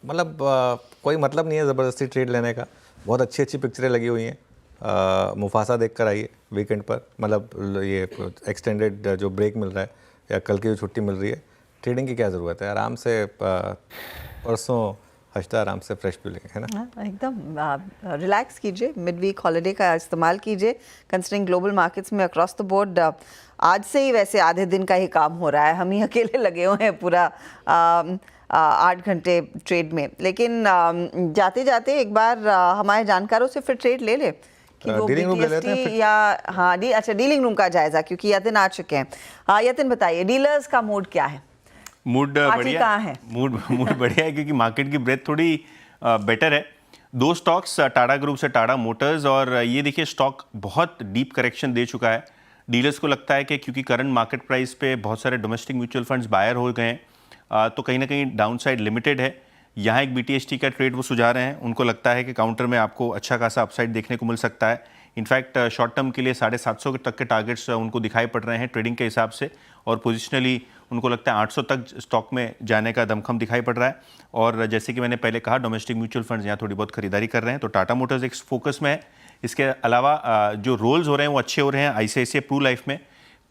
मतलब कोई मतलब नहीं है ज़बरदस्ती ट्रेड लेने का। बहुत अच्छी अच्छी पिक्चरें लगी हुई हैं। मुफासा देख कर आइए वीकेंड पर, मतलब ये एक्सटेंडेड जो ब्रेक मिल रहा है या कल की जो छुट्टी मिल रही है। ट्रेडिंग की क्या ज़रूरत है, आराम से परसों हफ्ता आराम से फ्रेश भी लेंगे, है ना। एकदम रिलैक्स कीजिए, मिड वीक हॉलीडे का इस्तेमाल कीजिए। कंसिडरिंग ग्लोबल मार्केट्स में अक्रॉस द बोर्ड आज से ही वैसे आधे दिन का ही काम हो रहा है, हम ही अकेले लगे हुए हैं पूरा 8 घंटे ट्रेड में। लेकिन जाते जाते एक बार हमारे जानकारों से फिर ट्रेड ले ले कि वो BTST या अच्छा डीलिंग रूम का जायजा, क्योंकि यतिन आ चुके हैं। यतिन बताइए, डीलर्स का मूड क्या है? मूड बढ़िया है, मूड बढ़िया है क्योंकि मार्केट की ब्रेथ थोड़ी बेटर है। 2 स्टॉक्स टाटा ग्रुप से टाटा मोटर्स, और ये देखिए स्टॉक बहुत डीप करेक्शन दे चुका है। डीलर्स को लगता है कि क्योंकि करंट मार्केट प्राइस पे बहुत सारे डोमेस्टिक म्यूचुअल फंड्स बायर हो गए हैं, तो कहीं ना कहीं डाउनसाइड लिमिटेड है। यहाँ एक BTST का ट्रेड वो सुझा रहे हैं। उनको लगता है कि काउंटर में आपको अच्छा खासा अपसाइड देखने को मिल सकता है। इनफैक्ट शॉर्ट टर्म के लिए 750 तक के टारगेट्स उनको दिखाई पड़ रहे हैं ट्रेडिंग के हिसाब से, और पोजिशनली उनको लगता है 800 तक स्टॉक में जाने का दमखम दिखाई पड़ रहा है। और जैसे कि मैंने पहले कहा, डोमेस्टिक म्यूचुअल फंड्स यहाँ थोड़ी बहुत खरीदारी कर रहे हैं, तो टाटा मोटर्स एक फोकस में है। इसके अलावा जो रोल्स हो रहे हैं वो अच्छे हो रहे हैं। ICICI प्रू लाइफ में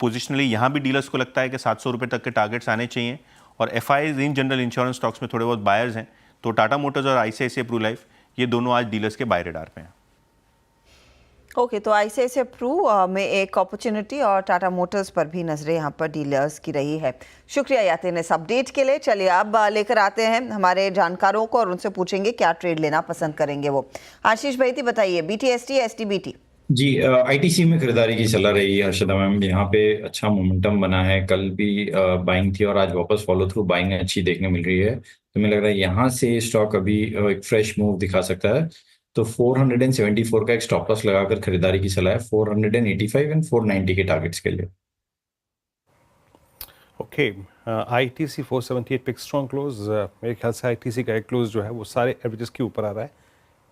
पोजिशनली यहाँ भी डीलर्स को लगता है कि 700 रुपये तक के टारगेट्स आने चाहिए, और FIs in general insurance stocks में थोड़े बहुत बायर्स हैं। तो टाटा मोटर्स और ICICI प्रू लाइफ, ये दोनों आज डीलर्स के बाय रेडार पे हैं। ओके, तो ICICI प्रू में एक अपॉर्चुनिटी और टाटा मोटर्स पर भी नजरें यहाँ पर डीलर्स की रही है। शुक्रिया यातिन इस अपडेट के लिए। चलिए अब लेकर आते हैं हमारे जानकारों को और उनसे पूछेंगे क्या ट्रेड लेना पसंद करेंगे वो। आशीष भाई बताइए, BTST या STBT? जी, ITC में खरीदारी की सलाह रही है हर्षदा मैम। यहाँ पे अच्छा मोमेंटम बना है, कल भी बाइंग थी और आज वापस फॉलो थ्रू बाइंग अच्छी देखने मिल रही है। तो मुझे लग रहा है यहाँ से स्टॉक अभी एक फ्रेश मूव दिखा सकता है। तो 474 का एक स्टॉप लॉस लगाकर खरीदारी की सलाह है, 485 एंड 490 के टारगेट्स के लिए। Okay, ITC 478 pick strong close. मेरे ख्याल से ITC का एक क्लोज जो है वो सारे एवरेजेस के ऊपर आ रहा है।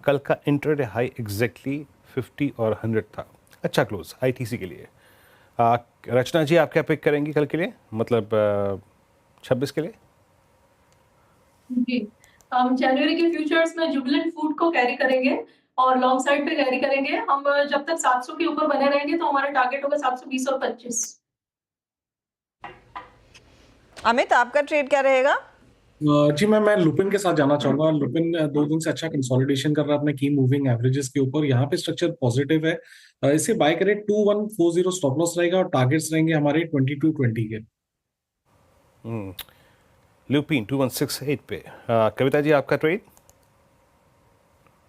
कल का इंट्राडे हाई एग्जैक्टली 50 और 100 था। अच्छा क्लोज ITC के लिए। रचना जी, आप क्या पिक करेंगी कल के लिए, मतलब 26 के लिए? जी, हम जनवरी के फ्यूचर्स में जुबिलेंट फूड को कैरी करेंगे। और लॉन्ग साइड पे कैरी करेंगे हम। जब तक 700 के ऊपर बने रहेंगे तो हमारा टारगेट होगा 720 और 25। अमित, आपका ट्रेड क्या रहेगा? जी मैं लुपिन के साथ जाना चाहूंगा। लुपिन 2 दिन से अच्छा कंसोलिडेशन कर रहा है अपने की मूविंग एवरेजेस के ऊपर। यहाँ पे स्ट्रक्चर पॉजिटिव है, इसे बाय करें। 2140 स्टॉप लॉस रहेगा और टारगेट्स रहेंगे हमारे 2220 के। लुपिन 2168 पे। कविता जी, आपका ट्रेड?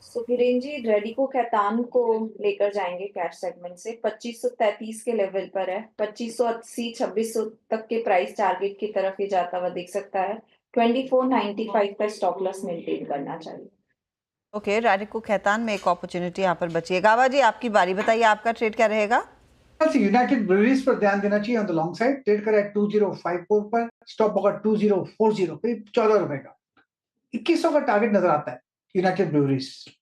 सुखीरेन जी, रेडिको कैतान को लेकर जाएंगे कैश सेगमेंट से। 2533 के लेवल पर है। 2580 2600 तक के प्राइस टारगेट की तरफ ही जाता हुआ दिख सकता है। 2495 का स्टॉप लॉस मेंटेन करना चाहिए। ओके, रेडिको कैतान में एक अपॉर्चुनिटी यहाँ पर बची है। गावा जी, आपकी बारी, बताइए आपका ट्रेड क्या रहेगा? यूनाइटेड ब्रूअरीज पर ध्यान देना चाहिए on the long side. Trade करें 2054 पर, स्टॉप होगा 2040, करीब 14 रुपए का। 2100 का टारगेट नजर आता है United breweries.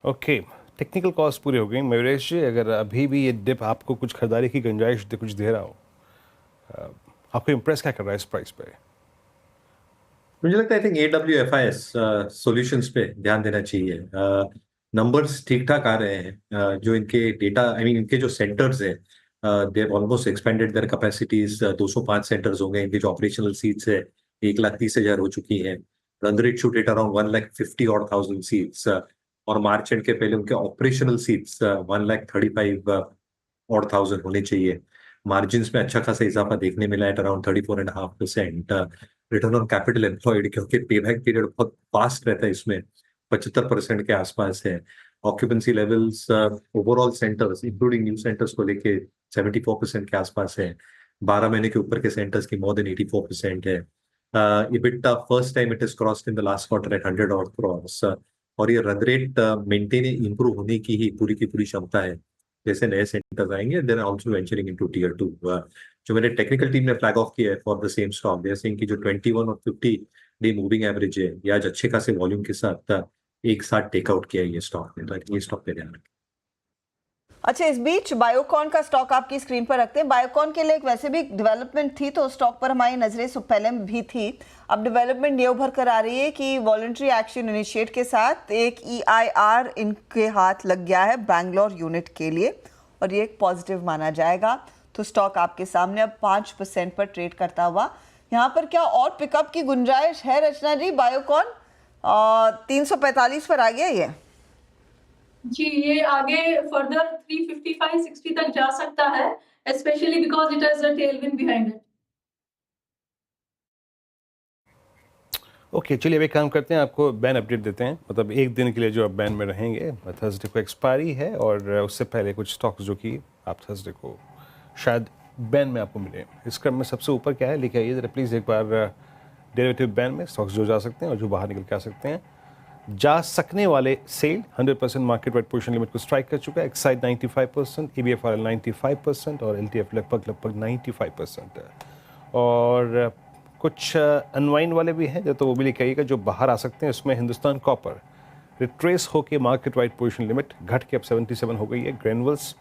Okay, technical cost पूरी हो गई। मयूरेश जी, अगर अभी भी ये डिप आपको कुछ खरीदारी की गुंजाइश कुछ दे रहा हो, आपको इम्प्रेस क्या कर रहा है इस प्राइस पे? मुझे लगता है आई थिंक AWFIS सॉल्यूशंस पे ध्यान देना चाहिए। नंबर्स ठीक ठाक आ रहे हैं। जो इनके डेटा, आई मीन इनके जो सेंटर्स हैं, they have almost expanded there capacities. 205 centres हो गए। इनके जो ऑपरेशनल सीट्स है 1,30,000 हो चुकी हैं। Run rate should at around 1,50,000 seats. और मार्च एंड के पहले उनके ऑपरेशनल सीट्स 1,35,000 होने चाहिए। मार्जिन में अच्छा खासा इजाफा देखने मिला है, around 34.5%। Return on capital employed, क्योंकि पे बैक पीरियड बहुत फास्ट रहता है इसमें, 75% के आसपास है। Occupancy levels overall centres including new centres को लेके 74% के आसपास है। 12 महीने के ऊपर के सेंटर्स की मोर देन 84% है। EBITDA first time it is crossed in the last quarter at 100 odd crores। और ये रन रेट मेंटेन इंप्रूव होने की ही पूरी की पूरी क्षमता है जैसे नए सेंटर्स आएंगे। Then also venturing into tier 2। जो मेरे टेक्निकल टीम ने फ्लैग ऑफ किया है for the same stock, they are saying कि जो 21 और 50 डे मूविंग एवरेज है, ये आज अच्छे खासे वॉल्यूम के साथ एक साथ टेकआउट किया है ये स्टॉक ने। तो ये स्टॉक पे ध्यान रखें। अच्छा, इस बीच बायोकॉन का स्टॉक आपकी स्क्रीन पर रखते हैं। बायोकॉन के लिए एक वैसे भी डेवलपमेंट थी, तो स्टॉक पर हमारी नजरें पहले भी थी। अब डेवलपमेंट ये उभर कर आ रही है कि वॉलंटरी एक्शन इनिशिएट के साथ एक EIR इनके हाथ लग गया है बैंगलोर यूनिट के लिए, और ये एक पॉजिटिव माना जाएगा। तो स्टॉक आपके सामने अब 5% पर ट्रेड करता हुआ। यहाँ पर क्या और पिकअप की गुंजाइश है रचना जी? बायोकॉन 345 पर आ गया ये जी, ये आगे फर्दर 355-60 तक जा सकता है, specially because it has a Tailwind behind it. Okay, चलिए अब एक काम करते हैं, आपको बैन अपडेट देते हैं। मतलब एक दिन के लिए जो आप बैन में रहेंगे, थर्सडे को एक्सपायरी है, और उससे पहले कुछ स्टॉक्स जो कि आप थर्सडे को शायद बैन में आपको मिले। इस क्रम में सबसे ऊपर क्या है लेके आइए जरा प्लीज़ एक बार। डेरिवेटिव बैन में स्टॉक्स जो जा सकते हैं और जो बाहर निकल के आ सकते हैं। जा सकने वाले सेल 100% मार्केट वाइड पोजीशन लिमिट को स्ट्राइक कर चुका है। एक्साइड 95%, ABFRL 95% और LTF लगभग 95% है। और कुछ अनवाइंड वाले भी हैं, तो वो भी लेके आइएगा जो बाहर आ सकते हैं। इसमें हिंदुस्तान कॉपर रिट्रेस होकर मार्केट वाइड पोजीशन लिमिट घट के अब 77 हो गई है। ग्रेनुअल्स,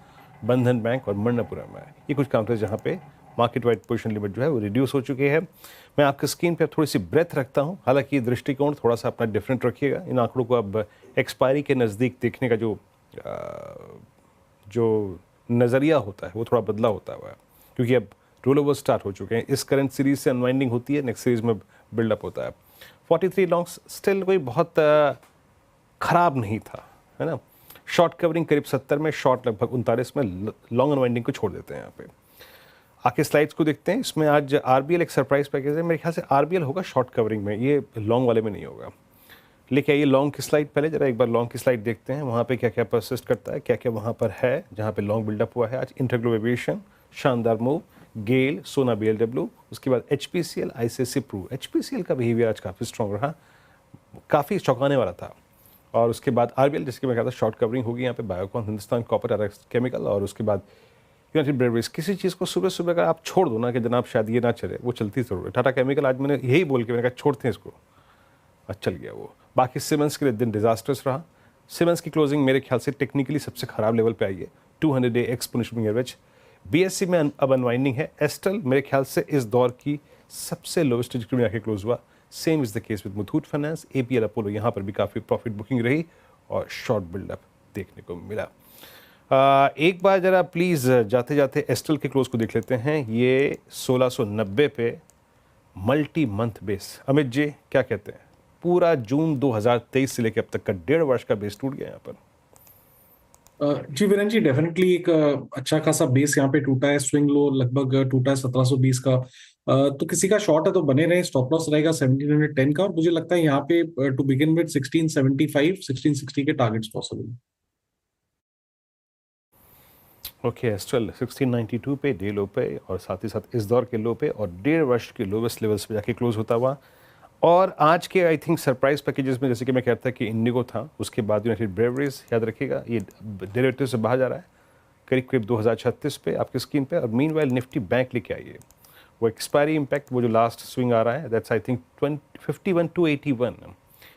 बंधन बैंक और मन्नापुरम है, ये कुछ काउंटर्स जहाँ पे मार्केट वाइड पोजीशन लिमिट जो है वो रिड्यूस हो चुकी है। मैं आपके स्क्रीन पे थोड़ी सी ब्रेथ रखता हूँ, हालांकि दृष्टिकोण थोड़ा सा अपना डिफरेंट रखिएगा। इन आंकड़ों को अब एक्सपायरी के नज़दीक देखने का जो नज़रिया होता है वो थोड़ा बदला होता हुआ है, क्योंकि अब रोल ओवर स्टार्ट हो चुके हैं। इस करंट सीरीज से अनवाइंडिंग होती है, नेक्स्ट सीरीज में बिल्डअप होता है। 43 लॉन्ग्स स्टिल कोई बहुत ख़राब नहीं था, है ना। शॉर्ट कवरिंग करीब 70 में, शॉर्ट लगभग 39 में, लॉन्ग अनवाइंडिंग को छोड़ देते हैं यहाँ पे। आके स्लाइड्स को देखते हैं। इसमें आज RBL एक सरप्राइज पैकेज है, मेरे ख्याल से RBL होगा शॉर्ट कवरिंग में, ये लॉन्ग वाले में नहीं होगा। लेकिन आइए लॉन्ग की स्लाइड पहले जरा एक बार लॉन्ग की स्लाइड देखते हैं, वहाँ पे क्या क्या परसिस्ट करता है, क्या क्या वहाँ पर है जहाँ पे लॉन्ग बिल्डअप हुआ है। आज इंटरग्लोब एविएशन शानदार मूव, गेल, सोना BLW, उसके बाद HPCL, ICICI प्रू। HPCL का बिहेवियर आज काफ़ी स्ट्रॉन्ग रहा, काफ़ी चौंकाने वाला था। और उसके बाद RBL, जिसकी मैं कहता शॉर्ट कवरिंग होगी यहाँ पे, Biocon, Hindustan copper, RX chemical, और उसके बाद यूनाइटेड ब्रेवरीज। किसी चीज़ को सुबह सुबह का आप छोड़ दो ना कि जनाब शायद ये ना चले, वो चलती ज़रूर है। टाटा केमिकल आज मैंने यही बोल के मैंने कहा छोड़ते हैं इसको, अच्छा चल गया वो। बाकी सीमेंस के लिए दिन डिजास्टर्स रहा। सीमेंस की क्लोजिंग मेरे ख्याल से टेक्निकली सबसे खराब लेवल पे आई है, 200-day एक्सपोनेंशियल एवरेज। BSE में अब अनवाइंडिंग है। एस्टल मेरे ख्याल से इस दौर की सबसे लोवेस्ट ट्रैजेक्टरी में आके क्लोज हुआ। Same is the case with Muthoot finance, APL, Apollo, यहाँ पर भी काफ़ी प्रॉफिट बुकिंग रही। और शॉर्ट बिल्डअप देखने को मिला। एक बार ज़रा प्लीज़ जाते जाते एस्ट्रल के क्लोज को देख लेते हैं। ये 1690 पे multi month base. Amit ji क्या कहते हैं? पूरा जून 2023 से लेकर अब तक का 1.5 वर्ष का बेस टूट गया यहाँ पर। जी वीरेंद्र जी, डेफिनेटली एक अच्छा खासा बेस यहाँ पे टूटा है। स्विंग लो लगभग टूटा है 1720 का। तो किसी का शॉर्ट है तो बने रहे। स्टॉप लॉस रहेगा 1710 का, और मुझे लगता है यहाँ पे टू बिगिन विद 1675 1660 के टारगेट्स पॉसिबल। ओके, एस्ट्रल 1692 पे डे लो पे और साथ ही साथ इस दौर के लो पे और 1.5 वर्ष के लोवेस्ट लेवल्स पे जाके क्लोज होता हुआ। और आज के आई थिंक सरप्राइज पैकेजेस में जैसे कि मैं कहता कि इंडिगो था, उसके बाद यूनाइटेड ब्रेवरीज, याद रखिएगा ये डेरिवेटिव से बाहर जा रहा है करीब करीब 2036 पे आपकी स्क्रीन पे। और मीनवाइल निफ्टी बैंक लेके आइए। वो एक्सपायरी इम्पैक्ट, वो जो लास्ट स्विंग आ रहा है दैट्स आई थिंक 51 to 81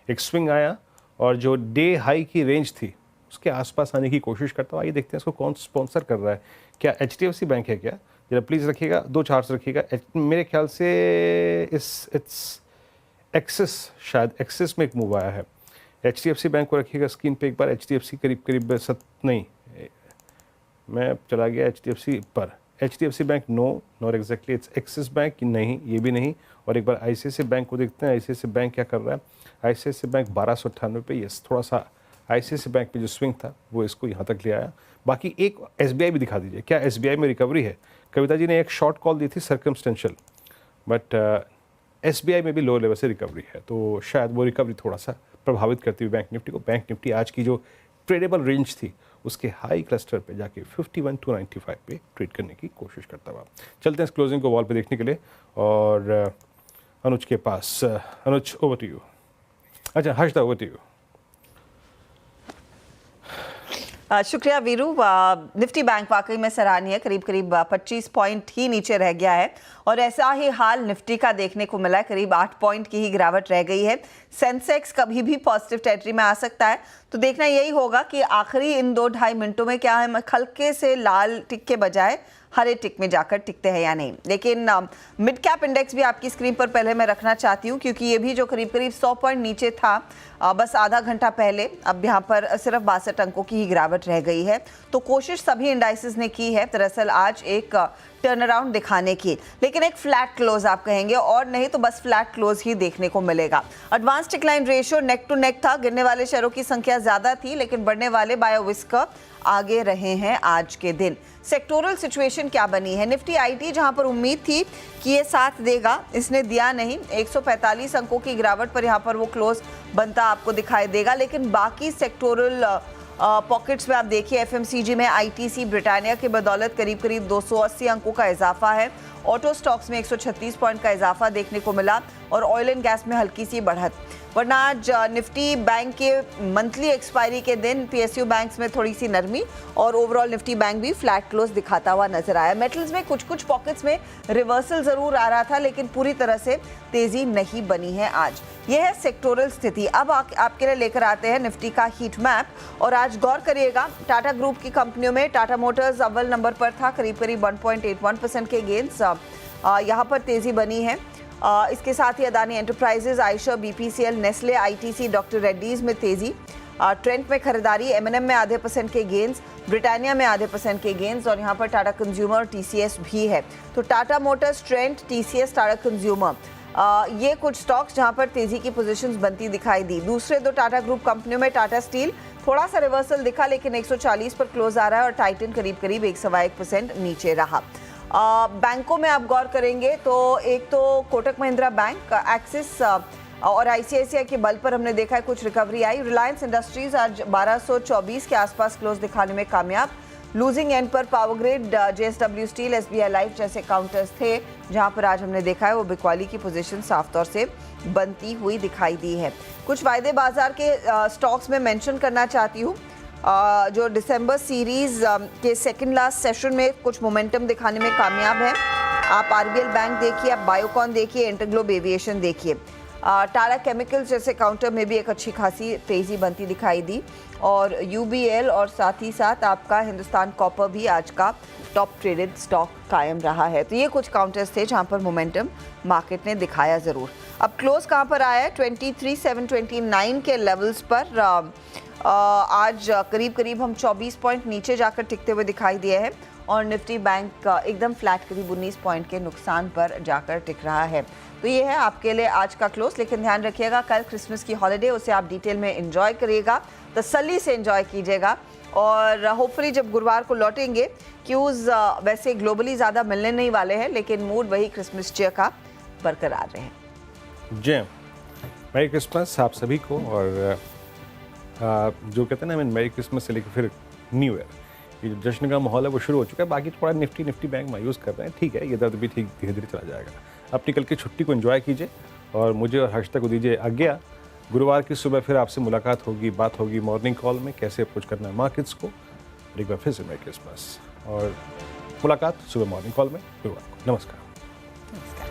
एक स्विंग आया और जो डे हाई की रेंज थी उसके आसपास आने की कोशिश करता हूँ। आइए देखते हैं इसको कौन स्पॉन्सर कर रहा है। क्या HDFC बैंक है क्या? जरा प्लीज़ रखिएगा, 2 चार्ट्स रखिएगा। मेरे ख्याल से इट्स एक्सिस, शायद एक्सिस में एक मूव आया है। HDFC बैंक को रखिएगा स्क्रीन पे एक बार। HDFC करीब नहीं, मैं चला गया HDFC पर। HDFC bank no, not exactly it's Axis bank, नहीं ये भी नहीं। और एक बार ICICI बैंक को देखते हैं। ICICI बैंक क्या कर रहा है? ICICI बैंक 1298 पे। यस, थोड़ा सा ICICI बैंक पे जो स्विंग था वो इसको यहाँ तक ले आया। बाकी एक SBI भी दिखा दीजिए, क्या SBI में रिकवरी है? कविता जी ने एक शॉर्ट कॉल दी थी सर्कमस्टेंशियल, बट SBI में भी लो लेवल से रिकवरी है, तो शायद वो रिकवरी थोड़ा सा प्रभावित करती हुई बैंक निफ्टी को। बैंक निफ्टी आज की जो ट्रेडेबल रेंज थी उसके हाई क्लस्टर पे जाके 51 to 95 पे ट्रेड करने की कोशिश करता हुआ। चलते हैं इस क्लोजिंग को वॉल पे देखने के लिए और अनुज के पास। अनुज, ओवर टू यू। अच्छा हर्षदा, ओवर टू यू। शुक्रिया वीरू। निफ्टी बैंक वाकई में सराहनीय, करीब 25 पॉइंट ही नीचे रह गया है और ऐसा ही हाल निफ्टी का देखने को मिला है। करीब 8 पॉइंट की ही गिरावट रह गई है। सेंसेक्स कभी भी पॉजिटिव टेरिटरी में आ सकता है, तो देखना यही होगा कि आखिरी इन 2-2.5 मिनटों में क्या है, हल्के से लाल टिक के बजाय हरे टिक में जाकर टिकते हैं या नहीं। लेकिन मिड कैप इंडेक्स भी आपकी स्क्रीन पर पहले मैं रखना चाहती हूँ, क्योंकि ये भी जो करीब 100 पॉइंट नीचे था बस आधा घंटा पहले, अब यहाँ पर सिर्फ 62 अंकों की ही गिरावट रह गई है। तो कोशिश सभी इंडाइसेस ने की है दरअसल आज एक टर्न अराउंड दिखाने की, लेकिन एक फ्लैट क्लोज आप कहेंगे, और नहीं तो बस फ्लैट क्लोज ही देखने को मिलेगा। Advance decline ratio neck to neck था, गिरने वाले शेयरों की संख्या ज्यादा थी, लेकिन बढ़ने वाले बायोविस्कर आगे रहे हैं आज के दिन। सेक्टोरल सिचुएशन क्या बनी है? निफ्टी IT जहां पर उम्मीद थी कि ये साथ देगा, इसने दिया नहीं। 145 अंकों की गिरावट पर यहां पर वो क्लोज बनता आपको दिखाई देगा। लेकिन बाकी सेक्टोरल पॉकेट्स में आप देखिए, FMCG में ITC, ब्रिटानिया के बदौलत करीब 280 अंकों का इजाफा है। ऑटो स्टॉक्स में 136 पॉइंट का इजाफा देखने को मिला और ऑयल एंड गैस में हल्की सी बढ़त। वरना आज निफ्टी बैंक के मंथली एक्सपायरी के दिन PSU बैंक्स में थोड़ी सी नरमी और ओवरऑल निफ्टी बैंक भी फ्लैट क्लोज दिखाता हुआ नजर आया। मेटल्स में कुछ पॉकेट्स में रिवर्सल जरूर आ रहा था, लेकिन पूरी तरह से तेजी नहीं बनी है आज। यह है सेक्टोरल स्थिति। अब आपके लिए लेकर आते हैं निफ्टी का हीट मैप, और आज गौर करिएगा टाटा ग्रुप की कंपनियों में टाटा मोटर्स अव्वल नंबर पर था, करीब 1.81% के गेन्स यहाँ पर तेजी बनी है। इसके साथ ही Adani enterprises, Eicher, BPCL, Nestle, ITC, doctor Reddy's में तेजी। ट्रेंट में खरीदारी, M&M में आधे % के गेंस, ब्रिटानिया में आधे % के गेंस, और यहाँ पर टाटा कंज्यूमर और TCS भी है। तो Tata Motors, Trent, TCS, Tata consumer, ये कुछ स्टॉक्स जहां पर तेजी की पोजीशंस बनती दिखाई दी। दूसरे 2 टाटा ग्रुप कंपनियों में टाटा स्टील थोड़ा सा रिवर्सल दिखा, लेकिन 140 पर क्लोज आ रहा है, और टाइटन करीब 1.1% नीचे रहा। बैंकों में आप गौर करेंगे तो एक तो कोटक महिंद्रा बैंक, एक्सिस और ICICI के बल पर हमने देखा है कुछ रिकवरी आई। रिलायंस इंडस्ट्रीज आज 1224 के आसपास क्लोज दिखाने में कामयाब। लूजिंग एंड पर power grid, JSW steel, SBI life जैसे काउंटर्स थे जहां पर आज हमने देखा है वो बिकवाली की पोजीशन साफ तौर से बनती हुई दिखाई दी है। कुछ वायदे बाजार के स्टॉक्स में मेंशन करना चाहती हूँ, जो दिसंबर सीरीज के सेकंड लास्ट सेशन में कुछ मोमेंटम दिखाने में कामयाब है। आप RBL बैंक देखिए, आप बायोकॉन देखिए, इंटरग्लोब एविएशन देखिए। टाटा केमिकल्स जैसे काउंटर में भी एक अच्छी खासी तेजी बनती दिखाई दी, और UBL और साथ ही साथ आपका हिंदुस्तान कॉपर भी आज का टॉप ट्रेडेड स्टॉक कायम रहा है। तो ये कुछ काउंटर्स थे जहां पर मोमेंटम मार्केट ने दिखाया ज़रूर। अब क्लोज कहाँ पर आया है? 23,729 के लेवल्स पर आज करीब हम 24 पॉइंट नीचे जाकर टिकते हुए दिखाई दिए हैं और निफ्टी बैंक एकदम फ्लैट करीब 19 पॉइंट के नुकसान पर जाकर टिक रहा है। तो ये है आपके लिए आज का क्लोज, लेकिन ध्यान रखिएगा कल क्रिसमस की हॉलिडे, उसे आप डिटेल में एंजॉय करिएगा, तसल्ली से एंजॉय कीजिएगा और होपफुली जब गुरुवार को लौटेंगे क्यूज वैसे ग्लोबली ज़्यादा मिलने नहीं वाले हैं, लेकिन मूड वही क्रिसमस चीयर का बरकरार रहे। जय मैरी क्रिसमस आप सभी को। और जो कहते हैं ना, मैरी क्रिसमस से लेकर फिर न्यू ईयर, ये जो जश्न का माहौल है वो शुरू हो चुका है। बाकी थोड़ा निफ्टी बैंक मायूस कर रहे हैं, ठीक है, ये दर्द भी ठीक धीरे धीरे चला जाएगा। अपनी कल की छुट्टी को एंजॉय कीजिए और मुझे और हर्षिता को दीजिए आज्ञा। गुरुवार की सुबह फिर आपसे मुलाकात होगी, बात होगी मॉर्निंग कॉल में कैसे अप्रोच करना है मार्केट्स को। एक बार फिर से मैरी क्रिसमस और मुलाकात सुबह मॉर्निंग कॉल में गुरुवार को। नमस्कार।